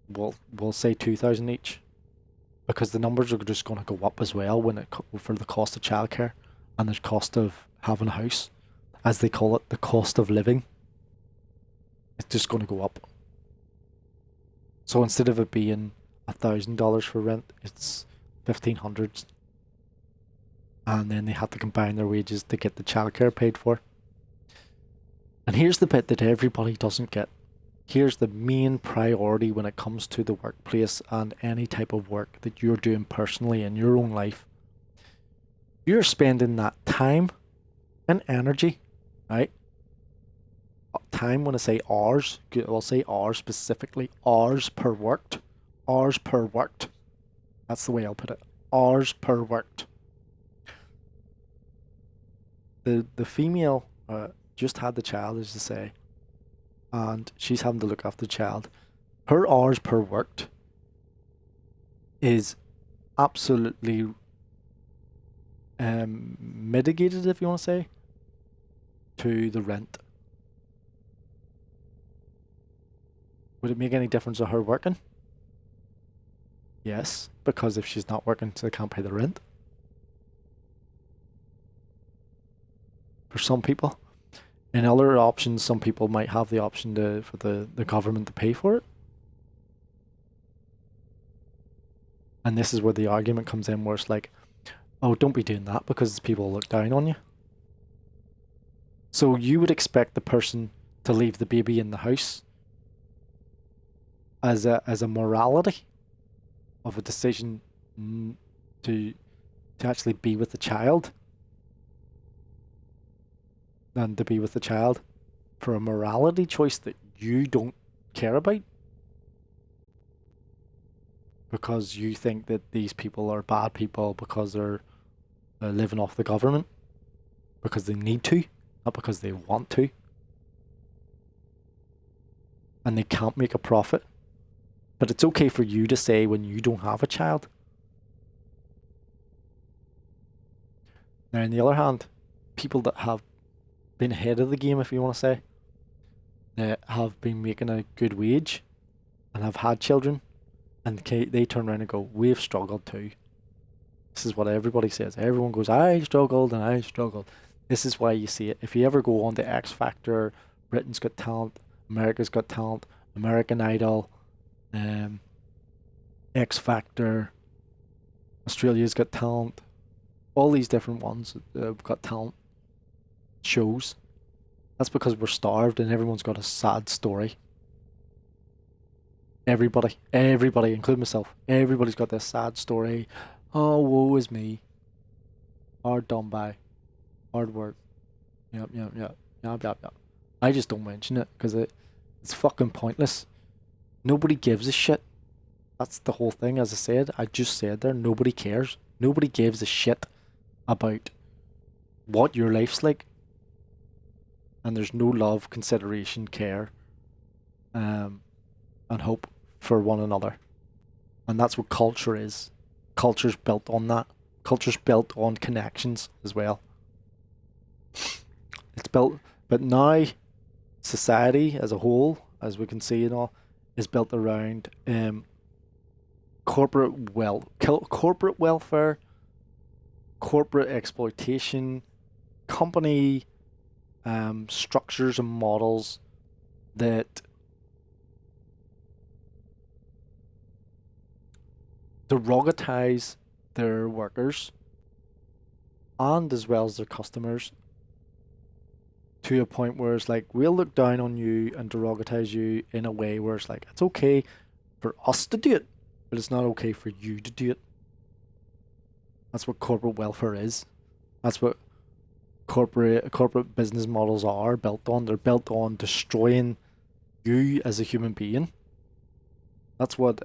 We'll say 2,000 each, because the numbers are just going to go up as well for the cost of childcare and the cost of having a house, as they call it, the cost of living. It's just going to go up. So instead of it being $1,000 for rent, it's $1,500, and then they have to combine their wages to get the childcare paid for. And here's the bit that everybody doesn't get. Here's the main priority when it comes to the workplace and any type of work that you're doing personally in your own life. You're spending that time and energy, right? Time, when I say hours, I'll say hours specifically, hours per worked. Hours per worked. That's the way I'll put it. Hours per worked. The female just had the child, as to say, and she's having to look after the child. Her hours per worked is absolutely mitigated, if you want to say, to the rent. Would it make any difference to her working? Yes, because if she's not working, they can't pay the rent. For some people. In other options, some people might have the option for the government to pay for it. And this is where the argument comes in, where it's like, oh, don't be doing that because people look down on you. So you would expect the person to leave the baby in the house as a morality of a decision to actually be with the child, than to be with the child for a morality choice that you don't care about, because you think that these people are bad people because they're living off the government because they need to, not because they want to, and they can't make a profit But it's okay for you to say when you don't have a child. Now, on the other hand, people that have been ahead of the game, if you want to say, that have been making a good wage and have had children, and they turn around and go, we've struggled too. This is what everybody says. Everyone goes, I struggled and I struggled. This is why you see it. If you ever go on to X Factor, Britain's Got Talent, America's Got Talent, American Idol, X Factor, Australia's Got Talent, all these different ones have got talent shows. That's because we're starved and everyone's got a sad story. Everybody, including myself, everybody's got this sad story. Oh, woe is me. Hard done by. Hard work. Yep. I just don't mention it because it's fucking pointless. Nobody gives a shit. That's the whole thing, as I said. I just said there, nobody cares. Nobody gives a shit about what your life's like. And there's no love, consideration, care, and hope for one another. And that's what culture is. Culture's built on that. Culture's built on connections as well. It's built, but now society as a whole, as we can see and all, is built around corporate welfare, corporate exploitation, company structures and models that derogatize their workers and as well as their customers to a point where it's like, we'll look down on you and derogatize you in a way where it's like, it's okay for us to do it, but it's not okay for you to do it. That's what corporate welfare is. That's what corporate business models are built on. They're built on destroying you as a human being. That's what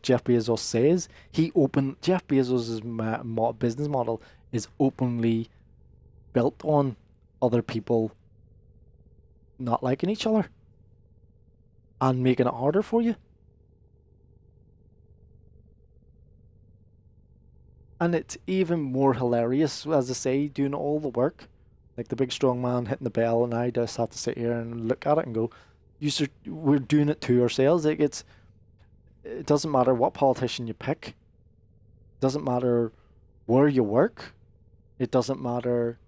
Jeff Bezos says. Jeff Bezos' business model is openly built on other people not liking each other and making it harder for you. And it's even more hilarious, as I say, doing all the work. Like the big strong man hitting the bell, and I just have to sit here and look at it and go, we're doing it to ourselves. Like it doesn't matter what politician you pick. It doesn't matter where you work. It doesn't matter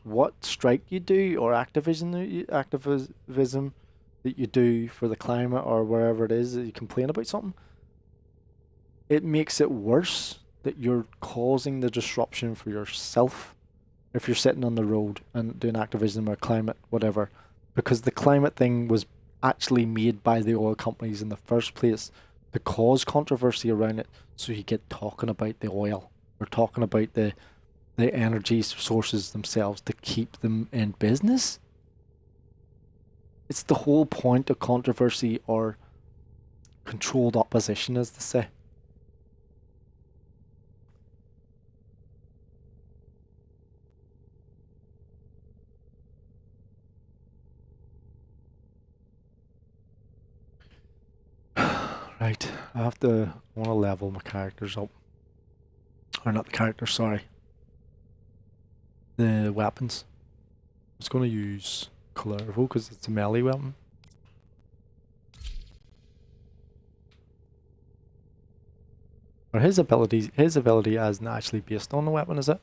what strike you do or activism that you do for the climate or wherever it is that you complain about something. It makes it worse that you're causing the disruption for yourself if you're sitting on the road and doing activism or climate, whatever. Because the climate thing was actually made by the oil companies in the first place to cause controversy around it, so you get talking about the oil or talking about the energy sources themselves to keep them in business. It's the whole point of controversy or controlled opposition, as they say. Right, I want to level my characters up. Or not the characters, sorry. The weapons. I was going to use Colorful because it's a melee weapon. Or his ability isn't actually based on the weapon, is it?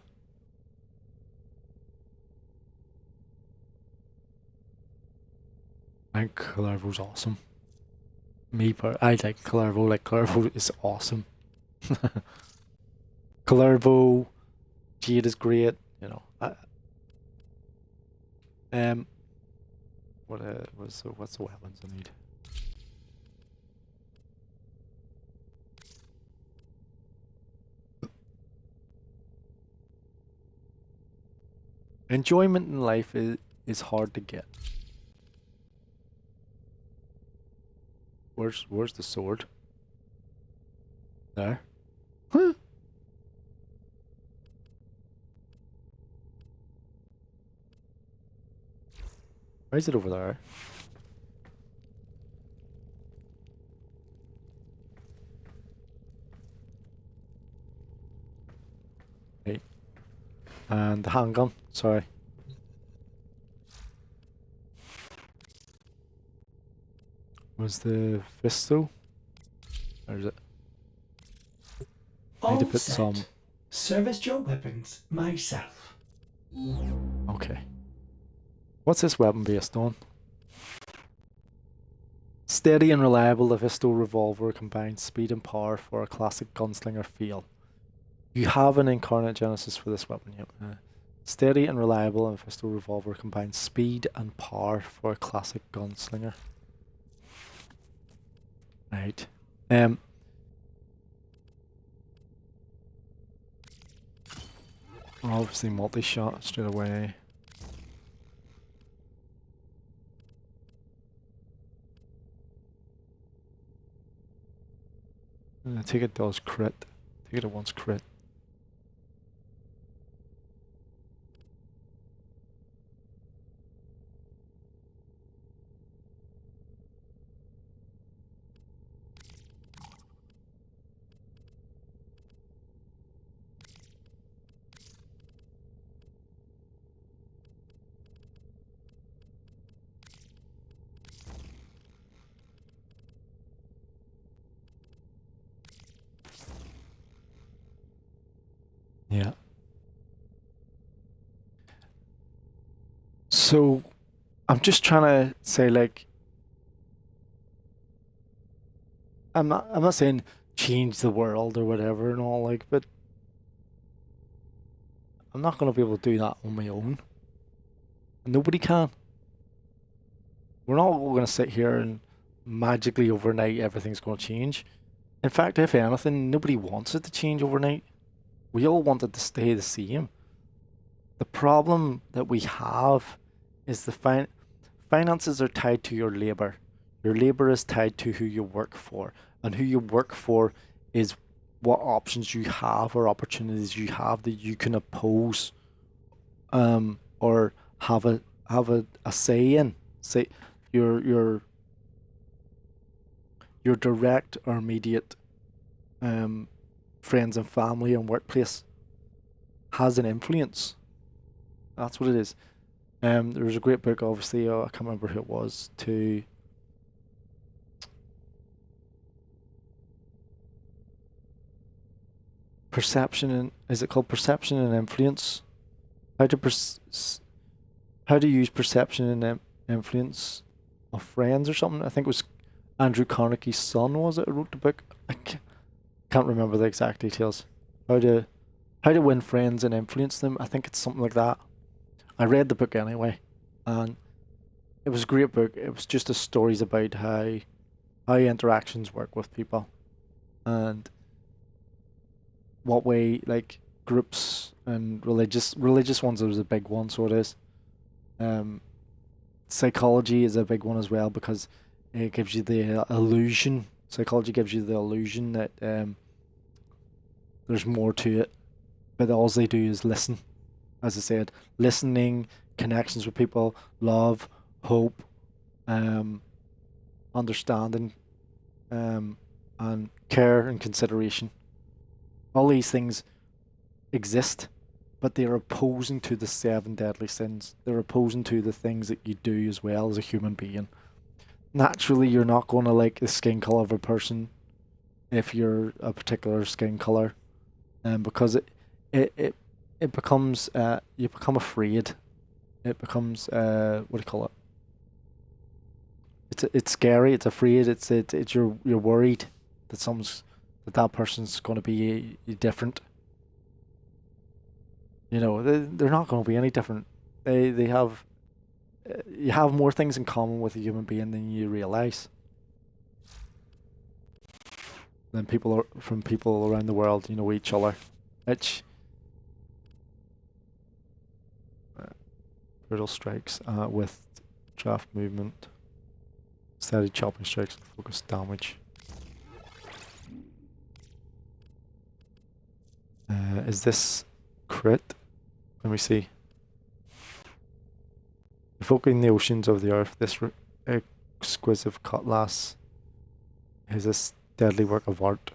I think Colorful's awesome. I like Colorful. Like, Colorful is awesome. Colorful, Jade is great. You know. What's the weapons I need? Enjoyment in life is hard to get. Where's the sword? There. Huh? Why is it over there? Right. And the handgun, sorry. Was the pistol? Or is it? I need to All put set. some. Service your weapons myself. Okay. What's this weapon based on? Steady and reliable, the pistol revolver combines speed and power for a classic gunslinger feel. You have an incarnate genesis for this weapon. Yep. Steady and reliable, and pistol revolver combines speed and power for a classic gunslinger. Right. Obviously multi-shot straight away. I take it does crit. Take it wants crit. Yeah. So I'm just trying to say, like, I'm not saying change the world or whatever and all, like, but I'm not gonna be able to do that on my own. Nobody can. We're not all gonna sit here and magically overnight everything's gonna change. In fact, if anything, nobody wants it to change overnight. We all want it to stay the same. The problem that we have is the finances are tied to your labor. Your labor is tied to who you work for, and who you work for is what options you have or opportunities you have that you can oppose, or have a say in. Say your direct or immediate friends and family and workplace has an influence. That's what it is. There was a great book, obviously, I can't remember who it was, to perception and is it called Perception and Influence? How to how to use perception and influence of friends or something. I think it was Andrew Carnegie's son, was it, who wrote the book? I can't remember the exact details. How to win friends and influence them. I think it's something like that. I read the book anyway, and it was a great book. It was just the stories about how interactions work with people, and what way, like, groups and religious ones is a big one, so it is. Psychology is a big one as well, because it gives you the illusion. Psychology gives you the illusion that there's more to it, but all they do is listen. As I said, listening, connections with people, love, hope, understanding, and care and consideration. All these things exist, but they're opposing to the 7 deadly sins. They're opposing to the things that you do as well as a human being. Naturally, you're not going to like the skin color of a person if you're a particular skin color, because it becomes you become afraid. It becomes what do you call it? It's scary. It's afraid. It's you're worried that that person's going to be different. You know, they're not going to be any different. They have you have more things in common with a human being than you realize. Than from people around the world, you know, each other. Which brutal strikes with draft movement, steady chopping strikes with focused damage. Is this crit? Let me see. Evoking the oceans of the earth, this exquisite cutlass is a deadly work of art.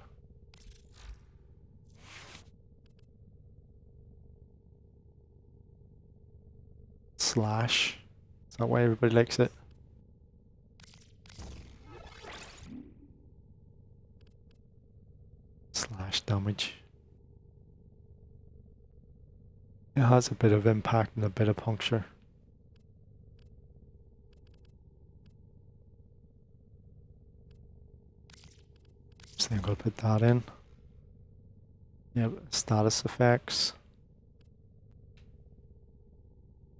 slash. Is that why everybody likes it? Slash damage. It has a bit of impact and a bit of puncture. So I'm going to put that in. Yep, status effects.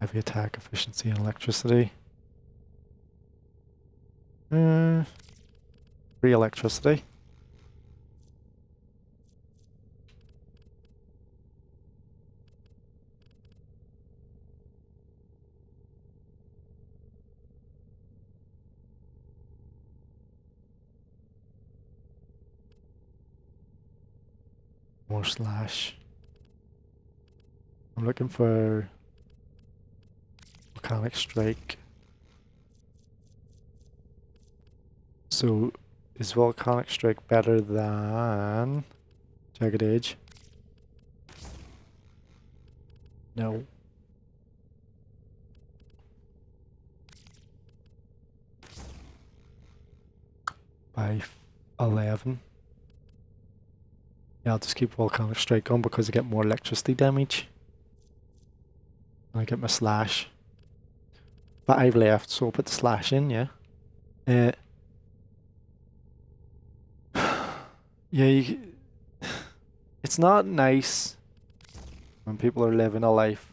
Heavy attack, efficiency, and electricity. Free electricity. More slash. I'm looking for volcanic strike. So is volcanic strike better than jagged edge? No. By 11. Yeah, I'll just keep volcanic strike on because I get more electricity damage. And I get my slash. But I've left, so I'll put the slash in, yeah. Yeah, it's not nice when people are living a life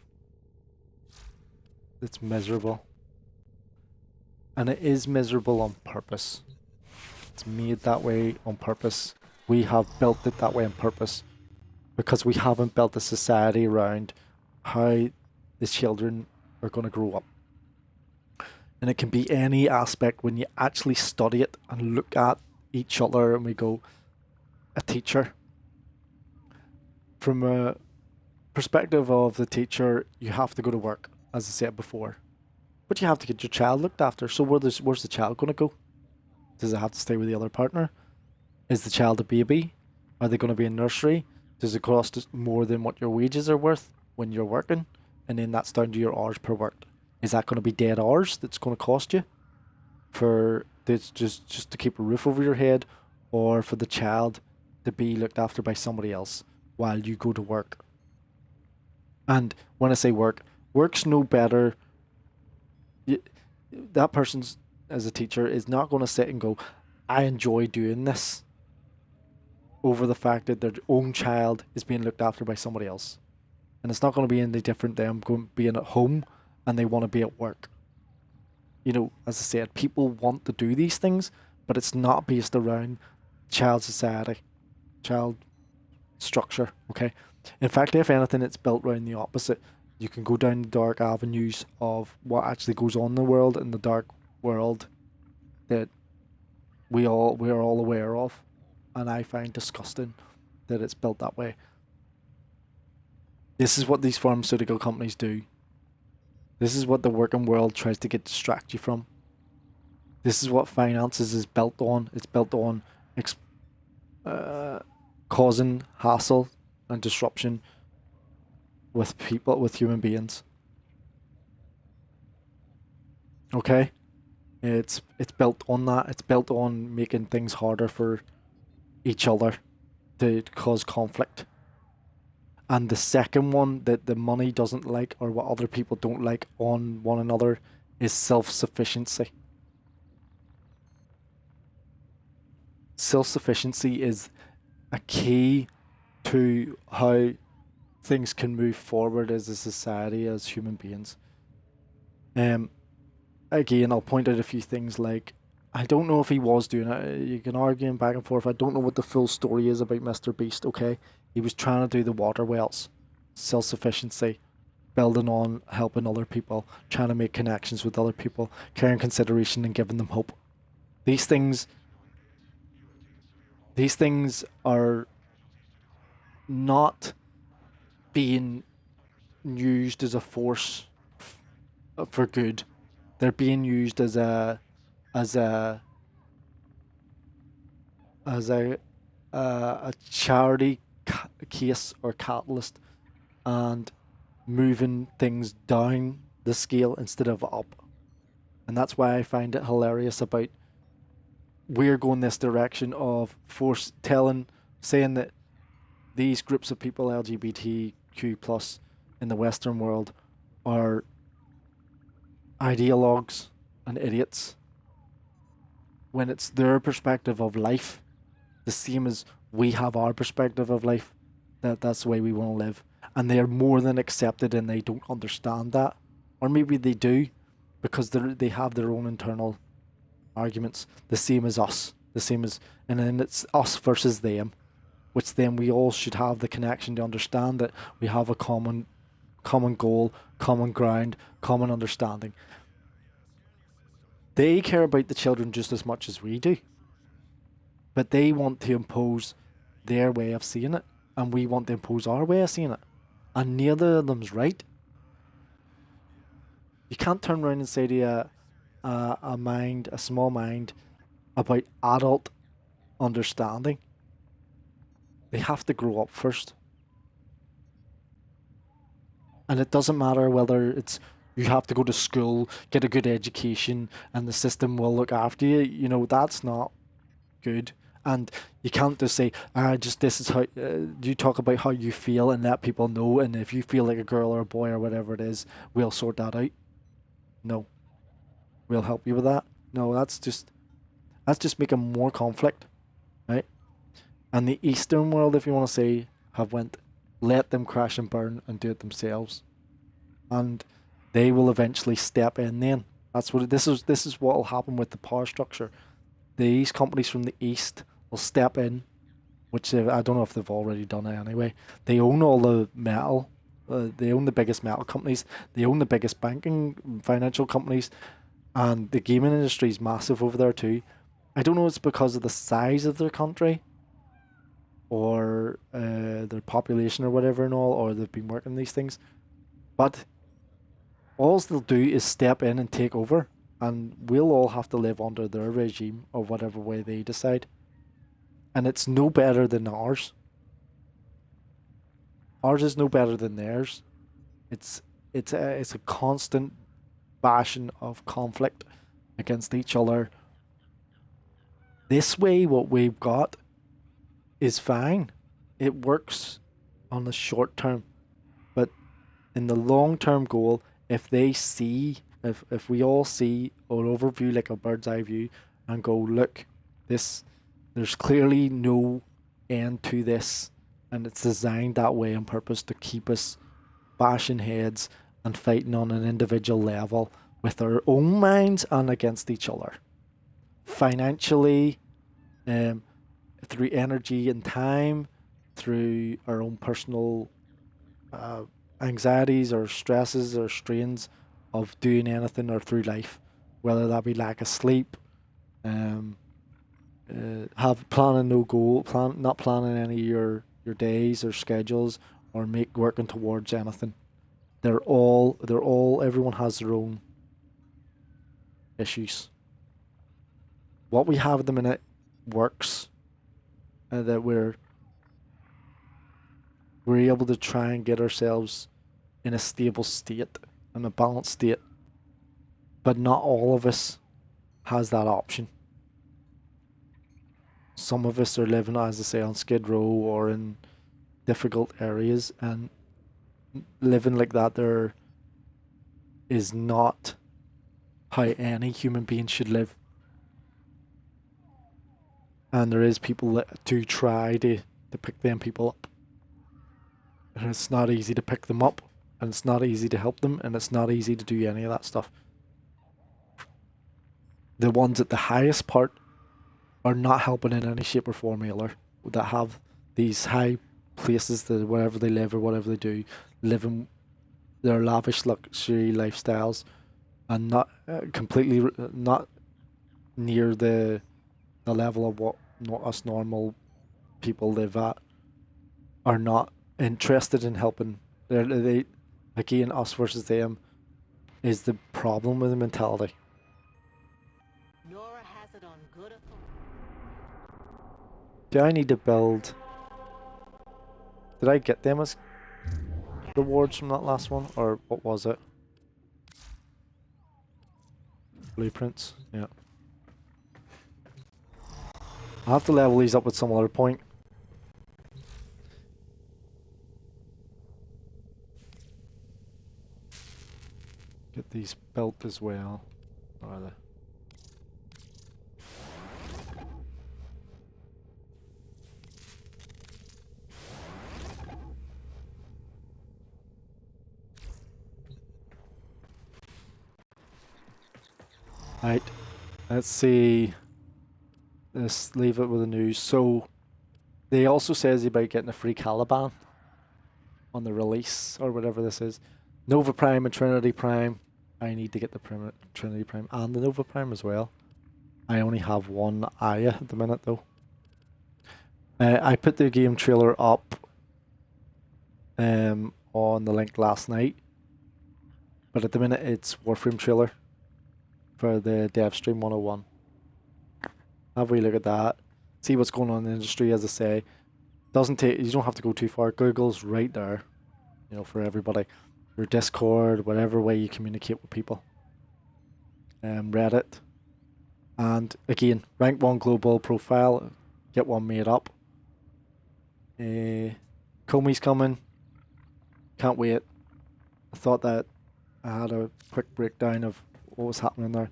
that's miserable. And it is miserable on purpose. It's made that way on purpose. We have built it that way on purpose because we haven't built a society around how the children are going to grow up. And it can be any aspect when you actually study it and look at each other and we go, a teacher. From a perspective of the teacher, you have to go to work, as I said before. But you have to get your child looked after. So where's the child going to go? Does it have to stay with the other partner? Is the child a baby? Are they going to be in nursery? Does it cost more than what your wages are worth when you're working? And then that's down to your hours per work. Is that going to be dead hours that's going to cost you? For this just to keep a roof over your head, or for the child to be looked after by somebody else while you go to work? And when I say work's no better. That person's, as a teacher, is not going to sit and go, I enjoy doing this, over the fact that their own child is being looked after by somebody else. And it's not going to be any different than them being at home and they want to be at work. You know, as I said, people want to do these things, but it's not based around child society, child structure, okay? In fact, if anything, it's built around the opposite. You can go down the dark avenues of what actually goes on in the world, in the dark world that we are all aware of, and I find disgusting that it's built that way. This is what these pharmaceutical companies do. This is what the working world tries to distract you from. This is what finances is built on. It's built on causing hassle and disruption with people, with human beings. Okay? It's built on that. It's built on making things harder for each other to cause conflict. And the second one that the money doesn't like, or what other people don't like on one another, is self-sufficiency. Self-sufficiency is a key to how things can move forward as a society, as human beings. Again, I'll point out a few things like, I don't know if he was doing it. You can argue back and forth. I don't know what the full story is about Mr. Beast, okay? He was trying to do the water wells. Self-sufficiency. Building on helping other people. Trying to make connections with other people. Caring consideration and giving them hope. These things are not being used as a force for good. They're being used as a charity case or catalyst, and moving things down the scale instead of up. And that's why I find it hilarious about we're going this direction of saying that these groups of people, LGBTQ plus in the Western world, are ideologues and idiots, when it's their perspective of life, the same as we have our perspective of life, that's the way we want to live. And they're more than accepted, and they don't understand that. Or maybe they do, because they have their own internal arguments, the same as us. And then it's us versus them, which then we all should have the connection to understand that we have a common goal, common ground, common understanding. They care about the children just as much as we do. But they want to impose their way of seeing it, and we want to impose our way of seeing it. And neither of them's right. You can't turn around and say to a small mind, about adult understanding. They have to grow up first. And it doesn't matter whether it's you have to go to school, get a good education, and the system will look after you. You know, that's not good. And you can't just say, this is how, you talk about how you feel and let people know, and if you feel like a girl or a boy or whatever it is, we'll sort that out. No. We'll help you with that. No, that's just making more conflict, right? And the Eastern world, if you want to say, have went, let them crash and burn and do it themselves. And they will eventually step in then. This is what will happen with the power structure. These companies from the East will step in, which I don't know if they've already done it anyway. They own all the metal. They own the biggest metal companies. They own the biggest banking, financial companies. And the gaming industry is massive over there too. I don't know if it's because of the size of their country, or their population or whatever and all, or they've been working these things. But all they'll do is step in and take over, and we'll all have to live under their regime or whatever way they decide. And it's no better than ours. Ours is no better than theirs. It's a constant bashing of conflict against each other. This way, what we've got is fine. It works on the short term. But in the long term goal, if we all see an overview, like a bird's eye view, and go, look, there's clearly no end to this, and it's designed that way on purpose to keep us bashing heads and fighting on an individual level with our own minds and against each other. Financially, through energy and time, through our own personal anxieties or stresses or strains of doing anything, or through life, whether that be lack of sleep, have planning no goal, not planning any of your days or schedules, or working towards anything. Everyone has their own issues. What we have at the minute works, that we're able to try and get ourselves in a stable state, in a balanced state, but not all of us has that option. Some of us are living, as I say, on Skid Row or in difficult areas, and living like that there is not how any human being should live. And there is people that do try to pick them people up. And it's not easy to pick them up, and it's not easy to help them, and it's not easy to do any of that stuff. The ones at the highest part are not helping in any shape or form either, that have these high places, that wherever they live or whatever they do, living their lavish luxury lifestyles, and not completely not near the level of what us normal people live at, are not interested in helping. They again, us versus them is the problem with the mentality. Nora has it on good authority. Do I need to build? Did I get them as rewards from that last one, or what was it? Blueprints, yeah. I'll have to level these up at some other point. Get these built as well. Where are they? Right, let's see. Let's leave it with the news. So, they also says about getting a free Caliban on the release, or whatever this is. Nova Prime and Trinity Prime. I need to get the Trinity Prime and the Nova Prime as well. I only have one Aya at the minute though. I put the game trailer up on the link last night. But at the minute it's Warframe trailer for the DevStream 101. Have a wee look at that. See what's going on in the industry, as I say. Doesn't take, you don't have to go too far. Google's right there, you know, for everybody. Your Discord, whatever way you communicate with people. Reddit. And again, rank 1 global profile. Get one made up. Comey's coming. Can't wait. I thought that I had a quick breakdown of what was happening there.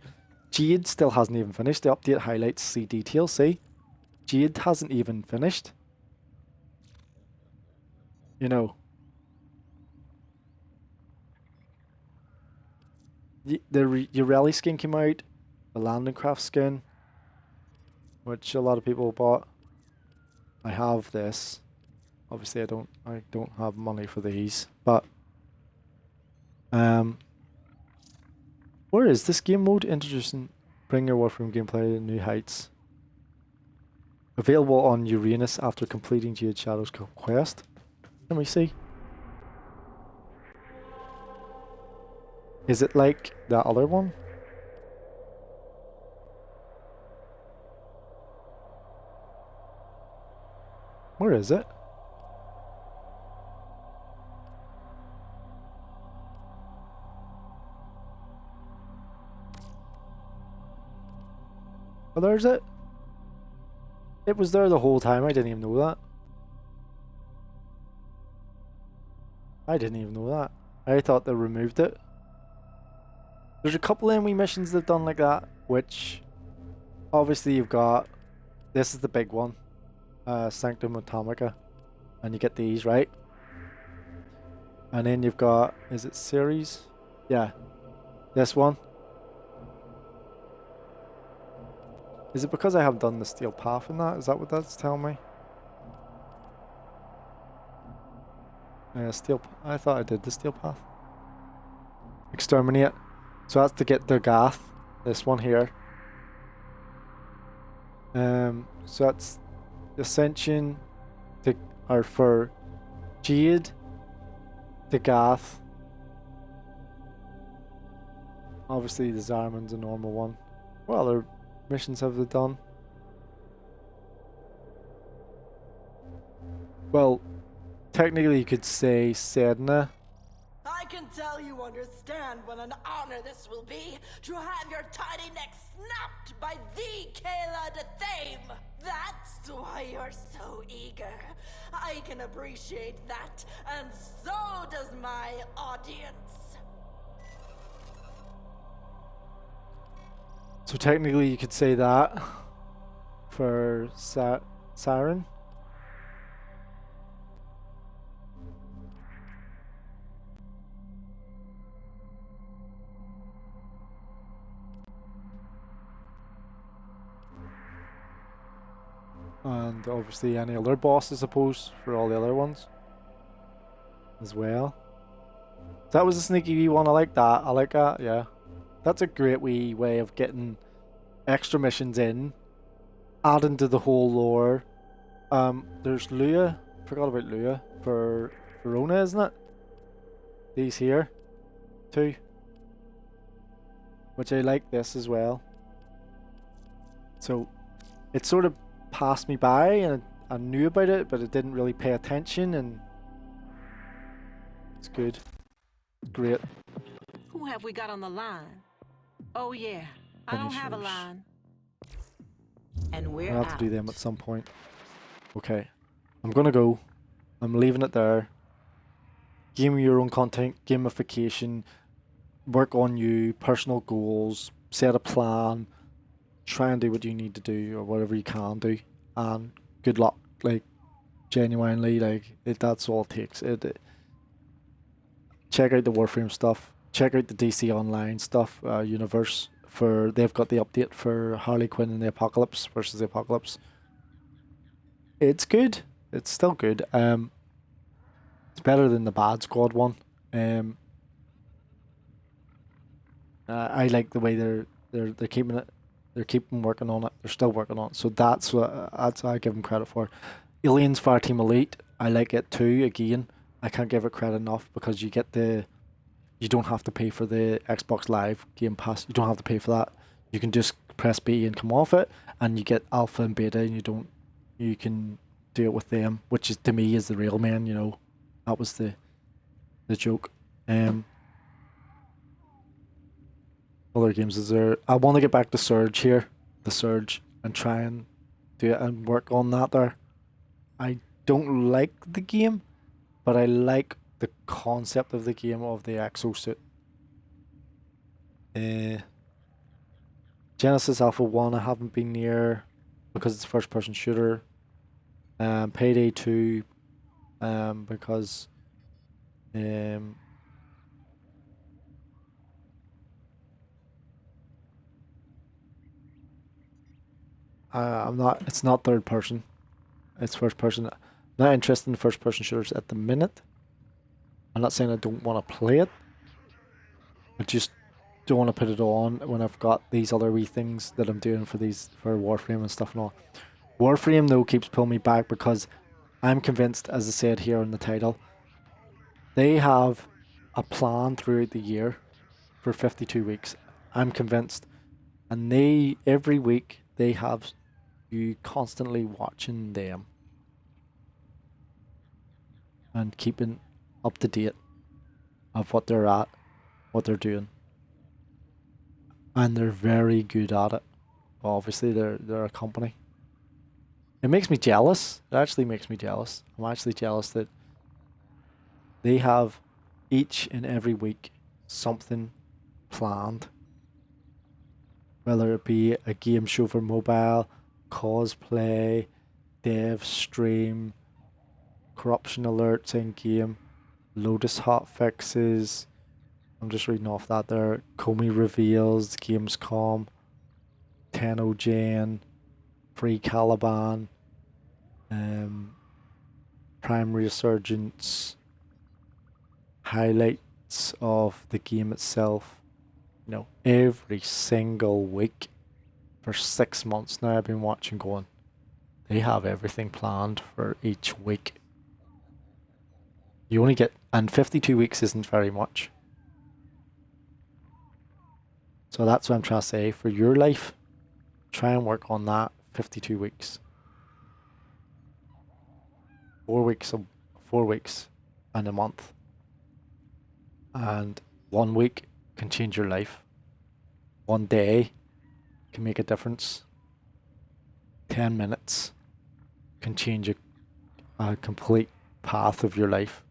Jade still hasn't even finished. The update highlights see details. See? Jade hasn't even finished. You know. The Ureli skin came out. The Landing Craft skin. Which a lot of people bought. I have this. Obviously I don't have money for these. But where is this game mode? Introducing bring your Warframe gameplay to new heights. Available on Uranus after completing Jade Shadow's quest. Let me see. Is it like that other one? Where is it? Oh, there's it. It was there the whole time. I didn't even know that. I didn't even know that. I thought they removed it. There's a couple of wee missions they've done like that, which obviously you've got. This is the big one, Sanctum Atomica, and you get these right. And then you've got, is it series? Yeah, this one. Is it because I haven't done the Steel Path in that? Is that what that's telling me? I thought I did the Steel Path. Exterminate. So that's to get the Gath. This one here. So that's Ascension to, or for Jade, the Gath. Obviously the Zarman's a normal one. What other missions have they done? Well, technically you could say Sedna. I can tell you understand what an honor this will be to have your tiny neck snapped by the Kayla de Thame. That's why you're so eager. I can appreciate that, and so does my audience. So technically you could say that for Siren. And obviously any other boss, I suppose, for all the other ones as well. That was a sneaky wee one. I like that. I like that, yeah. That's a great wee way of getting extra missions in, adding to the whole lore. There's Lua. Forgot about Lua for Verona, isn't it? These here, too. Which I like this as well. So it sort of passed me by, and I knew about it, but I didn't really pay attention, and it's good. Great. Who have we got on the line? Oh yeah, I don't have a finishers. line. And we're I'll have out. to do them at some point. Okay. I'm gonna go. I'm leaving it there. Game your own content, gamification, work on you, personal goals, set a plan, try and do what you need to do or whatever you can do, and good luck. Like, genuinely, like, that's all it takes. Check out the Warframe stuff. Check out the DC Online stuff, universe. They've got the update for Harley Quinn and the Apocalypse versus the Apocalypse. It's good. It's still good. It's better than the Bad Squad one. I like the way they're keeping it. They're keeping working on it. They're still working on it. So that's what I give them credit for. Aliens Fireteam Elite, I like it too. Again, I can't give it credit enough because you don't have to pay for the Xbox Live Game Pass. You don't have to pay for that. You can just press B and come off it, and you get alpha and beta, and you can do it with them, which is, to me, is the real man. You know, that was the joke. Other games is there? I want to get back to Surge here, the Surge, and try and do it and work on that there. I don't like the game, but I like the concept of the game of the exosuit. Genesis Alpha 1 I haven't been near because it's a first person shooter. Payday 2 because it's not third person. It's first person. Not interested in first person shooters at the minute. I'm not saying I don't want to play it. I just don't want to put it on when I've got these other wee things that I'm doing for Warframe and stuff and all. Warframe though keeps pulling me back because I'm convinced, as I said here in the title, they have a plan throughout the year for 52 weeks. I'm convinced. And every week they have you constantly watching them and keeping up to date of what they're at, what they're doing. And they're very good at it. Obviously they're a company. It makes me jealous. It actually makes me jealous. I'm actually jealous that they have each and every week something planned. Whether it be a game show for mobile, cosplay, dev stream, corruption alerts in game, Lotus hot fixes. I'm just reading off that there. Comey reveals, Gamescom, Ten-O-Gen, Free Caliban, Prime Resurgence, highlights of the game itself. You know, every single week for 6 months now I've been watching going. They have everything planned for each week. You only get, and 52 weeks isn't very much. So that's what I'm trying to say. For your life, try and work on that 52 weeks. 4 weeks and a month. And 1 week can change your life. 1 day can make a difference. 10 minutes can change a complete path of your life.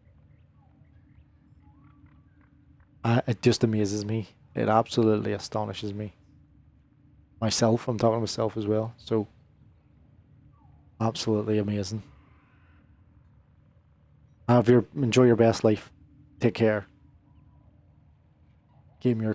It just amazes me. It absolutely astonishes me. Myself, I'm talking to myself as well. So, absolutely amazing. Enjoy your best life. Take care. Game your